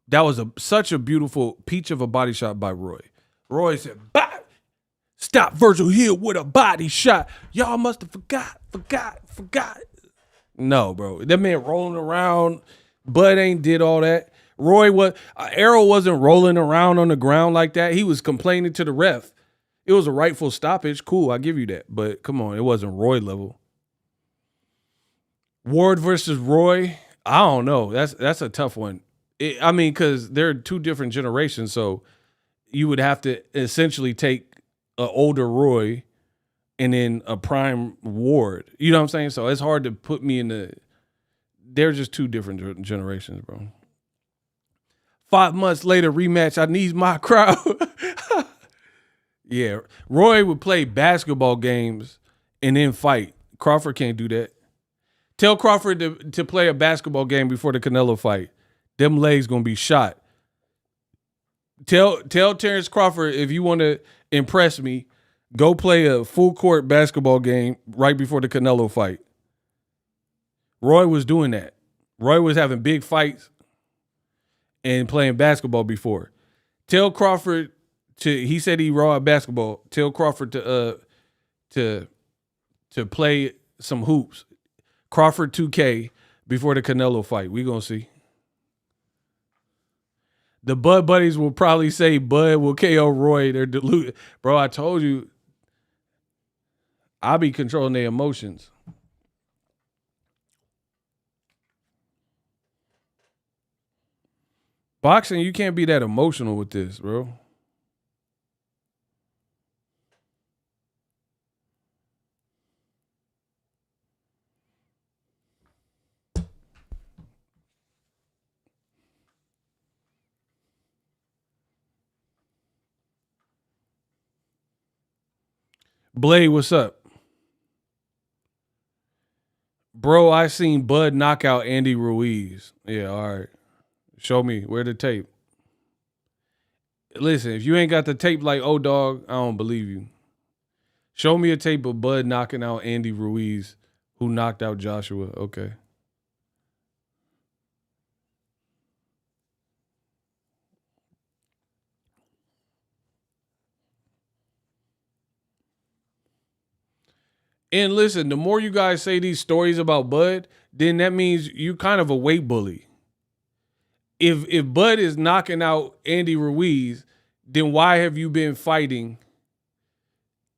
that was such a beautiful peach of a body shot by Roy. Roy said, stop Virgil Hill with a body shot. Y'all must have forgot. No, bro. That man rolling around. Bud ain't did all that. Arrow wasn't rolling around on the ground like that. He was complaining to the ref. It was a rightful stoppage. Cool, I give you that. But come on, it wasn't Roy level. Ward versus Roy, I don't know. That's a tough one. Because they're two different generations, so you would have to essentially take an older Roy and then a prime Ward. You know what I'm saying? So it's hard to put me in the... They're just two different generations, bro. 5 months later, rematch, I need my crowd. Yeah, Roy would play basketball games and then fight. Crawford can't do that. Tell Crawford to play a basketball game before the Canelo fight. Them legs gonna be shot. Tell Terence Crawford, if you want to impress me, go play a full court basketball game right before the Canelo fight. Roy was doing that. Roy was having big fights. and playing basketball before. Tell Crawford he said he raw at basketball. Tell Crawford to play some hoops. Crawford 2K before the Canelo fight. We gonna see. The Bud buddies will probably say Bud will KO Roy. They're deluded. Bro, I told you, I be controlling their emotions. Boxing, you can't be that emotional with this, bro. Blade, what's up? Bro, I seen Bud knock out Andy Ruiz. Yeah, all right. Show me. Where the tape? Listen, if you ain't got the tape like dog, I don't believe you. Show me a tape of Bud knocking out Andy Ruiz, who knocked out Joshua. Okay. And listen, the more you guys say these stories about Bud, then that means you kind of a weight bully. If Bud is knocking out Andy Ruiz, then why have you been fighting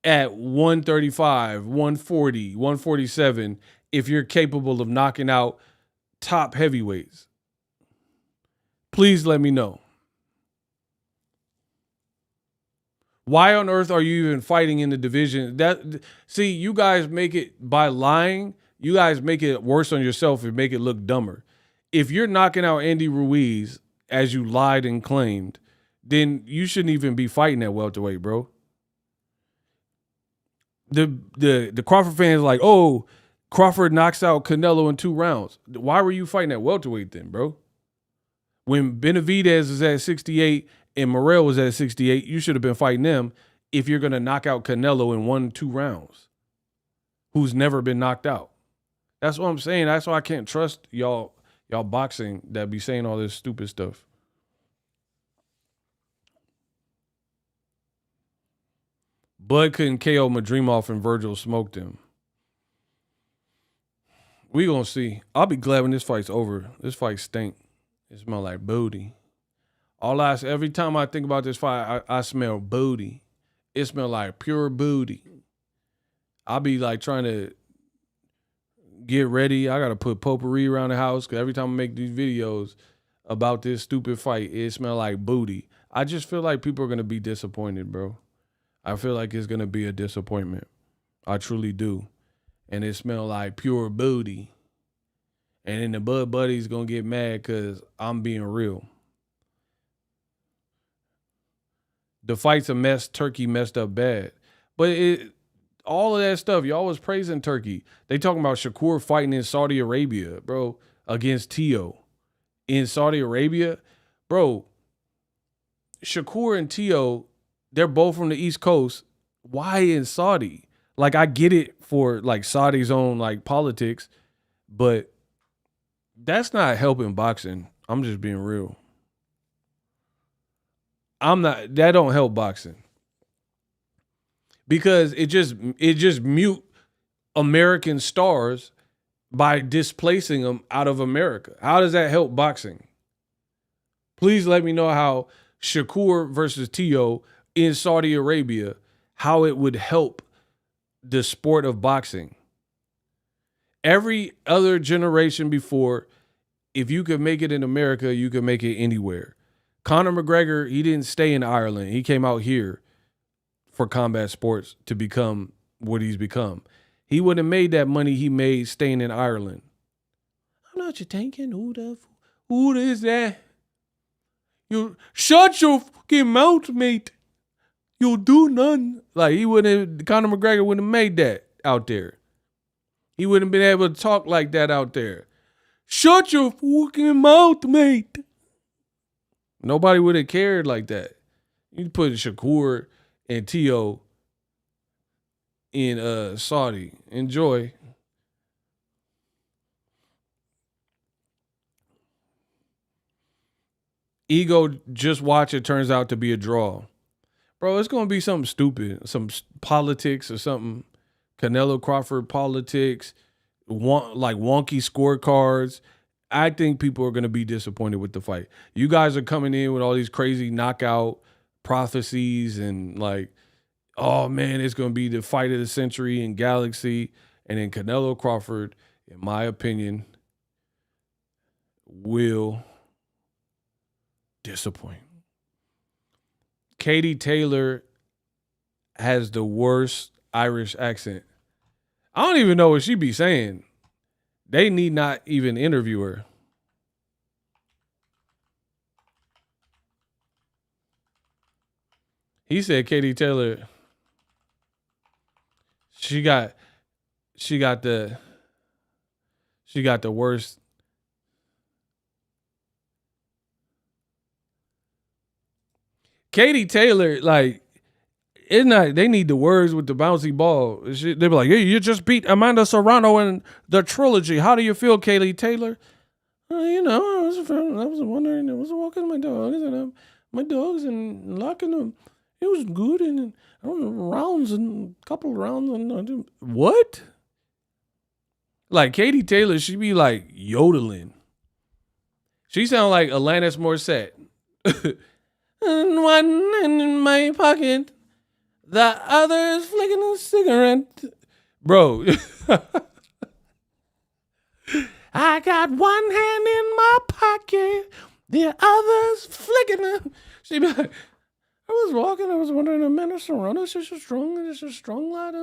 at 135, 140, 147 if you're capable of knocking out top heavyweights? Please let me know. Why on earth are you even fighting in the division? See, you guys make it by lying. You guys make it worse on yourself and make it look dumber. If you're knocking out Andy Ruiz as you lied and claimed, then you shouldn't even be fighting at welterweight, bro. The Crawford fans like, oh, Crawford knocks out Canelo in 2 rounds. Why were you fighting at welterweight then, bro? When Benavidez is at 68 and Morrell was at 68, you should have been fighting them if you're going to knock out Canelo in 1-2 rounds, who's never been knocked out. That's what I'm saying. That's why I can't trust y'all boxing that be saying all this stupid stuff. Bud couldn't KO Madrimov and Virgil smoked him. We gonna see. I'll be glad when this fight's over. This fight stink. It smell like booty. Every time I think about this fight, I smell booty. It smell like pure booty. I'll be like trying to get ready. I gotta put potpourri around the house because every time I make these videos about this stupid fight, it smell like booty. I just feel like people are gonna be disappointed, bro. I feel like it's gonna be a disappointment. I truly do. And it smell like pure booty. And then the Bud Buddy's gonna get mad because I'm being real. The fight's a mess. Turkey messed up bad. But all of that stuff, y'all was praising Turkey. They talking about Shakur fighting in Saudi Arabia, bro, against Tio. In Saudi Arabia, bro, Shakur and Tio, they're both from the East Coast. Why in Saudi? Like, I get it for, like, Saudi's own, like, politics, but that's not helping boxing. I'm just being real. That don't help boxing. Because it just mute American stars by displacing them out of America. How does that help boxing? Please let me know how Shakur versus Tio in Saudi Arabia, how it would help the sport of boxing. Every other generation before, if you could make it in America, you could make it anywhere. Conor McGregor, he didn't stay in Ireland. He came out here for combat sports to become what he's become. He wouldn't have made that money he made staying in Ireland. I'm not you thinking, who is that? You shut your fucking mouth, mate. You'll do nothing. Like, Conor McGregor wouldn't have made that out there. He wouldn't have been able to talk like that out there. Shut your fucking mouth, mate. Nobody would have cared like that. You put Shakur and Tio in Saudi. Enjoy. Ego, just watch it turns out to be a draw. Bro, it's going to be something stupid, some politics or something. Canelo Crawford politics, like wonky scorecards. I think people are going to be disappointed with the fight. You guys are coming in with all these crazy knockout prophecies and like, oh man, it's going to be the fight of the century in Galaxy. And then Canelo Crawford, in my opinion, will disappoint. Katie Taylor has the worst Irish accent. I don't even know what she be saying. They need not even interview her. He said Katie Taylor, she got the worst. Katie Taylor, like, it's not. They need the words with the bouncy ball. They be like, "Hey, you just beat Amanda Serrano in the trilogy. How do you feel, Katie Taylor?" You know, I was wondering. I was walking my dogs and locking them. It was good and rounds and couple rounds and what? Like Katie Taylor, she be like yodeling. She sound like Alanis Morissette. And one in my pocket, the other's flicking a cigarette. Bro. I got one hand in my pocket, the other's flicking a. She be like, I was walking, I was wondering, Amanda Serrano, it's just a strong light.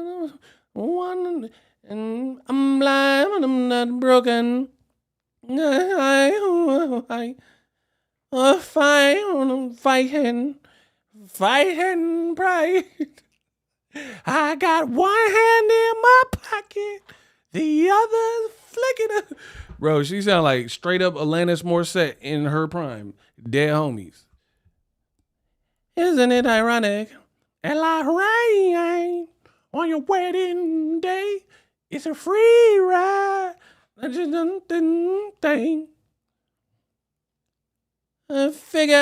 One, and I'm blind, but I'm not broken. Fighting pride. I got one hand in my pocket, the other flicking up. Bro, she sound like straight up Alanis Morissette in her prime. Dead homies. Isn't it ironic? And like rain on your wedding day, it's a free ride. I just didn't think. I figure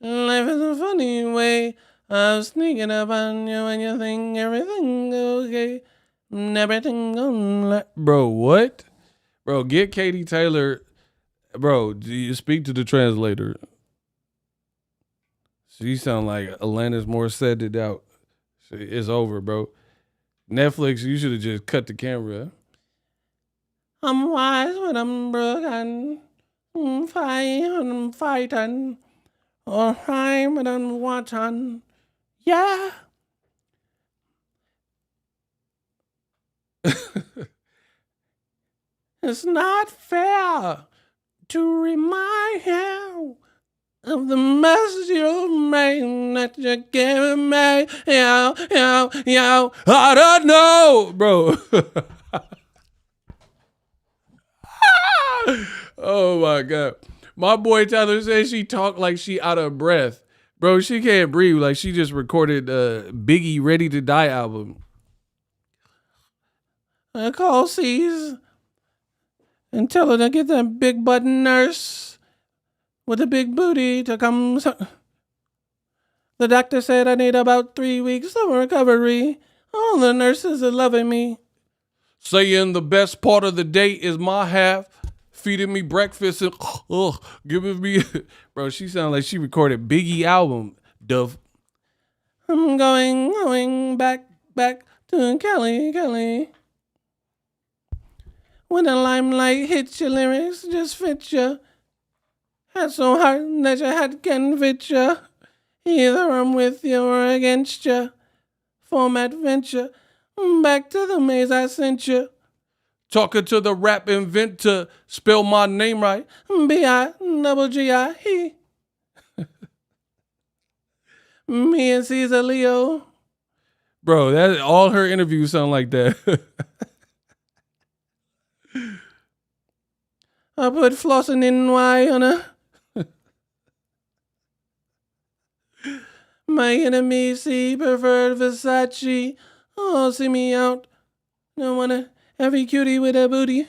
life is a funny way of sneaking up on you and you think everything okay. Everything gonna bro, what? Bro, get Katie Taylor. Bro, do you speak to the translator? She sound like Alanis Morissette it out. It's over, bro. Netflix, you should have just cut the camera. I'm wise when I'm broken. I'm fighting. Or I'm when I'm watching. Yeah. It's not fair to remind you of the message you made that you gave me. Yo. I don't know, bro. Oh my God. My boy Tyler says she talked like she out of breath. Bro, she can't breathe. Like she just recorded Biggie Ready to Die album. I call C's and tell her to get that big butt nurse with a big booty to come. The doctor said I need about 3 weeks of recovery. All the nurses are loving me. Saying the best part of the day is my half. Feeding me breakfast and giving me. Bro, she sounds like she recorded Biggie album. Dove. I'm going back to Kelly. When the limelight hits your lyrics, just fit you. Had so hard that your head can fit you. Either I'm with you or against you. Format venture. Back to the maze I sent you. Talking to the rap inventor. Spell my name right. B-I-double-G-I-E. Me and Caesar Leo. Bro, that all her interviews sound like that. I put flossing in Y on her. My enemies see preferred Versace. Oh, see me out. Don't wanna every cutie with a booty.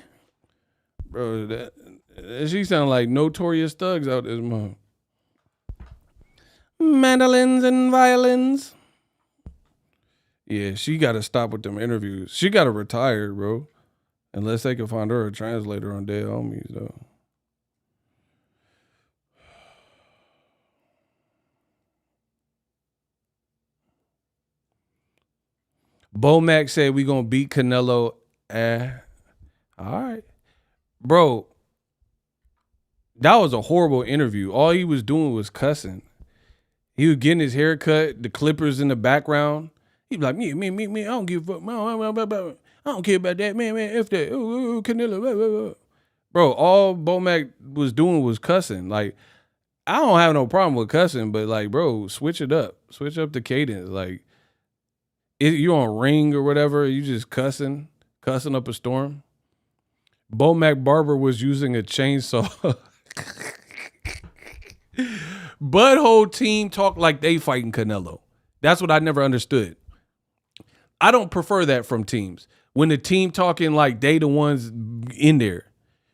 Bro, She sound like Notorious Thugs out this month. Mandolins and violins. Yeah, she got to stop with them interviews. She got to retire, bro. Unless they can find her a translator on Dead Homies, though. Bo Mac said we gonna beat Canelo. All right. Bro, that was a horrible interview. All he was doing was cussing. He was getting his hair cut, the clippers in the background. He was like, me, I don't give a fuck. I don't care about that, man, F that. Ooh, Canelo. Bro, all Bo Mac was doing was cussing. Like, I don't have no problem with cussing, but like, bro, switch it up. Switch up the cadence. Like, you on Ring or whatever, you just cussing up a storm. Bo Mac Barber was using a chainsaw. Bud whole team talk like they fighting Canelo. That's what I never understood. I don't prefer that from teams. When the team talking like they the ones in there.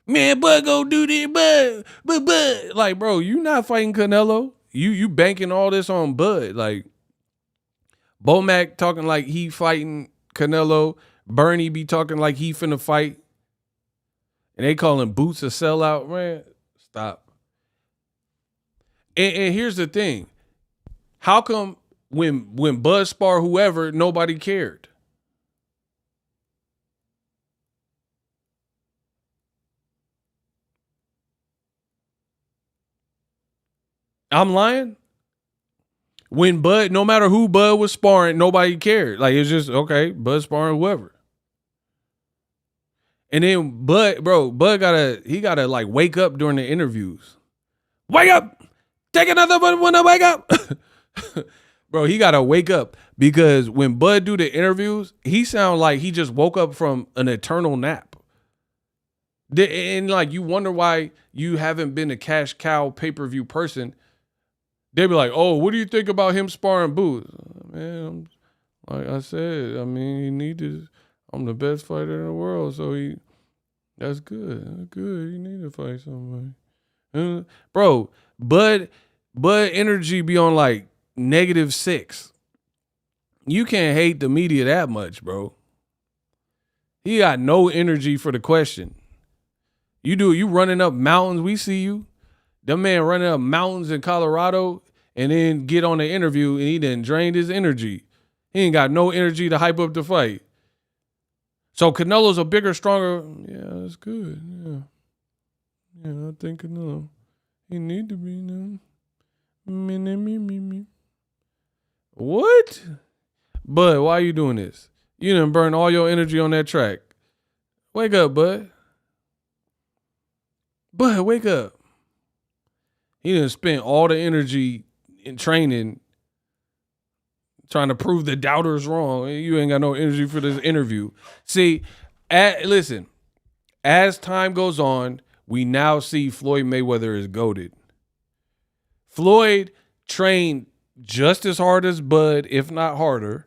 Man, Bud go do this, Bud. Like, bro, you not fighting Canelo. You banking all this on Bud. Like, Bo Mac talking like he fighting Canelo. Bernie be talking like he finna fight. And they calling Boots a sellout. Man, stop. And here's the thing. How come when Bud spar whoever, nobody cared? I'm lying? When Bud, no matter who Bud was sparring, nobody cared. Like, it's just, okay, Bud sparring whoever. And then Bud gotta like wake up during the interviews. Wake up! Take another one to wake up. Bro, he gotta wake up because when Bud do the interviews, he sound like he just woke up from an eternal nap. And like, you wonder why you haven't been a cash cow pay-per-view person. They be like, oh, what do you think about him sparring Boots? Man, like I said, I mean, I'm the best fighter in the world, so that's good. That's good. You need to fight somebody. Bro, Bud energy be on like -6. You can't hate the media that much, bro. He got no energy for the question. You running up mountains, we see you. That man running up mountains in Colorado and then get on the interview and he done drained his energy. He ain't got no energy to hype up the fight. So Canelo's a bigger, stronger. Yeah, that's good. Yeah. Yeah, I think Canelo. He need to be now. Me. What? Bud, why you doing this? You done burn all your energy on that track. Wake up, Bud. Bud, wake up. He done spent all the energy in training trying to prove the doubters wrong. You ain't got no energy for this interview. See, listen, as time goes on, we now see Floyd Mayweather is goated. Floyd trained just as hard as Bud, if not harder,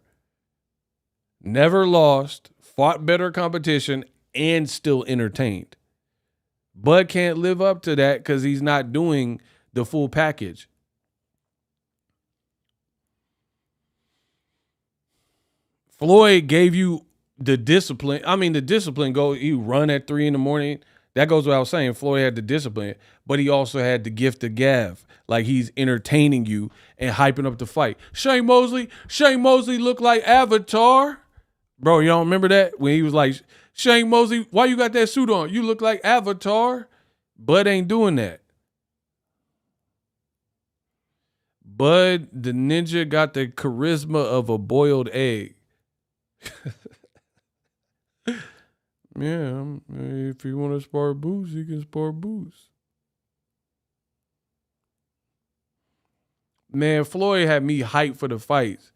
never lost, fought better competition, and still entertained. Bud can't live up to that because he's not doing the full package. Floyd gave you the discipline. I mean, the discipline you run at 3 a.m. That goes without saying. Floyd had the discipline, but he also had the gift of gab. Like, he's entertaining you and hyping up the fight. Shane Mosley looked like Avatar. Bro, you don't remember that? When he was like, Shane Mosley, why you got that suit on? You look like Avatar. Bud ain't doing that. Bud, the ninja, got the charisma of a boiled egg. Yeah, if you want to spar Boots, you can spar Boots. Man, Floyd had me hyped for the fights.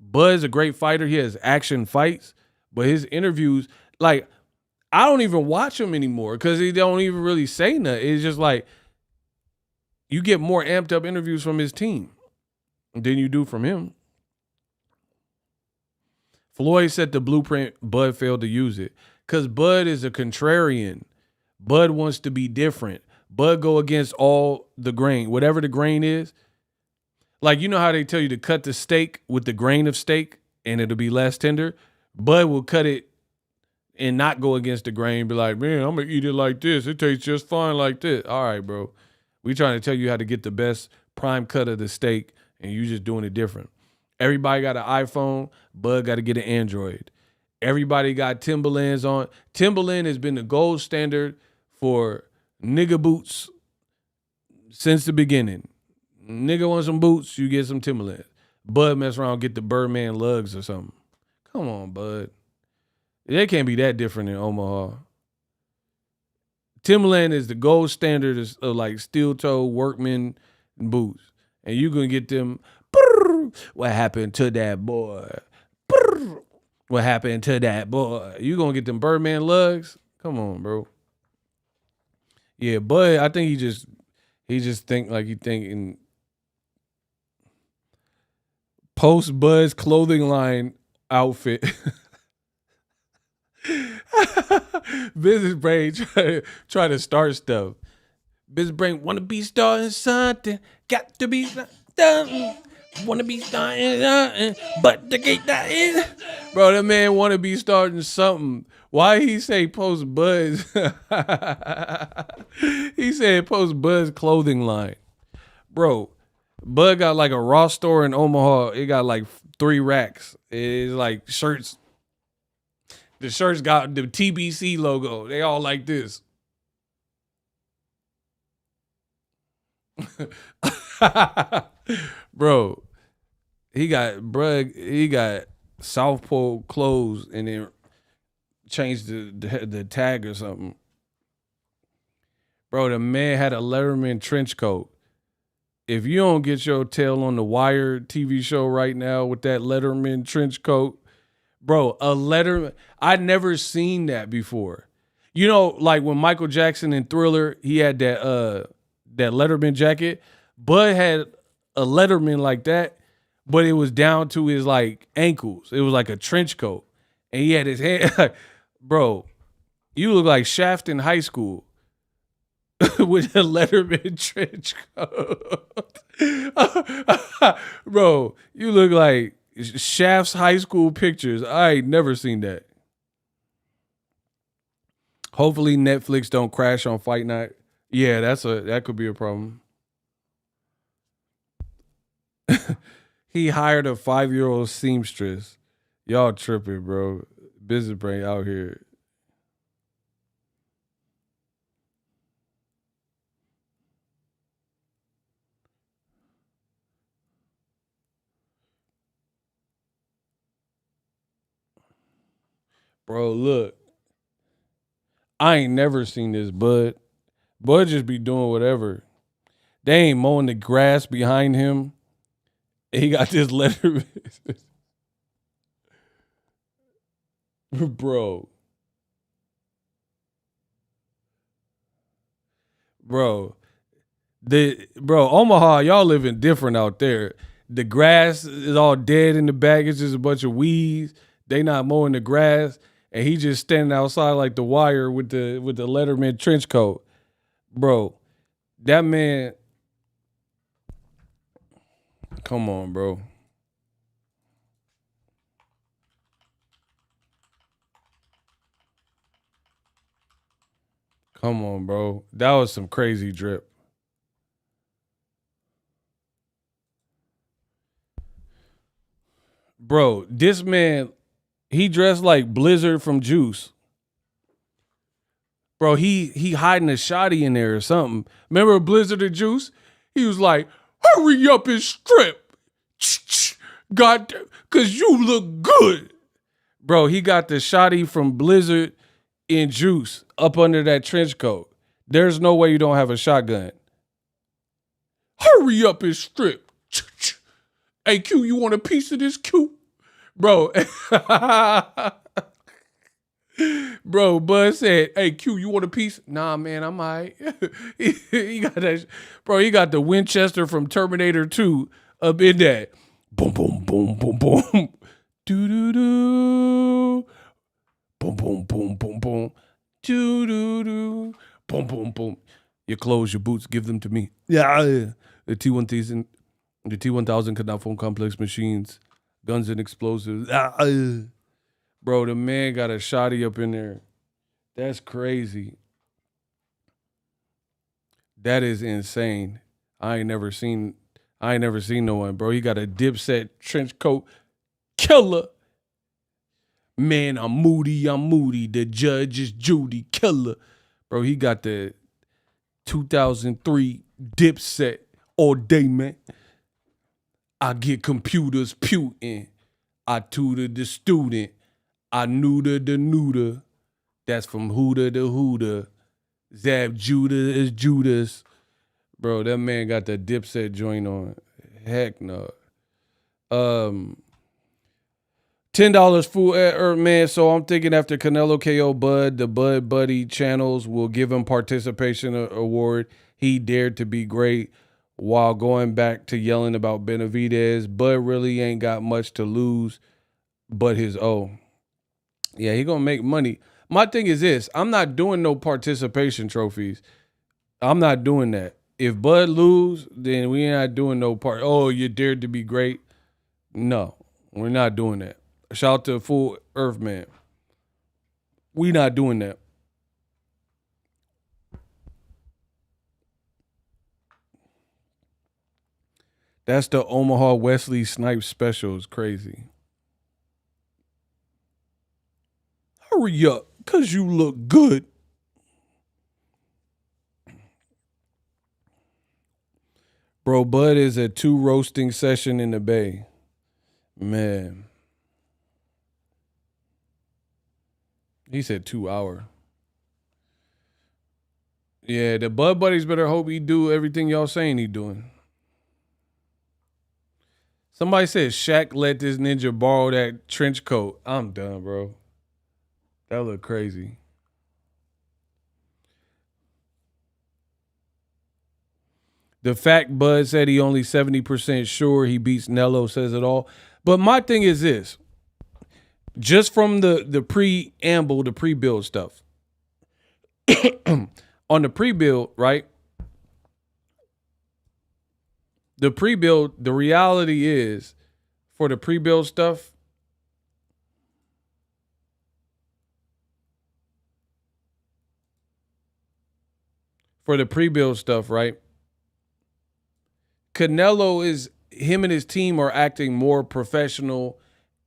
Bud's a great fighter. He has action fights, but his interviews, like, I don't even watch him anymore because he don't even really say nothing. It's just like, you get more amped up interviews from his team than you do from him. Floyd set the blueprint. Bud failed to use it because Bud is a contrarian. Bud wants to be different. Bud go against all the grain, whatever the grain is. Like, you know how they tell you to cut the steak with the grain of steak and it'll be less tender? Bud will cut it and not go against the grain, be like, man, I'm going to eat it like this. It tastes just fine like this. All right, bro. We trying to tell you how to get the best prime cut of the steak, and you just doing it different. Everybody got an iPhone. Bud got to get an Android. Everybody got Timberlands on. Timberland has been the gold standard for nigga boots since the beginning. Nigga want some boots, you get some Timberlands. Bud mess around, get the Birdman lugs or something. Come on, Bud. They can't be that different in Omaha. Timberland is the gold standard of like steel toe workman boots. And you gonna get them, what happened to that boy? What happened to that boy? You gonna get them Birdman lugs? Come on, bro. Yeah, Bud, I think he just think like he thinking post Bud's clothing line outfit. Business brain try to start stuff. Business brain wanna be starting something, got to be something. Wanna be starting something, but the gate that is. Bro, that man wanna be starting something. Why he say post Buzz? He said post Buzz clothing line. Bro, Bud got like a Ross store in Omaha. It got like 3 racks. It's like shirts. The shirts got the TBC logo. They all like this. Bro, he got South Pole clothes and then changed the tag or something. Bro, the man had a Letterman trench coat. If you don't get your tail on the Wire TV show right now with that Letterman trench coat, bro, a Letterman, I'd never seen that before. You know, like when Michael Jackson in Thriller, he had that Letterman jacket. Bud had a Letterman like that, but it was down to his like ankles. It was like a trench coat. And he had his hand, bro, you look like Shaft in high school with a Letterman trench coat. Bro, you look like Shaft's high school pictures. I ain't never seen that. Hopefully Netflix don't crash on Fight Night. Yeah, that could be a problem. He hired a 5-year-old seamstress. Y'all tripping, bro. Business brain out here. Bro, look. I ain't never seen this, Bud. Bud just be doing whatever. They ain't mowing the grass behind him. He got this letter. Bro. Omaha, y'all living different out there. The grass is all dead in the back. It's just a bunch of weeds. They not mowing the grass. And he just standing outside like the Wire with the Letterman trench coat. Bro, that man, come on, bro. Come on, bro. That was some crazy drip. Bro, this man, he dressed like Blizzard from Juice. Bro, he hiding a shotty in there or something. Remember Blizzard of Juice? He was like, hurry up and strip. God, because you look good. Bro, he got the shotty from Blizzard in Juice up under that trench coat. There's no way you don't have a shotgun. Hurry up and strip. Hey, Q, you want a piece of this, Q? Bro. Bro, Bud said, hey, Q, you want a piece? Nah, man, I'm all right. he got that. Bro, he got the Winchester from Terminator 2 up in that. Boom, boom, boom, boom, boom. Do-do-do. Boom, boom, boom, boom, boom. Do do do. Boom boom boom. Your clothes, your boots, give them to me. Yeah. The T1000 could not phone complex machines, guns and explosives. Bro, the man got a shotty up in there. That's crazy. That is insane. I ain't never seen no one, bro. He got a Dipset trench coat killer. Man, I'm moody. The judge is Judy killer. Bro, he got the 2003 Dipset all day, man. I get computers putin'. I tutored the student. I neutered the neuter. That's from Hooter to Hooter. Zab Judah is Judas. Bro, that man got the Dipset joint on. Heck no. $10 full man. So I'm thinking after Canelo KO Bud, the Bud Buddy channels will give him participation award. He dared to be great while going back to yelling about Benavidez. Bud really ain't got much to lose but his O. Yeah, he gonna make money. My thing is this. I'm not doing no participation trophies. I'm not doing that. If Bud lose, then we not doing no part. Oh, you dared to be great. No, we're not doing that. Shout out to Full Earth Man. We not doing that. That's the Omaha Wesley Snipes special. Is crazy. Hurry up, cause you look good. Bro, Bud is a 2 roasting session in the Bay. Man. He said 2 hour. Yeah, the Bud Buddies better hope he do everything y'all saying he doing. Somebody said Shaq let this ninja borrow that trench coat. I'm done, bro. That look crazy. The fact Bud said he only 70% sure he beats Nello says it all. But my thing is this. Just from the preamble, the pre-build stuff. On the pre-build, right? The pre-build, the reality is, for the pre-build stuff, right? Canelo is, him and his team are acting more professional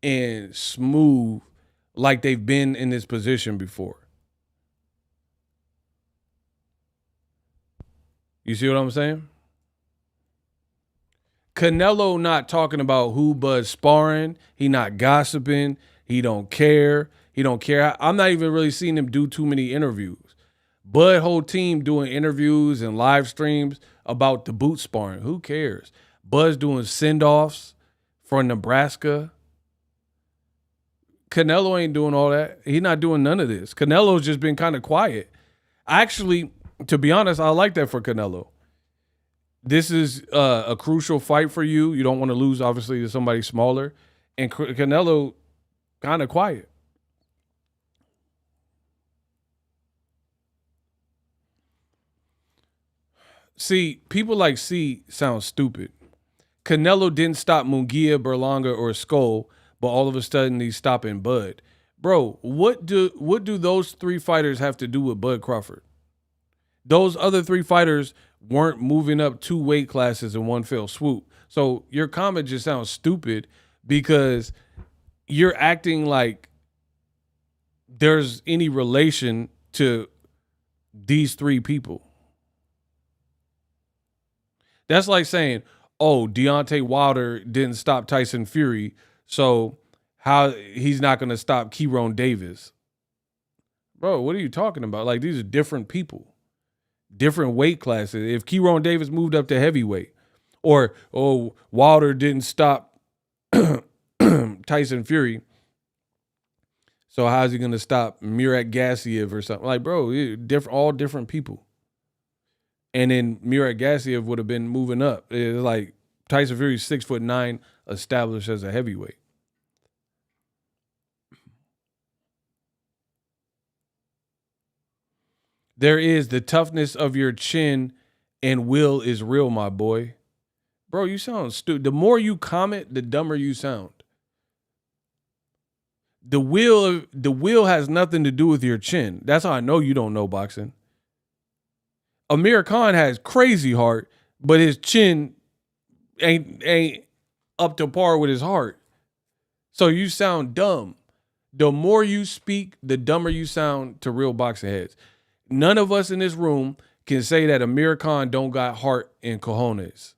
and smooth like they've been in this position before. You see what I'm saying? Canelo not talking about who Bud's sparring. He not gossiping. He don't care. I'm not even really seeing him do too many interviews. Bud whole team doing interviews and live streams about the boot sparring. Who cares? Bud's doing send-offs for Nebraska. Canelo ain't doing all that. He not doing none of this. Canelo's just been kind of quiet. Actually, to be honest, I like that for Canelo. This is a crucial fight for you. You don't want to lose, obviously, to somebody smaller. And Canelo kind of quiet. See, people like C sound stupid. Canelo didn't stop Munguia, Berlanga, or Skull, but all of a sudden he's stopping Bud. Bro, what do those 3 fighters have to do with Bud Crawford? Those other 3 fighters weren't moving up 2 weight classes in one fell swoop. So your comment just sounds stupid because you're acting like there's any relation to these 3 people. That's like saying, oh, Deontay Wilder didn't stop Tyson Fury, so how he's not going to stop Kieron Davis. Bro, what are you talking about? Like, these are different people, different weight classes. If Kieron Davis moved up to heavyweight, or, oh, Wilder didn't stop Tyson Fury, so how's he going to stop Murat Gassiev or something? Like, bro, all different people. And then Murat Gassiev would have been moving up. It's like Tyson Fury's 6'9", established as a heavyweight. There is the toughness of your chin and will is real, my boy. Bro, you sound stupid. The more you comment, the dumber you sound. The will has nothing to do with your chin. That's how I know you don't know boxing. Amir Khan has crazy heart, but his chin ain't up to par with his heart. So you sound dumb. The more you speak, the dumber you sound to real boxing heads. None of us in this room can say that Amir Khan don't got heart and cojones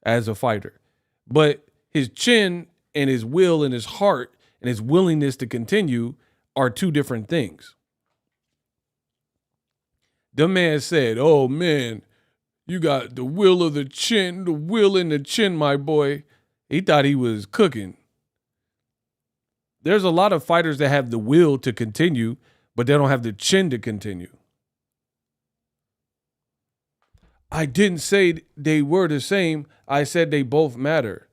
as a fighter. But his chin and his will and his heart and his willingness to continue are two different things. The man said, oh man, you got the will of the chin, the will in the chin, my boy. He thought he was cooking. There's a lot of fighters that have the will to continue, but they don't have the chin to continue. I didn't say they were the same. I said they both matter.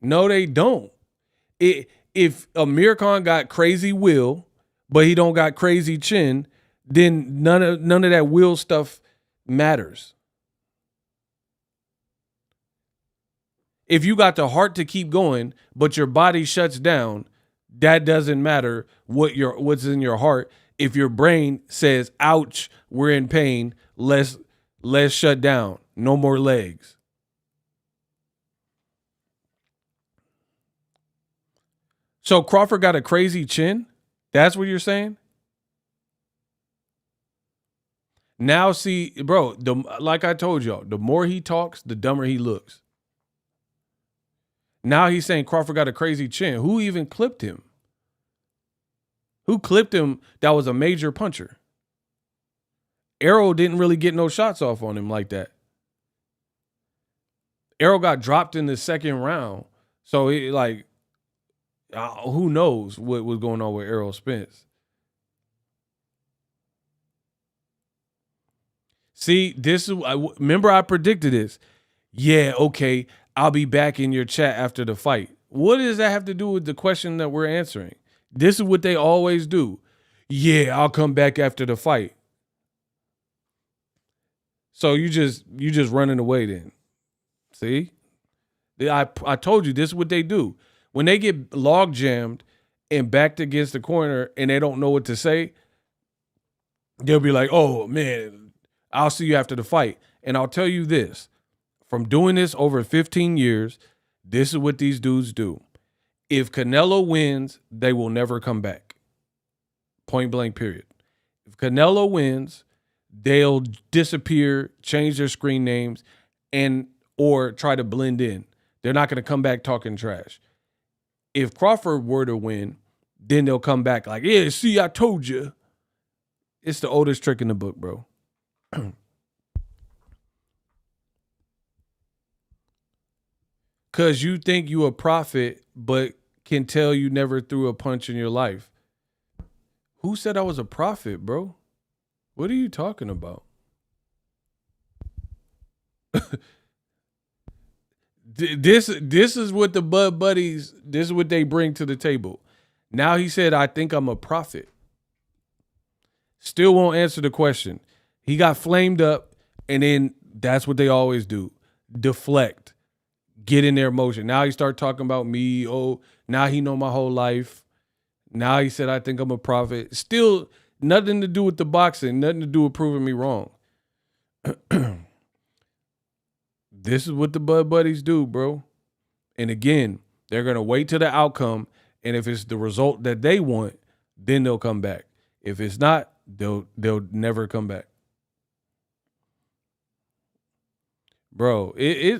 No, they don't. If Amir Khan got crazy will, but he don't got crazy chin, then none of that will stuff matters. If you got the heart to keep going, but your body shuts down, that doesn't matter what's in your heart. If your brain says, ouch, we're in pain, let's shut down. No more legs. So Crawford got a crazy chin? That's what you're saying? Now see, bro, like I told y'all, the more he talks, the dumber he looks. Now he's saying Crawford got a crazy chin. Who even clipped him? Who clipped him that was a major puncher? Arrow didn't really get no shots off on him like that. Arrow got dropped in the second round. So who knows what was going on with Errol Spence. See, remember I predicted this. Yeah, okay, I'll be back in your chat after the fight. What does that have to do with the question that we're answering? This is what they always do. Yeah, I'll come back after the fight. So you just running away then. See? I told you this is what they do. When they get log jammed and backed against the corner and they don't know what to say, they'll be like, oh man, I'll see you after the fight. And I'll tell you this, from doing this over 15 years, this is what these dudes do. If Canelo wins, they will never come back. Point blank, period. If Canelo wins, they'll disappear, change their screen names, or try to blend in. They're not going to come back talking trash. If Crawford were to win, then they'll come back like, yeah, see, I told you. It's the oldest trick in the book, bro. Because you think you a prophet, but can tell you never threw a punch in your life. Who said I was a prophet, bro? What are you talking about? This is what the Bud Buddies, this is what they bring to the table. Now he said, I think I'm a prophet. Still won't answer the question. He got flamed up, and then that's what they always do. Deflect. Get in their emotion. Now he start talking about me. Oh, now he know my whole life. Now he said, I think I'm a prophet. Still nothing to do with the boxing. Nothing to do with proving me wrong. This is what the Bud Buddies do, bro. And again, they're going to wait till the outcome. And if it's the result that they want, then they'll come back. If it's not, they'll never come back. Bro,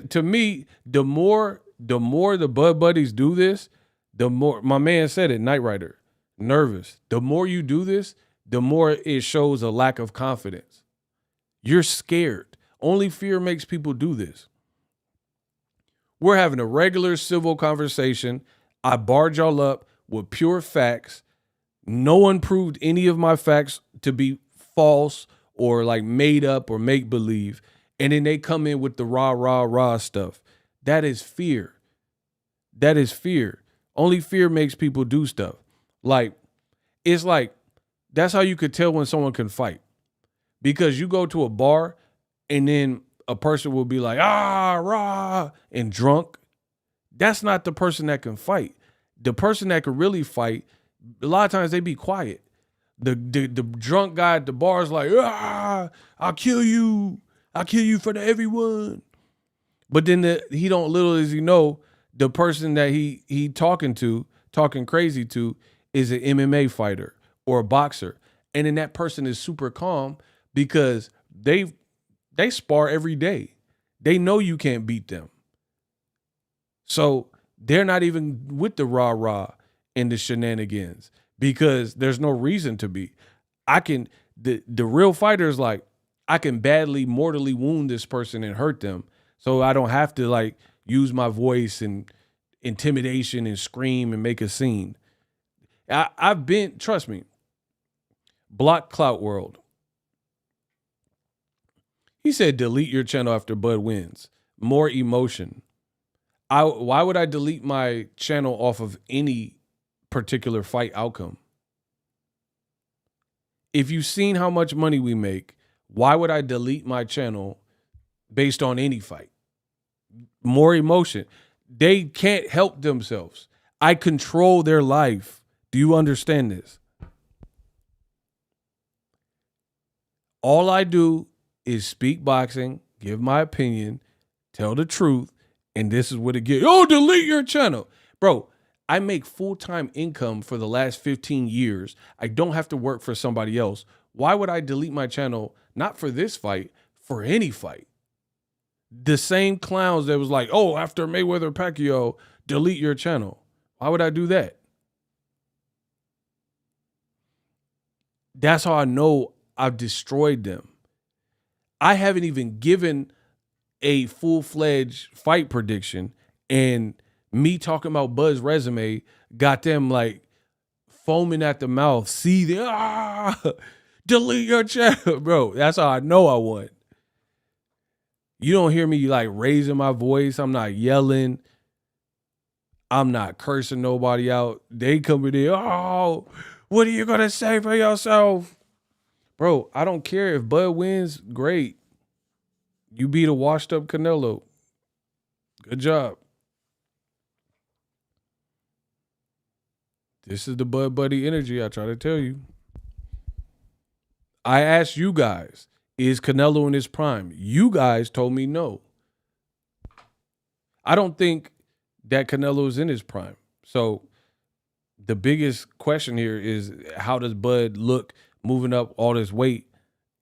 to me, the more the Bud Buddies do this, the more, my man said it, Knight Rider, nervous. The more you do this, the more it shows a lack of confidence. You're scared. Only fear makes people do this. We're having a regular civil conversation. I barred y'all up with pure facts. No one proved any of my facts to be false or like made up or make believe. And then they come in with the rah stuff. That is fear. That is fear. Only fear makes people do stuff. Like, it's like, that's how you could tell when someone can fight. Because you go to a bar and then a person will be like, ah, rah, and drunk. That's not the person that can fight. The person that can really fight, a lot of times they be quiet. The drunk guy at the bar is like, ah, I'll kill you. I'll kill you for the everyone. But then he don't, little as you know, the person that he talking crazy to, is an MMA fighter or a boxer. And then that person is super calm because they spar every day. They know you can't beat them. So they're not even with the rah-rah and the shenanigans because there's no reason to be. The real fighter is like, I can badly, mortally wound this person and hurt them. So I don't have to like use my voice and intimidation and scream and make a scene. I've been, trust me, Block Clout World. He said, delete your channel after Bud wins. More emotion. Why would I delete my channel off of any particular fight outcome? If you've seen how much money we make, why would I delete my channel based on any fight? More emotion. They can't help themselves. I control their life. Do you understand this? All I do is speak boxing, give my opinion, tell the truth, and this is what it gets. Oh, delete your channel. Bro, I make full-time income for the last 15 years. I don't have to work for somebody else. Why would I delete my channel? Not for this fight, for any fight. The same clowns that was like, oh, after Mayweather Pacquiao, delete your channel. Why would I do that? That's how I know I've destroyed them. I haven't even given a full-fledged fight prediction, and me talking about Bud's resume got them like foaming at the mouth. See the delete your channel, bro. That's how I know I won. You don't hear me like raising my voice. I'm not yelling. I'm not cursing nobody out. They come in there, oh, what are you gonna say for yourself? Bro, I don't care if Bud wins, great. You beat a washed up Canelo. Good job. This is the Bud Buddy energy I try to tell you. I asked you guys, is Canelo in his prime? You guys told me no. I don't think that Canelo is in his prime. So the biggest question here is, how does Bud look moving up all this weight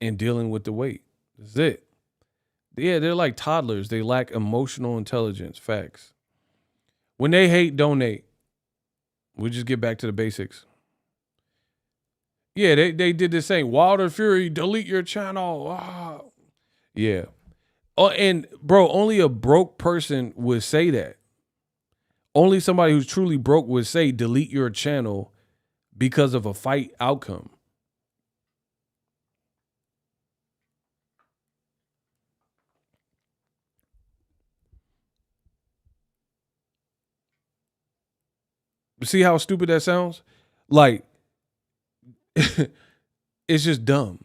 and dealing with the weight? That's it. Yeah, they're like toddlers. They lack emotional intelligence. Facts. When they hate, donate. We just get back to the basics. Yeah, they did the same. Wilder Fury, delete your channel. Ah. Yeah. Oh, and bro, only a broke person would say that. Only somebody who's truly broke would say delete your channel because of a fight outcome. See how stupid that sounds? Like, it's just dumb.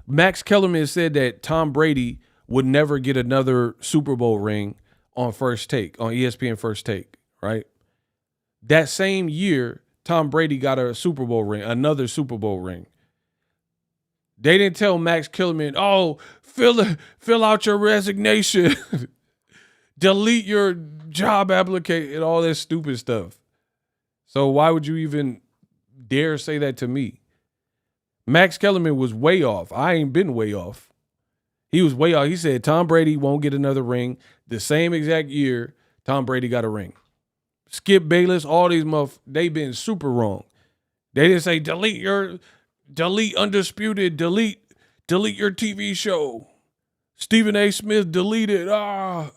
Max Kellerman said that Tom Brady would never get another Super Bowl ring on First Take, on ESPN First Take, right? That same year, Tom Brady got a Super Bowl ring, another Super Bowl ring. They didn't tell Max Kellerman, oh, fill out your resignation, delete your job application, and all this stupid stuff. So why would you even dare say that to me? Max Kellerman was way off. I ain't been way off. He was way off. He said Tom Brady won't get another ring. The same exact year, Tom Brady got a ring. Skip Bayless, all these they been super wrong. They didn't say delete Undisputed, delete your TV show. Stephen A. Smith deleted. But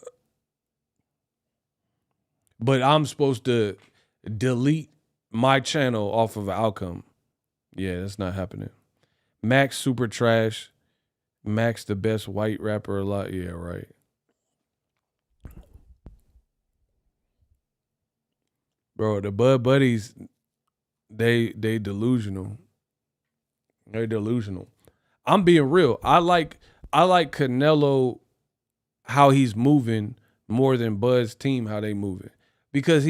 I'm supposed to delete my channel off of an outcome. Yeah, that's not happening. Max super trash. Max the best white rapper alive. Yeah, right. Bro, the Bud Buddies, they delusional. They're delusional. I'm being real. I like Canelo how he's moving more than Bud's team how they moving, because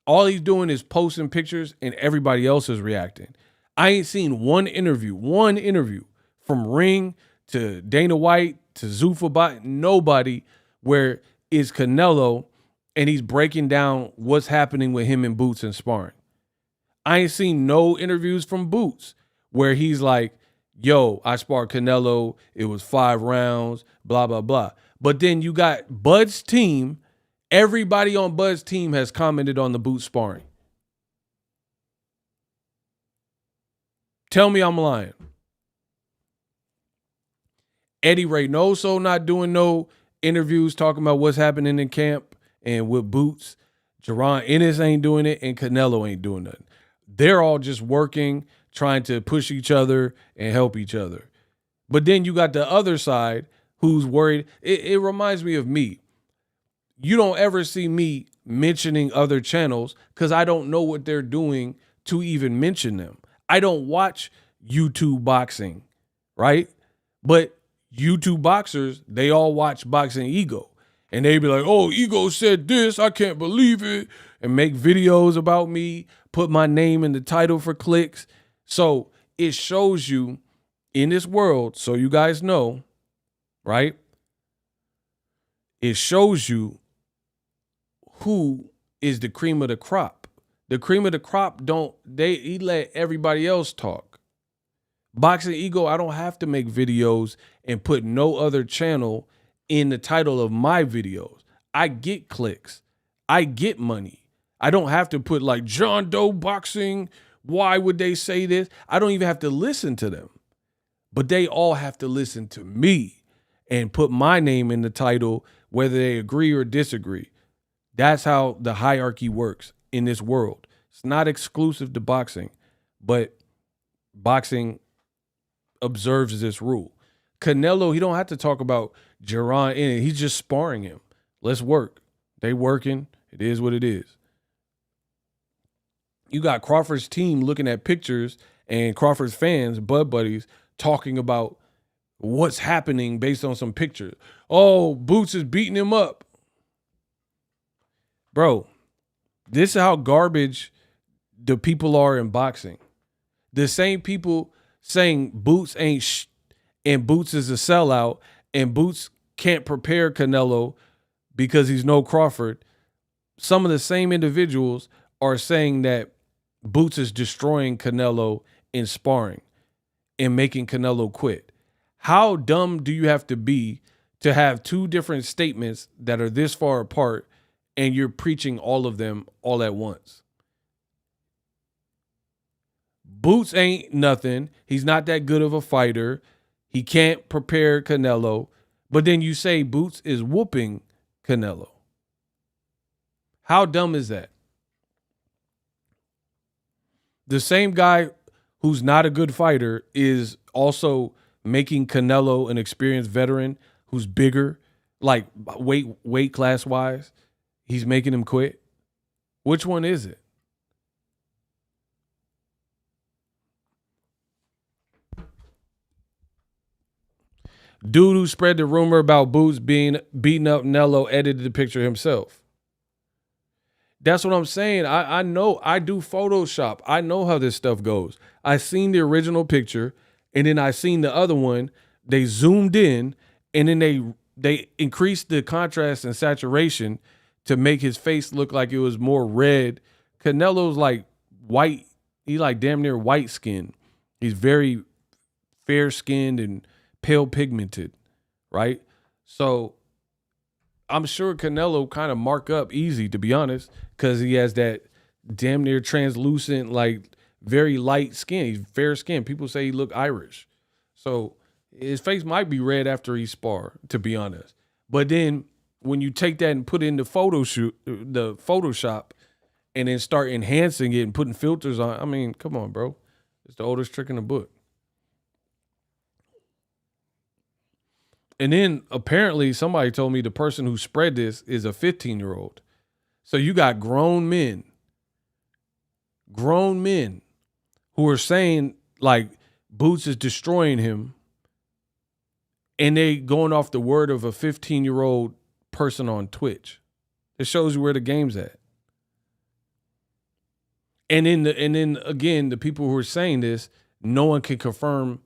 all he's doing is posting pictures and everybody else is reacting. I ain't seen one interview from Ring to Dana White to Zuffa, nobody where is Canelo and he's breaking down what's happening with him and Boots and sparring. I ain't seen no interviews from Boots where he's like, yo, I sparred Canelo, it was 5 rounds, blah, blah, blah. But then you got Bud's team. Everybody on Bud's team has commented on the Boots sparring. Tell me I'm lying. Eddie Reynoso not doing no interviews talking about what's happening in camp and with Boots. Jaron Ennis ain't doing it, and Canelo ain't doing nothing. They're all just working, trying to push each other and help each other. But then you got the other side who's worried. It reminds me of me. You don't ever see me mentioning other channels because I don't know what they're doing to even mention them. I don't watch YouTube boxing, right? But YouTube boxers, they all watch Boxingego. And they be like, oh, Ego said this, I can't believe it. And make videos about me, put my name in the title for clicks. So it shows you in this world, so you guys know, right? It shows you who is the cream of the crop. The cream of the crop he let everybody else talk. Boxingego, I don't have to make videos and put no other channel in the title of my videos. I get clicks. I get money. I don't have to put like John Doe Boxing. Why would they say this? I don't even have to listen to them. But they all have to listen to me and put my name in the title, whether they agree or disagree. That's how the hierarchy works in this world. It's not exclusive to boxing, but boxing observes this rule. Canelo, he don't have to talk about Jaron in it. He's just sparring him. Let's work. They working. It is what it is. You got Crawford's team looking at pictures and Crawford's fans, Bud buddies, talking about what's happening based on some pictures. Oh, Boots is beating him up. Bro, this is how garbage the people are in boxing. The same people saying Boots ain't and Boots is a sellout and Boots can't prepare Canelo because he's no Crawford. Some of the same individuals are saying that Boots is destroying Canelo in sparring and making Canelo quit. How dumb do you have to be to have two different statements that are this far apart and you're preaching all of them all at once? Boots ain't nothing. He's not that good of a fighter. He can't prepare Canelo. But then you say Boots is whooping Canelo. How dumb is that? The same guy who's not a good fighter is also making Canelo an experienced veteran who's bigger, like weight class wise. He's making him quit. Which one is it? Dude who spread the rumor about Boots being beating up Nello edited the picture himself. That's what I'm saying. I know. I do Photoshop. I know how this stuff goes. I seen the original picture, and then I seen the other one. They zoomed in, and then they increased the contrast and saturation to make his face look like it was more red. Canelo's like white. He like damn near white skin. He's very fair skinned and pale pigmented, right? So I'm sure Canelo kind of mark up easy, to be honest, because he has that damn near translucent, like very light skin. He's fair skinned. People say he look Irish. So his face might be red after he spar, to be honest. But then when you take that and put it in the Photoshop and then start enhancing it and putting filters on, I mean, come on, bro. It's the oldest trick in the book. And then apparently somebody told me the person who spread this is a 15-year-old. So you got grown men who are saying like Boots is destroying him, and they going off the word of a 15-year-old person on Twitch. It shows you where the game's at. And then again, the people who are saying this, no one can confirm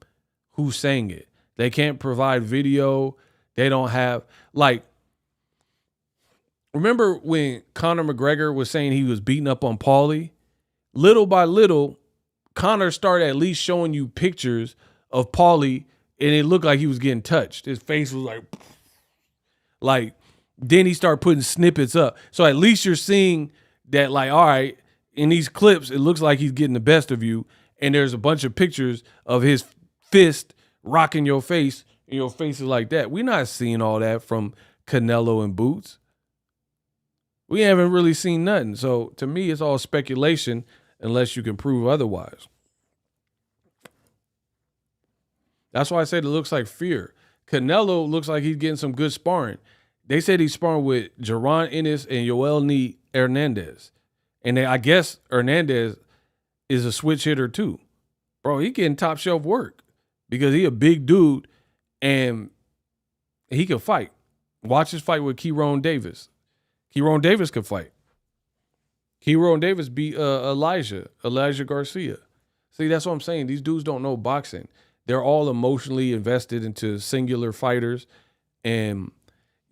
who's saying it. They can't provide video. They don't have, like, remember when Conor McGregor was saying he was beating up on Paulie? Little by little, Conor started at least showing you pictures of Paulie, and it looked like he was getting touched. His face was like, then he started putting snippets up. So at least you're seeing that, like, all right, in these clips, it looks like he's getting the best of you, and there's a bunch of pictures of his fist rocking your face, and your face is like that. We're not seeing all that from Canelo and Boots. We haven't really seen nothing. So to me, it's all speculation unless you can prove otherwise. That's why I said it looks like fear. Canelo looks like he's getting some good sparring. They said he's sparring with Jaron, Ennis, and Yoel Hernandez. And I guess Hernandez is a switch hitter too. Bro, he getting top shelf work because he a big dude and he can fight. Watch his fight with Kieron Davis. Kieron Davis could fight. Kieron Davis beat Elijah Garcia. See, that's what I'm saying. These dudes don't know boxing. They're all emotionally invested into singular fighters. And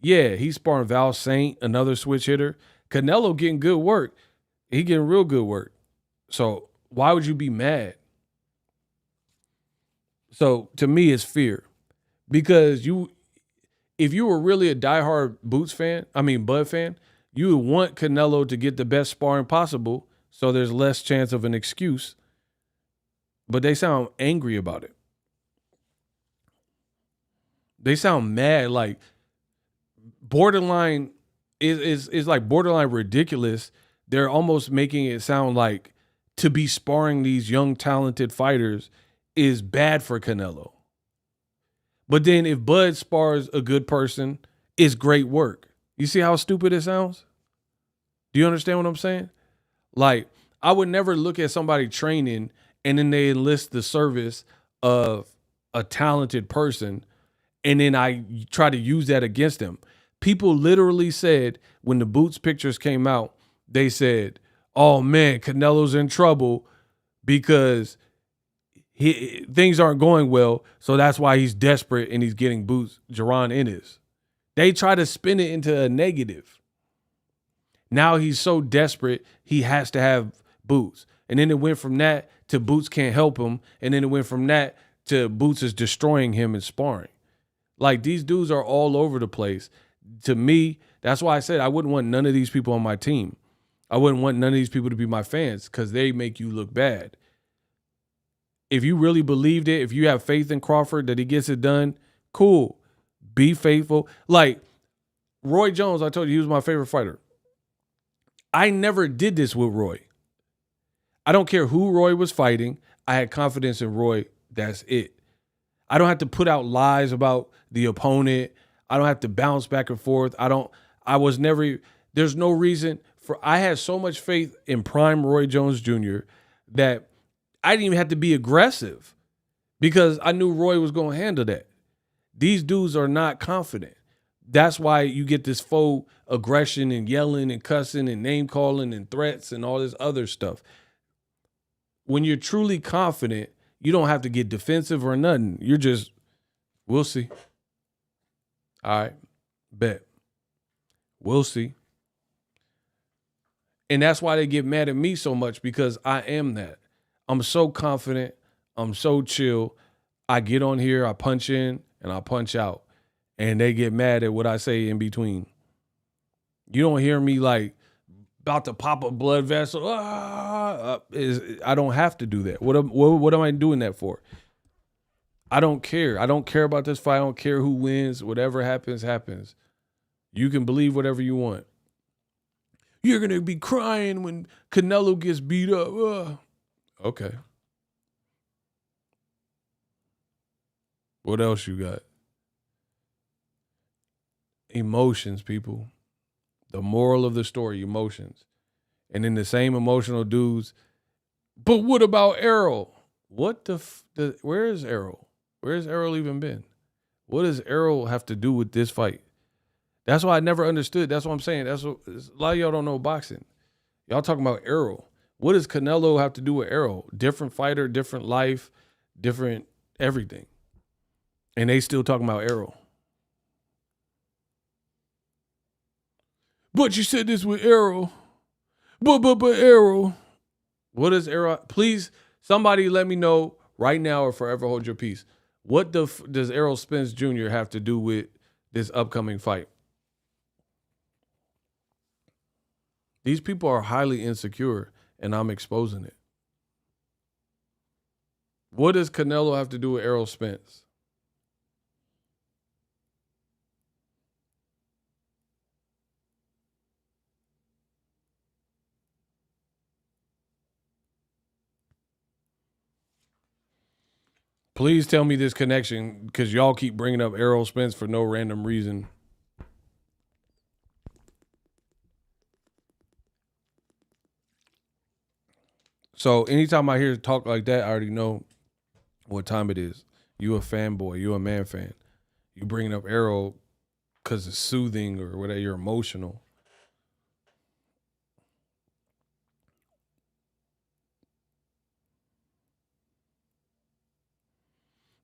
yeah, he's sparring Val Saint, another switch hitter. Canelo getting good work. He getting real good work. So why would you be mad? So to me, it's fear. Because if you were really a diehard Bud fan, you would want Canelo to get the best sparring possible so there's less chance of an excuse. But they sound angry about it. They sound mad, like borderline is like borderline ridiculous. They're almost making it sound like to be sparring these young, talented fighters is bad for Canelo. But then if Bud spars a good person, it's great work. You see how stupid it sounds? Do you understand what I'm saying? Like, I would never look at somebody training and then they enlist the service of a talented person and then I try to use that against them. People literally said when the Boots pictures came out, they said, oh man, Canelo's in trouble because things aren't going well, so that's why he's desperate and he's getting Boots, Jaron Ennis. They try to spin it into a negative. Now he's so desperate, he has to have Boots. And then it went from that to Boots can't help him, and then it went from that to Boots is destroying him in sparring. Like, these dudes are all over the place. To me, that's why I said I wouldn't want none of these people on my team. I wouldn't want none of these people to be my fans because they make you look bad. If you really believed it, if you have faith in Crawford that he gets it done, cool. Be faithful. Like Roy Jones, I told you he was my favorite fighter. I never did this with Roy. I don't care who Roy was fighting. I had confidence in Roy. That's it. I don't have to put out lies about the opponent. I don't have to bounce back and forth. There's no reason I had so much faith in prime Roy Jones Jr. that I didn't even have to be aggressive because I knew Roy was going to handle that. These dudes are not confident. That's why you get this faux aggression and yelling and cussing and name calling and threats and all this other stuff. When you're truly confident, you don't have to get defensive or nothing. You're just, we'll see. All right, bet. We'll see. And that's why they get mad at me so much because I am that. I'm so confident. I'm so chill. I get on here, I punch in, and I punch out. And they get mad at what I say in between. You don't hear me like about to pop a blood vessel. I don't have to do that. What am I doing that for? I don't care. I don't care about this fight. I don't care who wins. Whatever happens, happens. You can believe whatever you want. You're going to be crying when Canelo gets beat up. Okay. What else you got? Emotions, people. The moral of the story, emotions. And then the same emotional dudes. But what about Errol? What where is Errol? Where's Errol even been? What does Errol have to do with this fight? That's why I never understood. That's what I'm saying. That's what a lot of y'all don't know boxing. Y'all talking about Errol. What does Canelo have to do with Errol? Different fighter, different life, different everything. And they still talking about Errol. But you said this with Errol. But Errol. What is Errol? Please, somebody let me know right now or forever hold your peace. What does Errol Spence Jr. have to do with this upcoming fight? These people are highly insecure, and I'm exposing it. What does Canelo have to do with Errol Spence? Please tell me this connection, because y'all keep bringing up Errol Spence for no random reason. So anytime I hear talk like that, I already know what time it is. You a fanboy. You a man fan. You bringing up Errol because it's soothing or whatever. You're emotional.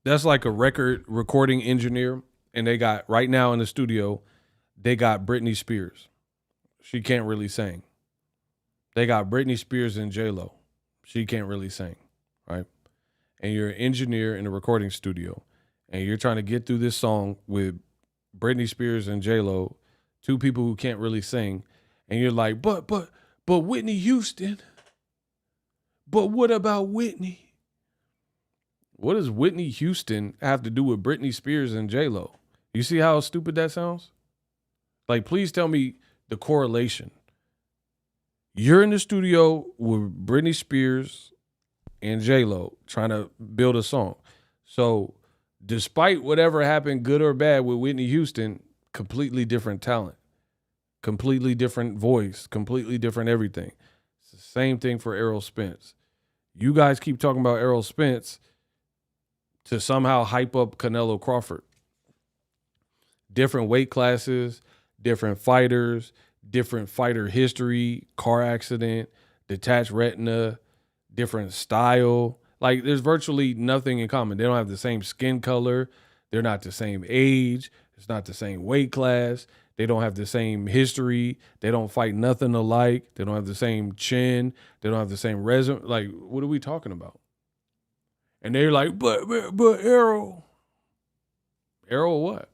That's like a record recording engineer, and they got right now in the studio, they got Britney Spears. She can't really sing. They got Britney Spears and J-Lo. She can't really sing, right? And you're an engineer in a recording studio, and you're trying to get through this song with Britney Spears and J-Lo, two people who can't really sing, and you're like, but Whitney Houston. But what about Whitney? What does Whitney Houston have to do with Britney Spears and J-Lo? You see how stupid that sounds? Like, please tell me the correlation. You're in the studio with Britney Spears and J-Lo trying to build a song. So despite whatever happened, good or bad, with Whitney Houston, completely different talent, completely different voice, completely different everything. It's the same thing for Errol Spence. You guys keep talking about Errol Spence to somehow hype up Canelo Crawford. Different weight classes, different fighters, different fighter history, car accident, detached retina, different style. Like, there's virtually nothing in common. They don't have the same skin color. They're not the same age. It's not the same weight class. They don't have the same history. They don't fight nothing alike. They don't have the same chin. They don't have the same resume. Like, what are we talking about? And they're like, but Errol. Errol what?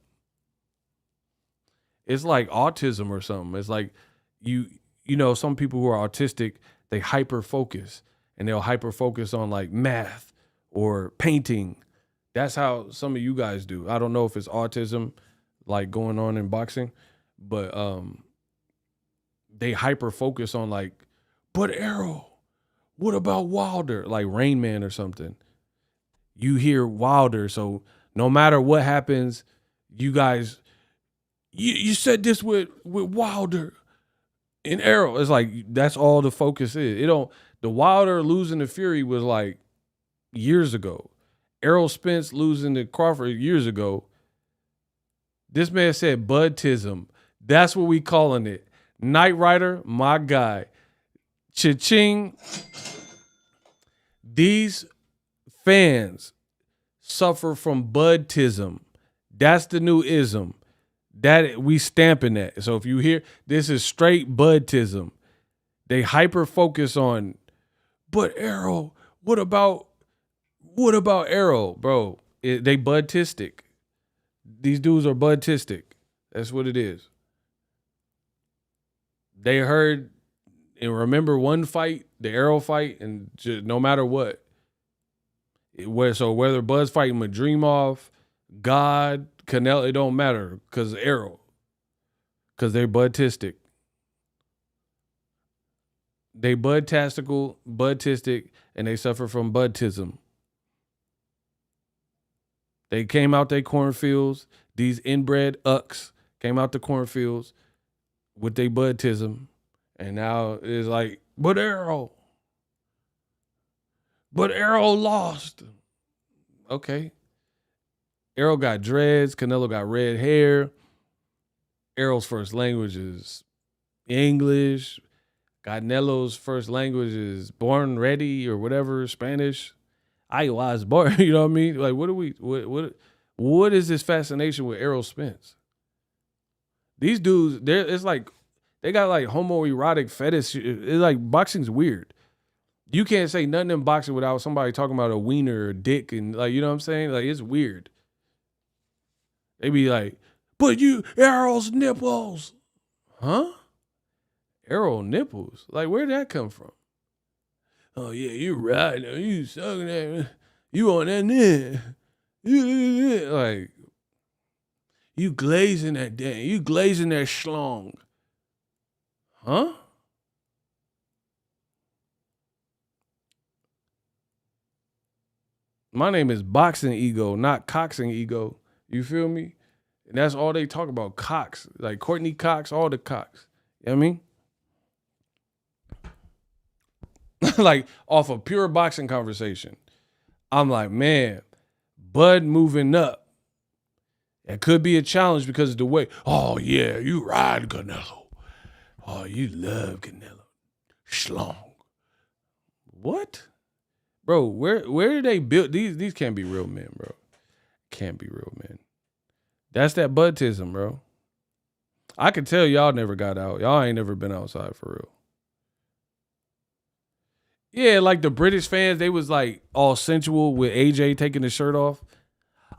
It's like autism or something. It's like you know, some people who are autistic, they hyper focus, and they'll hyper focus on like math or painting. That's how some of you guys do. I don't know if it's autism like going on in boxing, but they hyper focus on like, but Errol, what about Wilder? Like Rain Man or something. You hear Wilder, so no matter what happens, you guys, you said this with Wilder and Errol. It's like that's all the focus is. The Wilder losing to Fury was like years ago. Errol Spence losing to Crawford years ago. This man said Budism. That's what we calling it. Knight Rider, my guy. Cha-ching. These fans suffer from Budism. That's the new ism. That we stamping that. So if you hear, this is straight Budism. They hyper focus on, but Errol, what about Errol, bro? They Budistic. These dudes are Budistic. That's what it is. They heard and remember one fight, the Errol fight, and just, no matter what. So whether Bud's fighting Madrimov, God, Canelo, it don't matter because Errol. Because they're Budistic. They Budistic, and they suffer from Budism. They came out their cornfields. These inbred ucks came out the cornfields with their Budism. And now it's like, but Errol. But Errol lost. Okay. Errol got dreads. Canelo got red hair. Errol's first language is English. Canelo's first language is born ready or whatever, Spanish. I was born, you know what I mean? Like, what is this fascination with Errol Spence? These dudes, it's like they got like homoerotic fetish. It's like boxing's weird. You can't say nothing in boxing without somebody talking about a wiener or dick and like, you know what I'm saying? Like, it's weird. They be like, but you, Errol's nipples. Huh? Errol nipples? Like, where'd that come from? Oh, yeah, you're right. You sucking that. You on that net. Like, you glazing that damn. You glazing that schlong. Huh? My name is Boxingego, not Coxingego. You feel me? And that's all they talk about, Cox. Like Courtney Cox, all the Cox. You know what I mean? Like off a pure boxing conversation. I'm like, man, Bud moving up. It could be a challenge because of the way. Oh, yeah, you ride Canelo. Oh, you love Canelo. Schlong. What? Bro, where did they build? These can't be real men, bro. Can't be real men. That's that budism, bro. I can tell y'all never got out. Y'all ain't never been outside for real. Yeah, like the British fans, they was like all sensual with AJ taking his shirt off.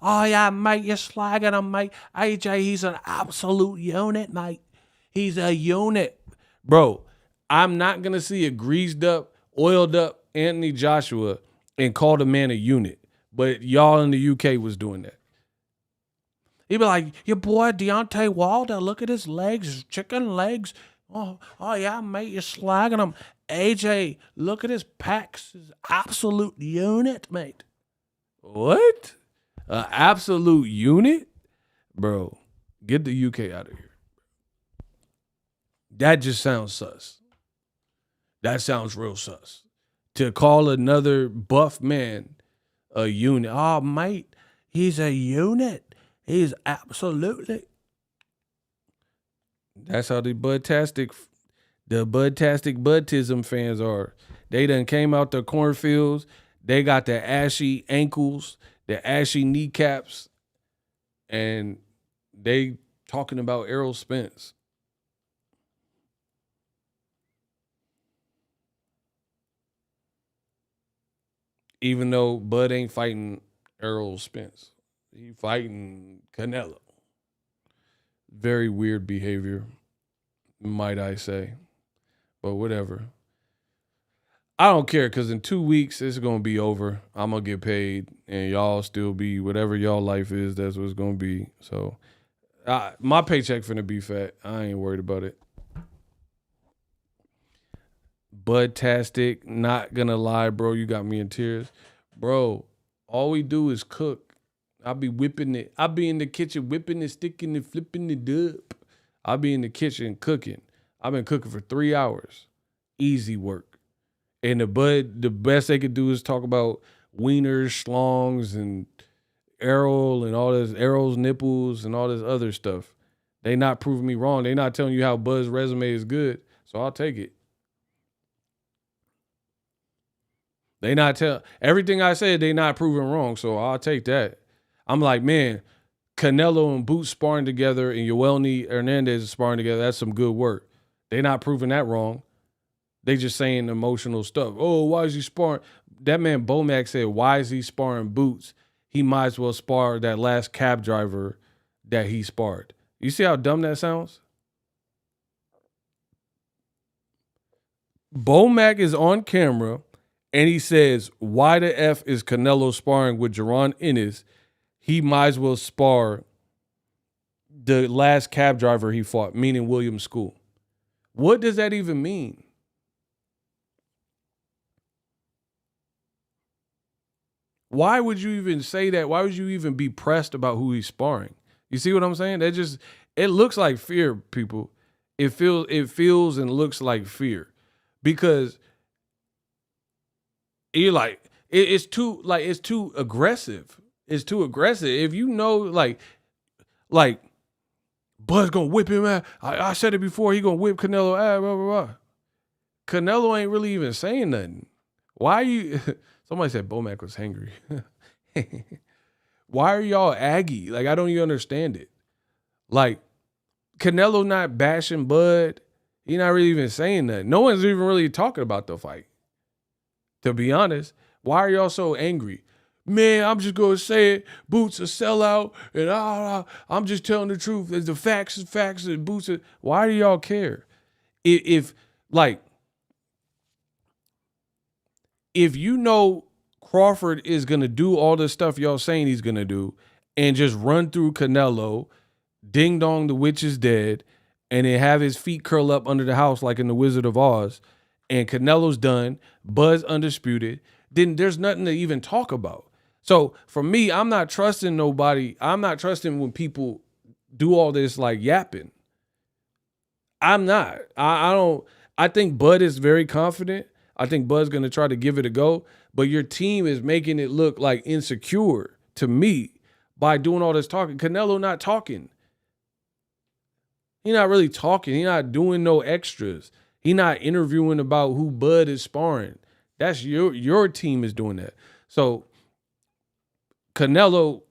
Oh, yeah, mate, you're slagging him, mate. AJ, he's an absolute unit, mate. He's a unit. Bro, I'm not going to see a greased up, oiled up Anthony Joshua and call the man a unit. But y'all in the UK was doing that. He'd be like, your boy Deontay Wilder, look at his legs, his chicken legs. Oh, yeah, mate, you're slagging him. AJ, look at his pecs. His absolute unit, mate. What? An absolute unit? Bro, get the UK out of here. That just sounds sus. That sounds real sus. To call another buff man a unit. Oh, mate, he's a unit. He's absolutely. That's how the budtastic budism fans are. They done came out the cornfields. They got the ashy ankles, the ashy kneecaps, and they talking about Errol Spence. Even though Bud ain't fighting Errol Spence. He fighting Canelo. Very weird behavior, might I say. But whatever. I don't care because in 2 weeks, it's going to be over. I'm going to get paid and y'all still be whatever y'all life is, that's what it's going to be. So my paycheck finna be fat. I ain't worried about it. Budtastic, not gonna lie, bro. You got me in tears. Bro, all we do is cook. I be whipping it. I be in the kitchen whipping it, sticking it, flipping it up. I be in the kitchen cooking. I've been cooking for 3 hours. Easy work. And the best they could do is talk about wieners, schlongs, and Errol and all this, Errol's nipples and all this other stuff. They not proving me wrong. They not telling you how Bud's resume is good. So I'll take it. They not everything I said, they not proving wrong. So I'll take that. I'm like, man, Canelo and Boots sparring together and Yoelni Hernandez sparring together. That's some good work. They not proving that wrong. They just saying emotional stuff. Oh, why is he sparring? That man Bomac said, why is he sparring Boots? He might as well spar that last cab driver that he sparred. You see how dumb that sounds? Bomac is on camera and he says, why the F is Canelo sparring with Jaron Ennis? He might as well spar the last cab driver he fought, meaning William School. What does that even mean? Why would you even say that? Why would you even be pressed about who he's sparring? You see what I'm saying? It looks like fear, people. It feels and looks like fear. Because you're like, It's too aggressive. It's too aggressive. If you know, like Bud's gonna whip him out. I said it before. He gonna whip Canelo out. Blah blah blah. Canelo ain't really even saying nothing. Why are you? Somebody said Bomac was hangry. Why are y'all aggy? Like, I don't even understand it. Like, Canelo not bashing Bud. He not really even saying that. No one's even really talking about the fight. To be honest, why are y'all so angry? Man, I'm just going to say it. Boots a sellout. And I'm just telling the truth. The facts is facts. And Boots are... Why do y'all care? If you know Crawford is going to do all the stuff y'all saying he's going to do and just run through Canelo, ding dong, the witch is dead, and then have his feet curl up under the house like in the Wizard of Oz, and Canelo's done, Bud's undisputed, then there's nothing to even talk about. So for me, I'm not trusting nobody. I'm not trusting when people do all this like yapping. I'm not. I don't. I think Bud is very confident. I think Bud's going to try to give it a go, but your team is making it look like insecure to me by doing all this talking. Canelo not talking. He not really talking. He not doing no extras. He not interviewing about who Bud is sparring. That's your team is doing that. So Canelo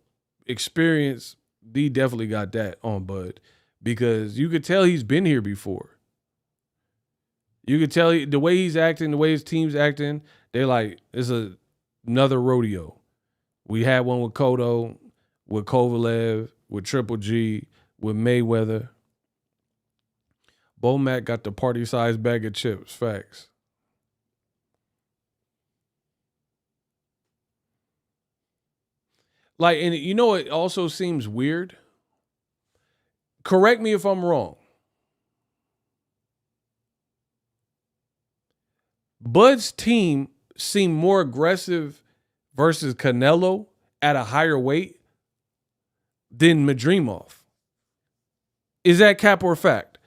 experience, he definitely got that on Bud because you could tell he's been here before. You could tell the way he's acting, the way his team's acting, they're like, it's another rodeo. We had one with Cotto, with Kovalev, with Triple G, with Mayweather. Bomac got the party-sized bag of chips. Facts. Like, and you know it also seems weird? Correct me if I'm wrong. Bud's team seemed more aggressive versus Canelo at a higher weight than Madrimov. Is that cap or fact?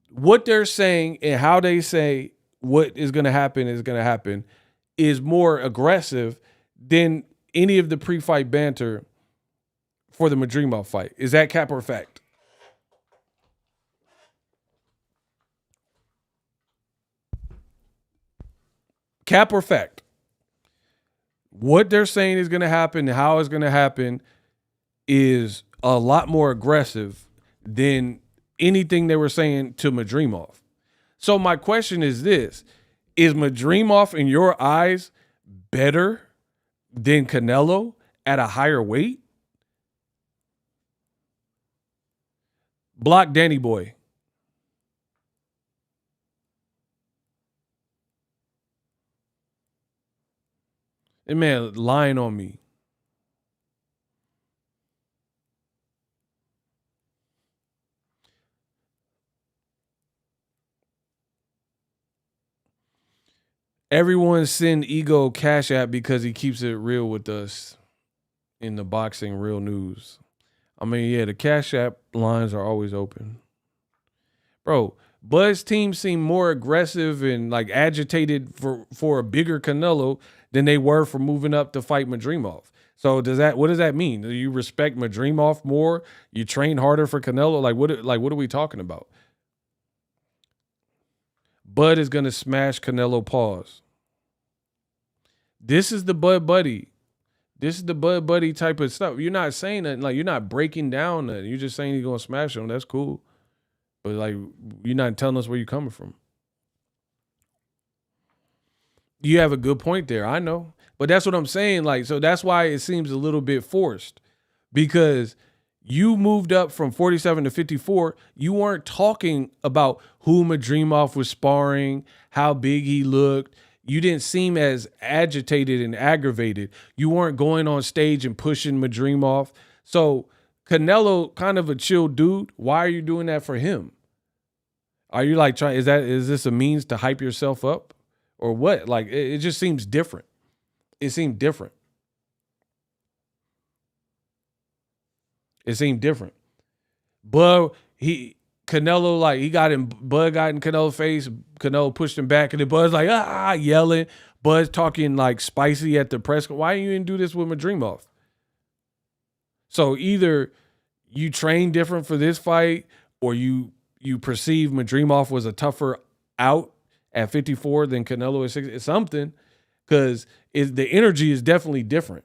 What they're saying and how they say what is going to happen is more aggressive than any of the pre-fight banter for the Madrimov fight. Is that cap or fact? Cap or fact? What they're saying is going to happen, how it's going to happen is a lot more aggressive than anything they were saying to Madrimov. So my question is this. Is Madrimov in your eyes better than Canelo at a higher weight? Block Danny Boy. That man lying on me. Everyone send Ego Cash App because he keeps it real with us in the boxing real news. I mean, yeah, the Cash App lines are always open. Bro, Bud's team seemed more aggressive and like agitated for a bigger Canelo than they were for moving up to fight Madrimov. So what does that mean? Do you respect Madrimov more? You train harder for Canelo? What are we talking about? Bud is gonna smash Canelo paws. This is the Bud Buddy. This is the Bud Buddy type of stuff. You're not saying that, like, you're not breaking down that. You're just saying he's gonna smash him. That's cool. But like, you're not telling us where you're coming from. You have a good point there. I know. But that's what I'm saying. Like, so that's why it seems a little bit forced. Because you moved up from 47 to 54. You weren't talking about who Madrimov was sparring, how big he looked. You didn't seem as agitated and aggravated. You weren't going on stage and pushing Madrimov. So Canelo, kind of a chill dude. Why are you doing that for him? Are you like trying? Is this a means to hype yourself up, or what? Like it just seems different. It seemed different. It seemed different. But Canelo, like Bud got in Canelo's face. Canelo pushed him back, and then Bud's like, yelling. Buzz talking like spicy at the press. Why you didn't do this with Madrimov? So either you train different for this fight, or you perceive Madrimov was a tougher out at 54 than Canelo at 60. It's something, because the energy is definitely different.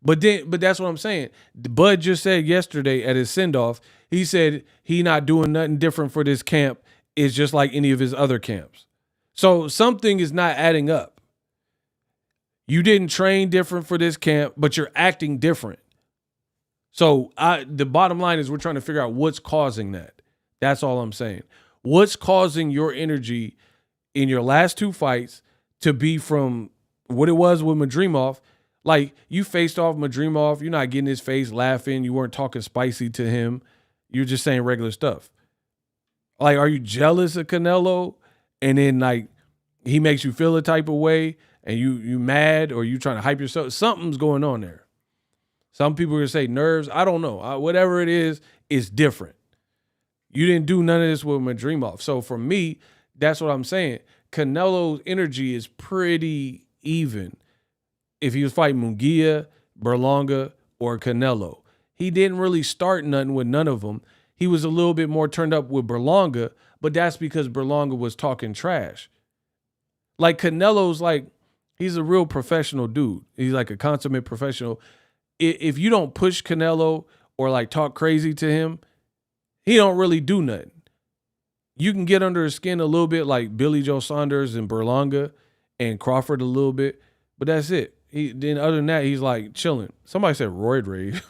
But that's what I'm saying. Bud just said yesterday at his send-off, he said he not doing nothing different for this camp. It's just like any of his other camps. So something is not adding up. You didn't train different for this camp, but you're acting different. So the bottom line is we're trying to figure out what's causing that. That's all I'm saying. What's causing your energy in your last two fights to be from what it was with Madrimov? Like, you faced off Madrimov, you're not getting his face laughing, you weren't talking spicy to him, you're just saying regular stuff. Like, are you jealous of Canelo? And then, like, he makes you feel a type of way, and you mad, or you trying to hype yourself? Something's going on there. Some people are going to say nerves. I don't know. Whatever it is, it's different. You didn't do none of this with Madrimov. So for me, that's what I'm saying. Canelo's energy is pretty even. If he was fighting Munguia, Berlanga, or Canelo, he didn't really start nothing with none of them. He was a little bit more turned up with Berlanga, but that's because Berlanga was talking trash. Like, Canelo's like, he's a real professional dude. He's like a consummate professional. If you don't push Canelo or like talk crazy to him, he don't really do nothing. You can get under his skin a little bit like Billy Joe Saunders and Berlanga and Crawford a little bit, but that's it. Then other than that, he's like chilling. Somebody said roid rage.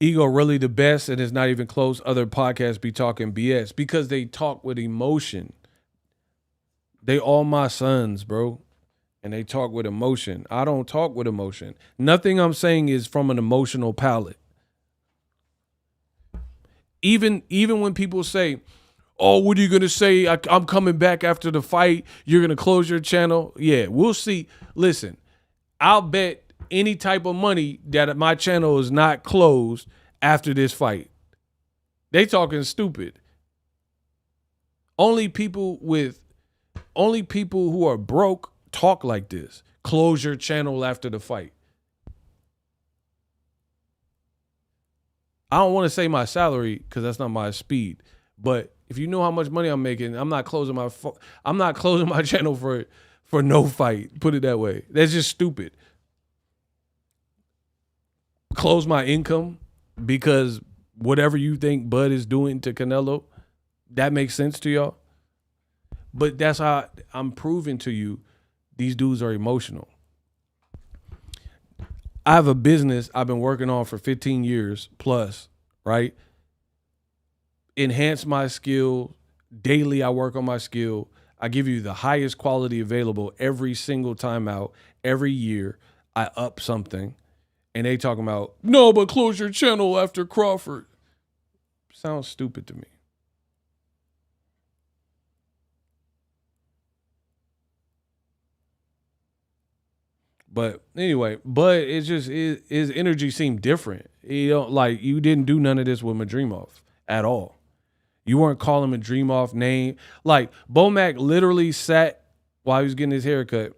Ego really the best, and it's not even close. Other podcasts be talking BS because they talk with emotion. They all my sons, bro, and they talk with emotion. I don't talk with emotion. Nothing I'm saying is from an emotional palette. Even when people say, oh, what are you going to say? I'm coming back after the fight. You're going to close your channel. Yeah, we'll see. Listen, I'll bet any type of money that my channel is not closed after this fight. They talking stupid. Only people who are broke talk like this. Close your channel after the fight. I don't want to say my salary because that's not my speed. But if you know how much money I'm making, I'm not closing my channel for no fight. Put it that way. That's just stupid. Close my income because whatever you think Bud is doing to Canelo, that makes sense to y'all. But that's how I'm proving to you these dudes are emotional. I have a business I've been working on for 15 years plus, right? Enhance my skill. Daily I work on my skill. I give you the highest quality available every single time out. Every year I up something. And they talking about, no, but close your channel after Crawford. Sounds stupid to me. But anyway, but it's just his energy seemed different. You didn't do none of this with Madrimov at all. You weren't calling Madrimov name. Like, Bomac literally sat while he was getting his haircut.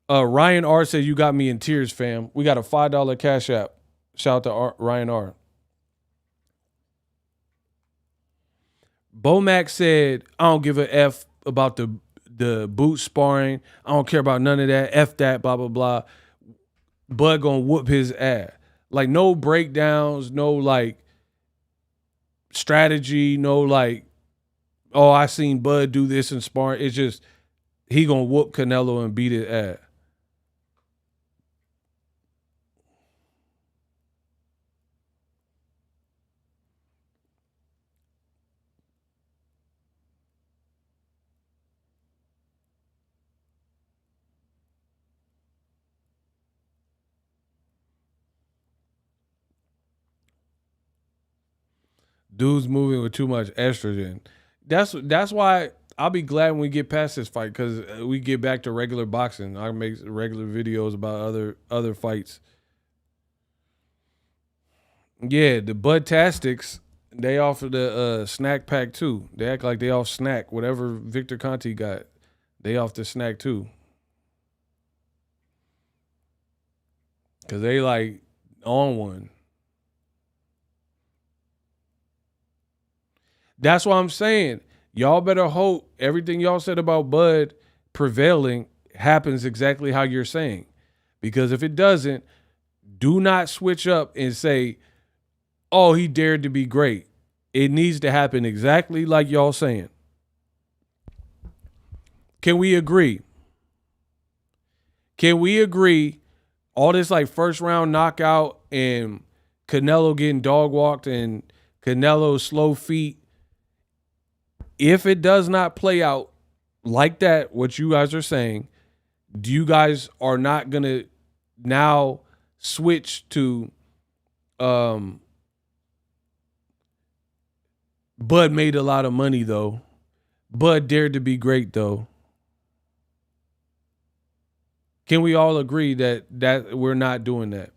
Ryan R said, you got me in tears, fam. We got a $5 cash app. Shout out to Ryan R. Bomac said, I don't give a F about the boot sparring. I don't care about none of that. F that, blah, blah, blah. Bud gonna whoop his ass. Like, no breakdowns, no, like, strategy, no, like, oh, I seen Bud do this in sparring. It's just, he gonna whoop Canelo and beat his ass. Dudes moving with too much estrogen. That's why I'll be glad when we get past this fight, because we get back to regular boxing. I make regular videos about other fights. Yeah, the Budtastics, they offer the snack pack too. They act like they off snack. Whatever Victor Conti got, they off the snack too. Cause they like on one. That's what I'm saying. Y'all better hope everything y'all said about Bud prevailing happens exactly how you're saying. Because if it doesn't, do not switch up and say, oh, he dared to be great. It needs to happen exactly like y'all saying. Can we agree? Can we agree all this like first round knockout and Canelo getting dog walked and Canelo's slow feet, if it does not play out like that, what you guys are saying, do you guys are not going to now switch to Bud made a lot of money though. Bud dared to be great though. Can we all agree that we're not doing that?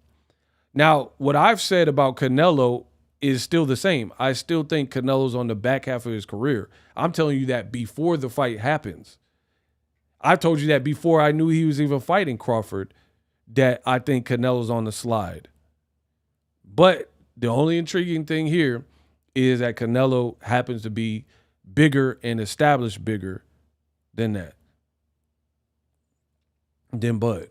Now, what I've said about Canelo is still the same. I still think Canelo's on the back half of his career. I'm telling you that before the fight happens. I told you that before I knew he was even fighting Crawford, that I think Canelo's on the slide. But the only intriguing thing here is that Canelo happens to be bigger and established bigger than that. Than Bud.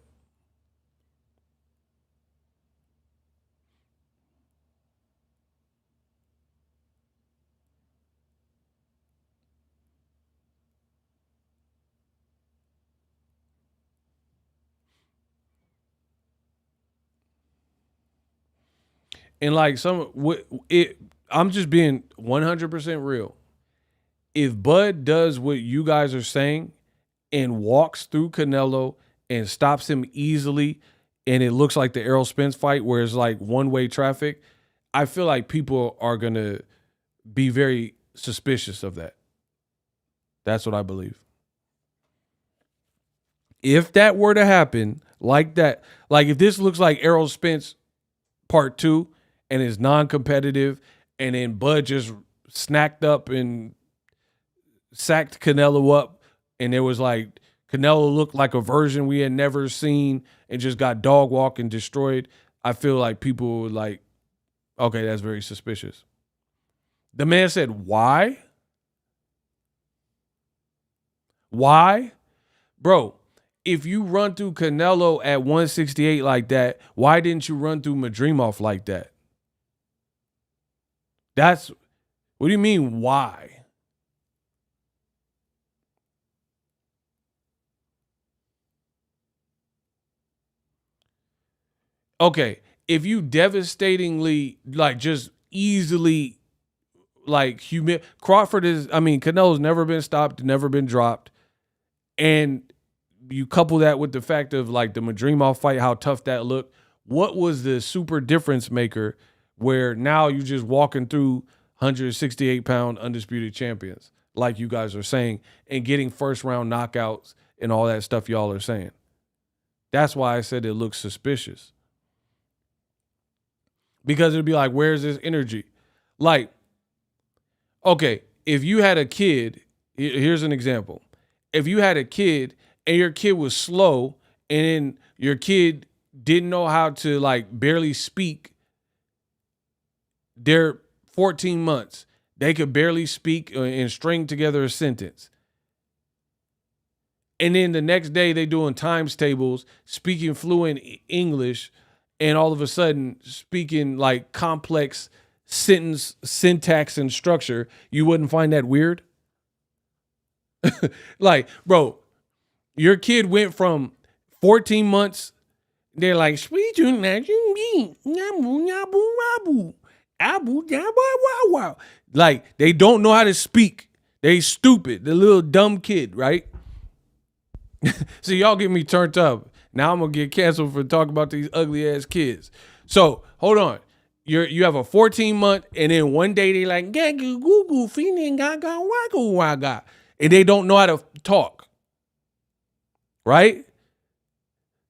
And like I'm just being 100% real. If Bud does what you guys are saying and walks through Canelo and stops him easily, and it looks like the Errol Spence fight where it's like one-way traffic, I feel like people are going to be very suspicious of that. That's what I believe. If that were to happen like that, like if this looks like Errol Spence part 2 and is non-competitive and then Bud just snacked up and sacked Canelo up and there was like Canelo looked like a version we had never seen and just got dog walked and destroyed, I feel like people would like, okay, that's very suspicious. The man said, why? Why? Bro, if you run through Canelo at 168 like that, why didn't you run through Madrimov like that? What do you mean, why? Okay, if you devastatingly, like just easily, like Canelo's never been stopped, never been dropped. And you couple that with the fact of like the Madrimov fight, how tough that looked. What was the super difference maker where now you just walking through 168-pound undisputed champions, like you guys are saying, and getting first round knockouts and all that stuff y'all are saying? That's why I said it looks suspicious. Because it'd be like, where's this energy? Like, okay, if you had a kid, here's an example. If you had a kid and your kid was slow and then your kid didn't know how to like barely speak, they're 14 months. They could barely speak and string together a sentence. And then the next day they doing times tables, speaking fluent English, and all of a sudden speaking like complex sentence syntax and structure. You wouldn't find that weird? Like, bro, your kid went from 14 months, they're like, like they don't know how to speak. They stupid. The little dumb kid, right? So y'all get me turned up. Now I'm gonna get canceled for talking about these ugly ass kids. So hold on. You have a 14-month, and then one day they like and they don't know how to talk. Right?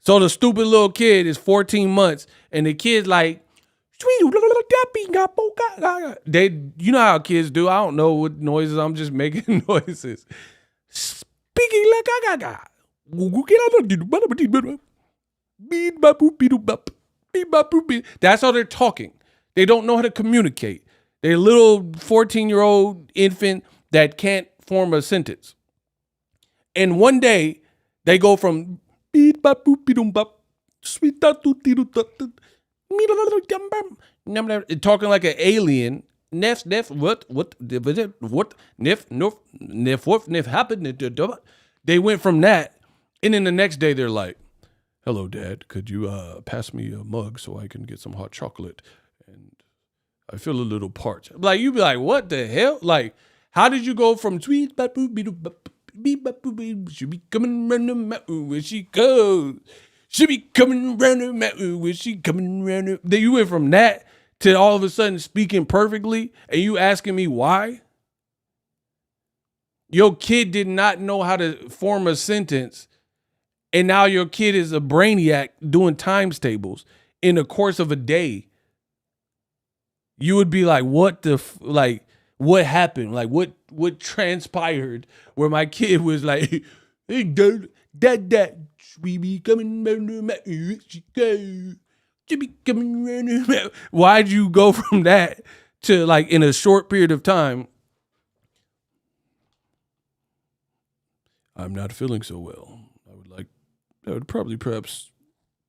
So the stupid little kid is 14 months, and the kid's like, They, you know how kids do. I don't know what noises. I'm just making noises. Speaking like that's how they're talking. They don't know how to communicate. They're a little 14-year-old infant that can't form a sentence. And one day they go from talking like an alien. What happened? They went from that, and then the next day they're like, "Hello, Dad. Could you pass me a mug so I can get some hot chocolate? And I feel a little parched." Like, you'd be like, "What the hell? Like, how did you go from tweet she be coming around the mountain where she goes? She be coming around the mountain where she coming around the..." Then you went from that to all of a sudden speaking perfectly, and you asking me why? Your kid did not know how to form a sentence, and now your kid is a brainiac doing times tables in the course of a day. You would be like, what what happened? Like, what transpired where my kid was like, "Hey, Dad, we be coming around the mountain, she be coming around the mountain." Why'd you go from that to, like, in a short period of time, "I'm not feeling so well. I would perhaps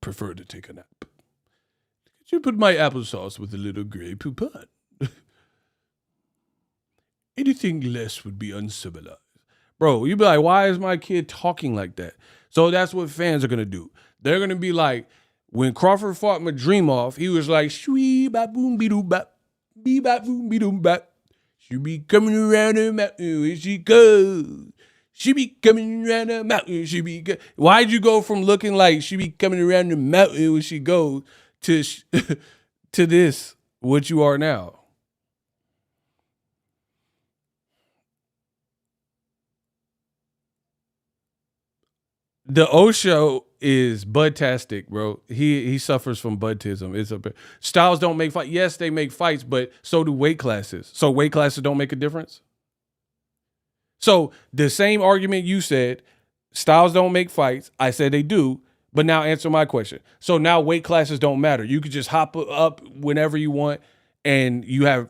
prefer to take a nap. Could you put my applesauce with a little Grey Poupon? Anything less would be uncivilized." Bro, you'd be like, why is my kid talking like that? So that's what fans are going to do. They're going to be like, when Crawford fought Madrimov, he was like, "Shwee ba boom be doo bap, be ba boom be doo bap. She be coming around the mountain where she goes. She be coming around the mountain. She be..." Why'd you go from looking like she be coming around the mountain where she goes to to this, what you are now? The Osho is budtastic, bro. He suffers from budtism. Styles don't make fights. Yes, they make fights, but so do weight classes. So weight classes don't make a difference. So the same argument you said, styles don't make fights. I said they do, but now answer my question. So now weight classes don't matter. You could just hop up whenever you want, and you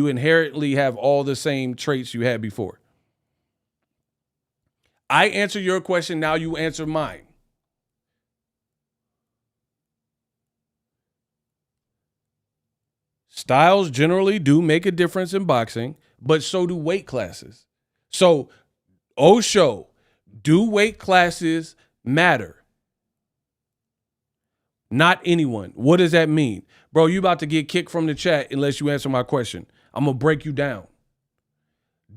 inherently have all the same traits you had before. I answer your question, now you answer mine. Styles generally do make a difference in boxing, but so do weight classes. So, Osho, do weight classes matter? Not anyone. What does that mean? Bro, you about to get kicked from the chat unless you answer my question. I'm going to break you down.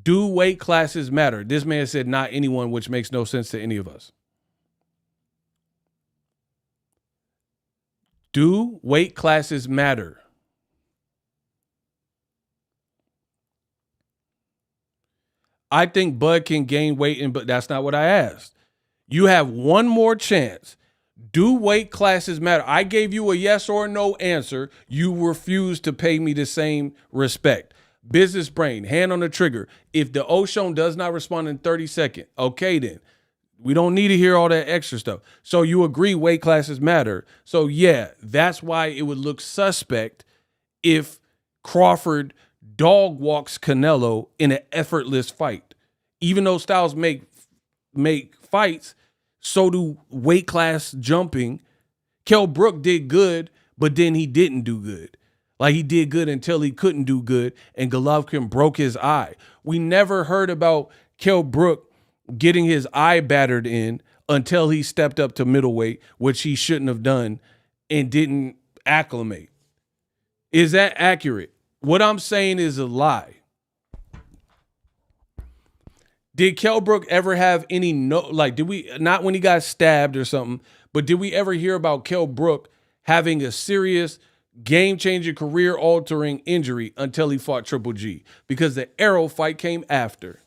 Do weight classes matter? This man said not anyone, which makes no sense to any of us. Do weight classes matter? I think Bud can gain weight, but that's not what I asked. You have one more chance. Do weight classes matter? I gave you a yes or no answer. You refused to pay me the same respect. Business brain, hand on the trigger. If the Osho does not respond in 30 seconds, okay then. We don't need to hear all that extra stuff. So you agree weight classes matter. So yeah, that's why it would look suspect if Crawford dog walks Canelo in an effortless fight. Even though Styles make fights, so do weight class jumping. Kell Brook did good, but then he didn't do good. Like, he did good until he couldn't do good, and Golovkin broke his eye. We never heard about Kell Brook getting his eye battered in until he stepped up to middleweight, which he shouldn't have done, and didn't acclimate. Is that accurate? What I'm saying is a lie. Did Kell Brook ever have any did we, not when he got stabbed or something, but did we ever hear about Kell Brook having a serious game-changing, career-altering injury until he fought Triple G? Because the Arrow fight came after.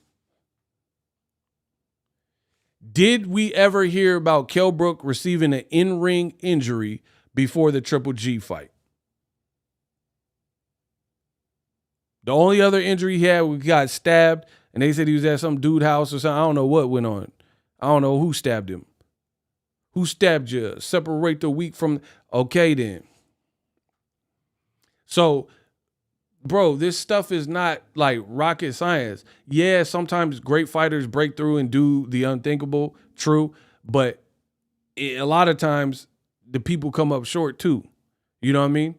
Did we ever hear about Kell Brook receiving an in-ring injury before the Triple G fight? The only other injury he had, we got stabbed, and they said he was at some dude house or something. I don't know what went on. I don't know who stabbed him. Who stabbed you? Separate the weak from. Okay, then. So, bro, this stuff is not like rocket science. Yeah, sometimes great fighters break through and do the unthinkable. True. But a lot of times the people come up short too. You know what I mean?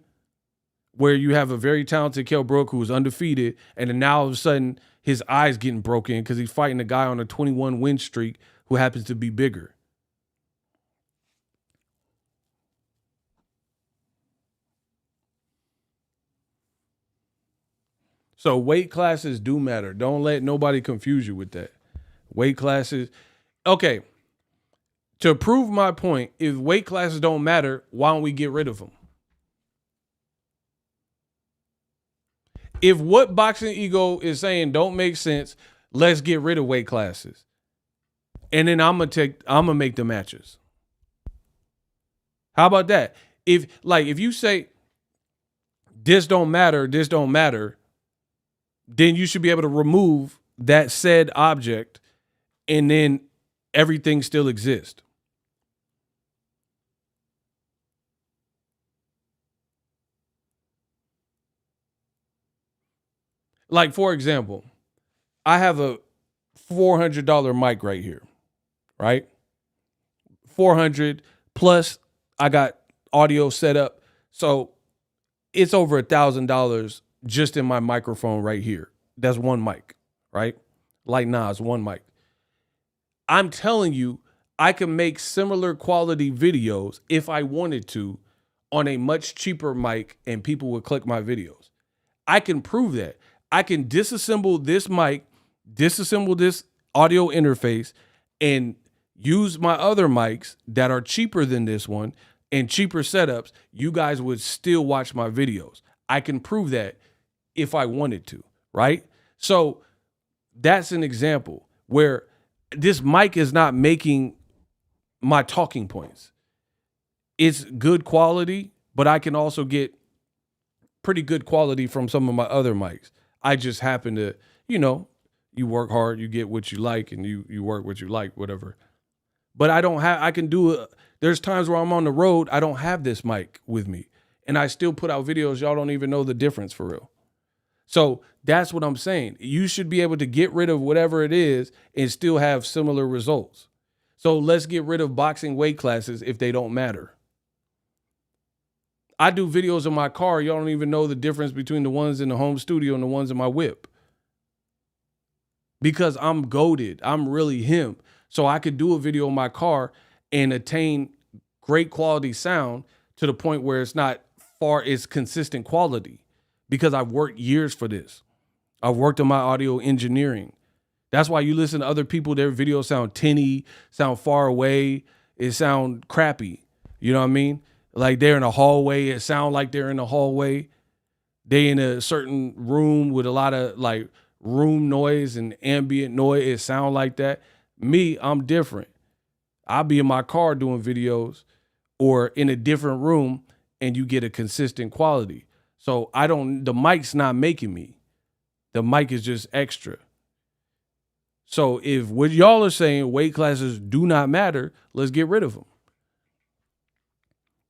Where you have a very talented Kell Brook who was undefeated, and then now all of a sudden his eye's getting broken because he's fighting a guy on a 21 win streak who happens to be bigger. So weight classes do matter. Don't let nobody confuse you with that. Weight classes. Okay. To prove my point, if weight classes don't matter, why don't we get rid of them? If what Boxingego is saying don't make sense, let's get rid of weight classes. And then I'm gonna make the matches. How about that? If you say this don't matter, then you should be able to remove that said object and then everything still exists. Like, for example, I have a $400 mic right here, right? 400 plus I got audio set up. So it's over $1,000 just in my microphone right here. That's one mic, right? Like Nas, one mic. I'm telling you, I can make similar quality videos if I wanted to on a much cheaper mic and people would click my videos. I can prove that. I can disassemble this mic, disassemble this audio interface, and use my other mics that are cheaper than this one and cheaper setups. You guys would still watch my videos. I can prove that if I wanted to, right? So that's an example where this mic is not making my talking points. It's good quality, but I can also get pretty good quality from some of my other mics. I just happen to, you work hard, you get what you like, and you work what you like, whatever. But I can do it. There's times where I'm on the road, I don't have this mic with me. And I still put out videos, y'all don't even know the difference for real. So that's what I'm saying. You should be able to get rid of whatever it is and still have similar results. So let's get rid of boxing weight classes if they don't matter. I do videos in my car. Y'all don't even know the difference between the ones in the home studio and the ones in my whip. Because I'm goated. I'm really him. So I could do a video in my car and attain great quality sound to the point where it's consistent quality. Because I've worked years for this. I've worked on my audio engineering. That's why you listen to other people, their videos sound tinny, sound far away, it sound crappy. You know what I mean? Like they're in a hallway, it sound like they're in a hallway. They in a certain room with a lot of like room noise and ambient noise, it sound like that. Me, I'm different. I'll be in my car doing videos or in a different room and you get a consistent quality. So the mic's not making me. The mic is just extra. So if what y'all are saying, weight classes do not matter, let's get rid of them.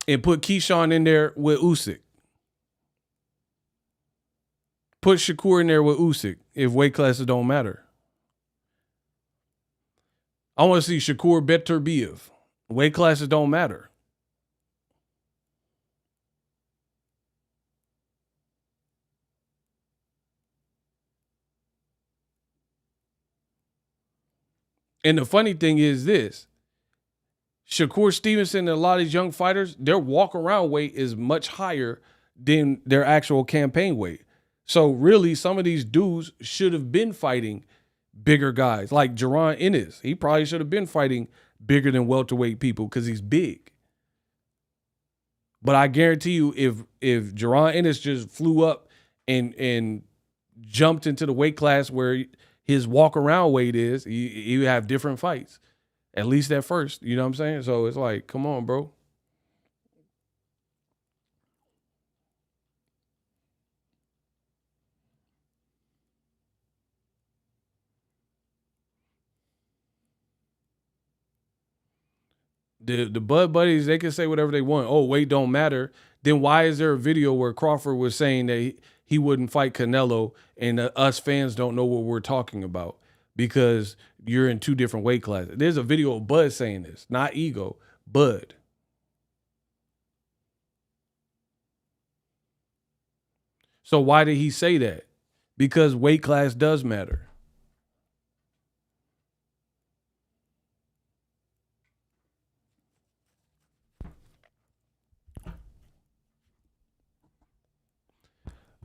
And put Keyshawn in there with Usyk. Put Shakur in there with Usyk if weight classes don't matter. I want to see Shakur Beterbiev. Weight classes don't matter. And the funny thing is this. Shakur Stevenson and a lot of these young fighters, their walk-around weight is much higher than their actual campaign weight. So really, some of these dudes should have been fighting bigger guys. Like Jaron Ennis. He probably should have been fighting bigger than welterweight people because he's big. But I guarantee you, if Jaron Ennis just flew up and jumped into the weight class where his walk-around weight is, he would have different fights. At least at first, you know what I'm saying? So it's like, come on, bro. The Bud Buddies, they can say whatever they want. Oh, weight don't matter. Then why is there a video where Crawford was saying that he wouldn't fight Canelo and us fans don't know what we're talking about because you're in two different weight classes? There's a video of Bud saying this, not Ego, Bud. So why did he say that? Because weight class does matter.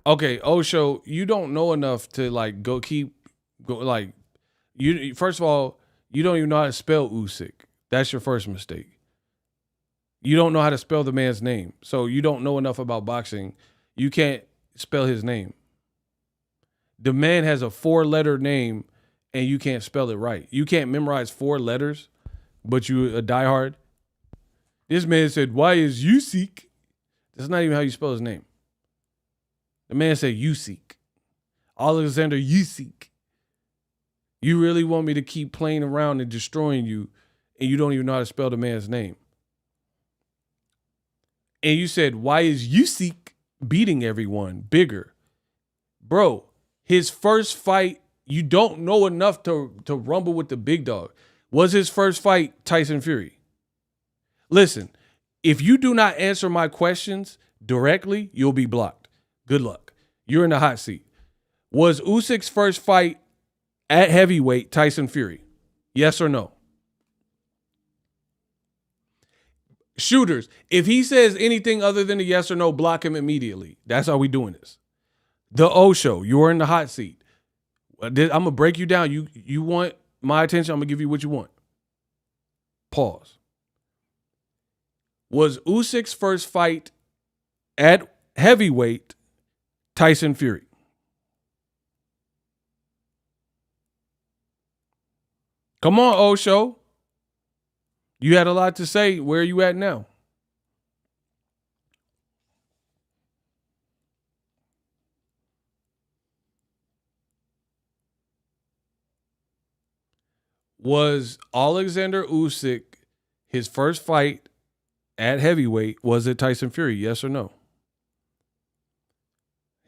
Okay, Osho, you don't know enough to like go like you. First of all, you don't even know how to spell Usyk. That's your first mistake. You don't know how to spell the man's name, so you don't know enough about boxing. You can't spell his name. The man has a 4-letter name, and you can't spell it right. You can't memorize 4 letters, but you a diehard. This man said, "Why is Usyk?" That's not even how you spell his name. The man said Usyk. Alexander Usyk. You really want me to keep playing around and destroying you, and you don't even know how to spell the man's name. And you said, why is Usyk beating everyone bigger? Bro, his first fight, you don't know enough to rumble with the big dog. Was his first fight Tyson Fury? Listen, if you do not answer my questions directly, you'll be blocked. Good luck. You're in the hot seat. Was Usyk's first fight at heavyweight Tyson Fury? Yes or no? Shooters, if he says anything other than a yes or no, block him immediately. That's how we doing this. The O Show, you're in the hot seat. I'm going to break you down. You want my attention, I'm going to give you what you want. Pause. Was Usyk's first fight at heavyweight Tyson Fury? Come on, Osho. You had a lot to say. Where are you at now? Was Alexander Usyk his first fight at heavyweight? Was it Tyson Fury? Yes or no?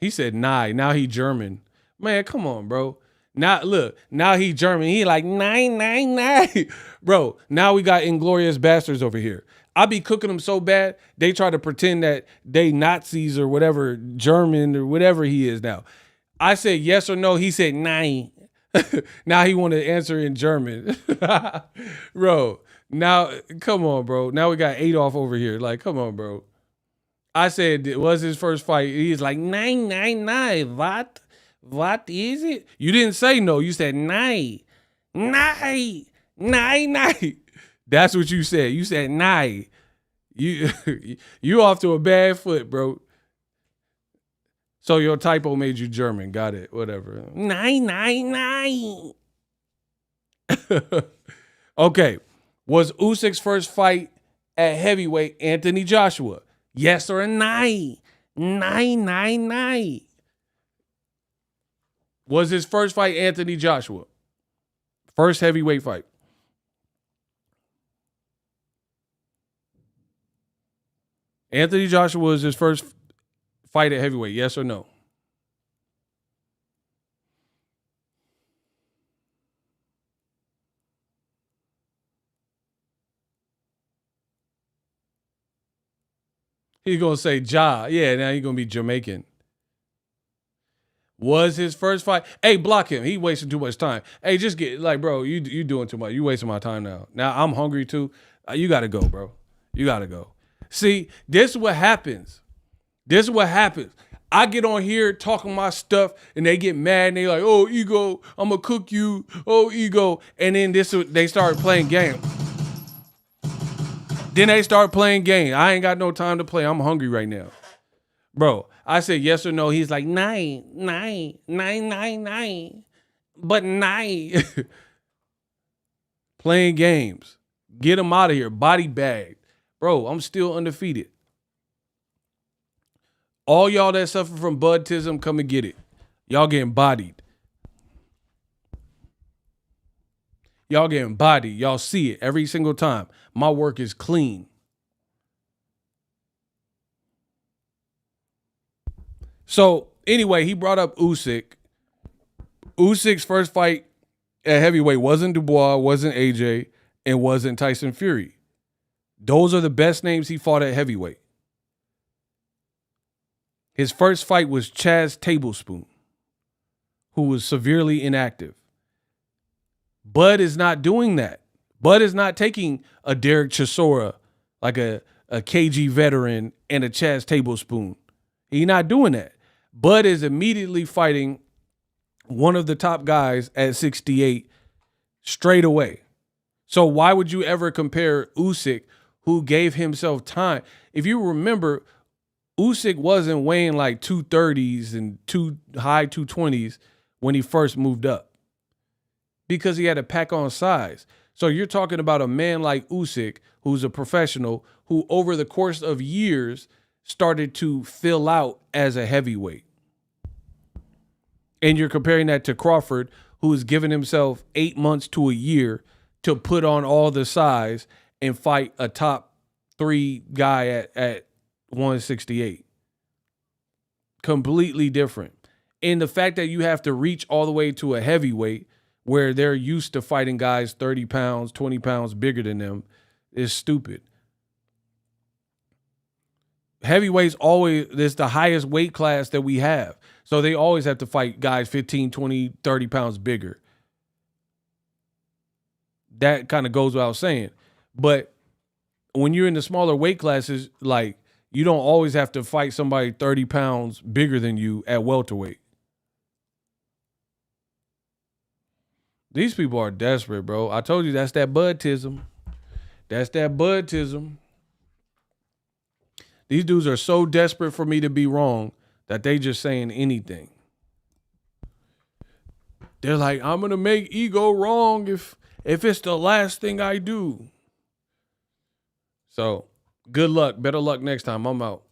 He said, nah. Now he German. Man, come on, bro. Now, look, now he German. He like, 999. Bro, now we got Inglorious Bastards over here. I be cooking them so bad, they try to pretend that they Nazis or whatever, German or whatever he is now. I said yes or no. He said, 9. Now he want to answer in German. Bro, now, come on, bro. Now we got Adolf over here. Like, come on, bro. I said, it was his first fight. He's like, 999. What? What is it? You didn't say no. You said 9. 9. 9. That's what you said. You said 9. You off to a bad foot, bro. So your typo made you German. Got it. Whatever. 999. Okay. Was Usyk's first fight at heavyweight Anthony Joshua? Yes or a 9? 999. Was his first fight Anthony Joshua? First heavyweight fight. Anthony Joshua was his first fight at heavyweight. Yes or no? He's going to say Ja. Yeah, now he's going to be Jamaican. Was his first fight. Hey, block him. He wasting too much time. Hey, just get, like, bro, you doing too much. You wasting my time now. Now I'm hungry too. You got to go, bro. You got to go. See, this is what happens. This is what happens. I get on here talking my stuff and they get mad and they like, oh, Ego, I'm going to cook you. Oh, Ego. And then they start playing games. Then they start playing games. I ain't got no time to play. I'm hungry right now. Bro, I said yes or no. He's like, 9. But 9. Playing games. Get him out of here. Body bag. Bro, I'm still undefeated. All y'all that suffer from budism, come and get it. Y'all getting bodied. Y'all getting bodied. Y'all see it every single time. My work is clean. So anyway, he brought up Usyk. Usyk's first fight at heavyweight wasn't Dubois, wasn't AJ, and wasn't Tyson Fury. Those are the best names he fought at heavyweight. His first fight was Chaz Tablespoon, who was severely inactive. Bud is not doing that. Bud is not taking a Derek Chisora, like a KG veteran, and a Chaz Tablespoon. He's not doing that. Bud is immediately fighting one of the top guys at 68 straight away. So why would you ever compare Usyk, who gave himself time? If you remember, Usyk wasn't weighing like 230s and high 220s when he first moved up because he had to pack on size. So you're talking about a man like Usyk, who's a professional, who over the course of years started to fill out as a heavyweight. And you're comparing that to Crawford, who has given himself 8 months to a year to put on all the size and fight a top 3 guy at 168. Completely different. And the fact that you have to reach all the way to a heavyweight where they're used to fighting guys 30 pounds, 20 pounds bigger than them is stupid. Heavyweight's always, it's the highest weight class that we have. So they always have to fight guys 15, 20, 30 pounds bigger. That kind of goes without saying. But when you're in the smaller weight classes, like, you don't always have to fight somebody 30 pounds bigger than you at welterweight. These people are desperate, bro. I told you that's that budtism. That's that budtism. These dudes are so desperate for me to be wrong that they just saying anything. They're like, I'm going to make ego wrong if it's the last thing I do. So, good luck. Better luck next time. I'm out.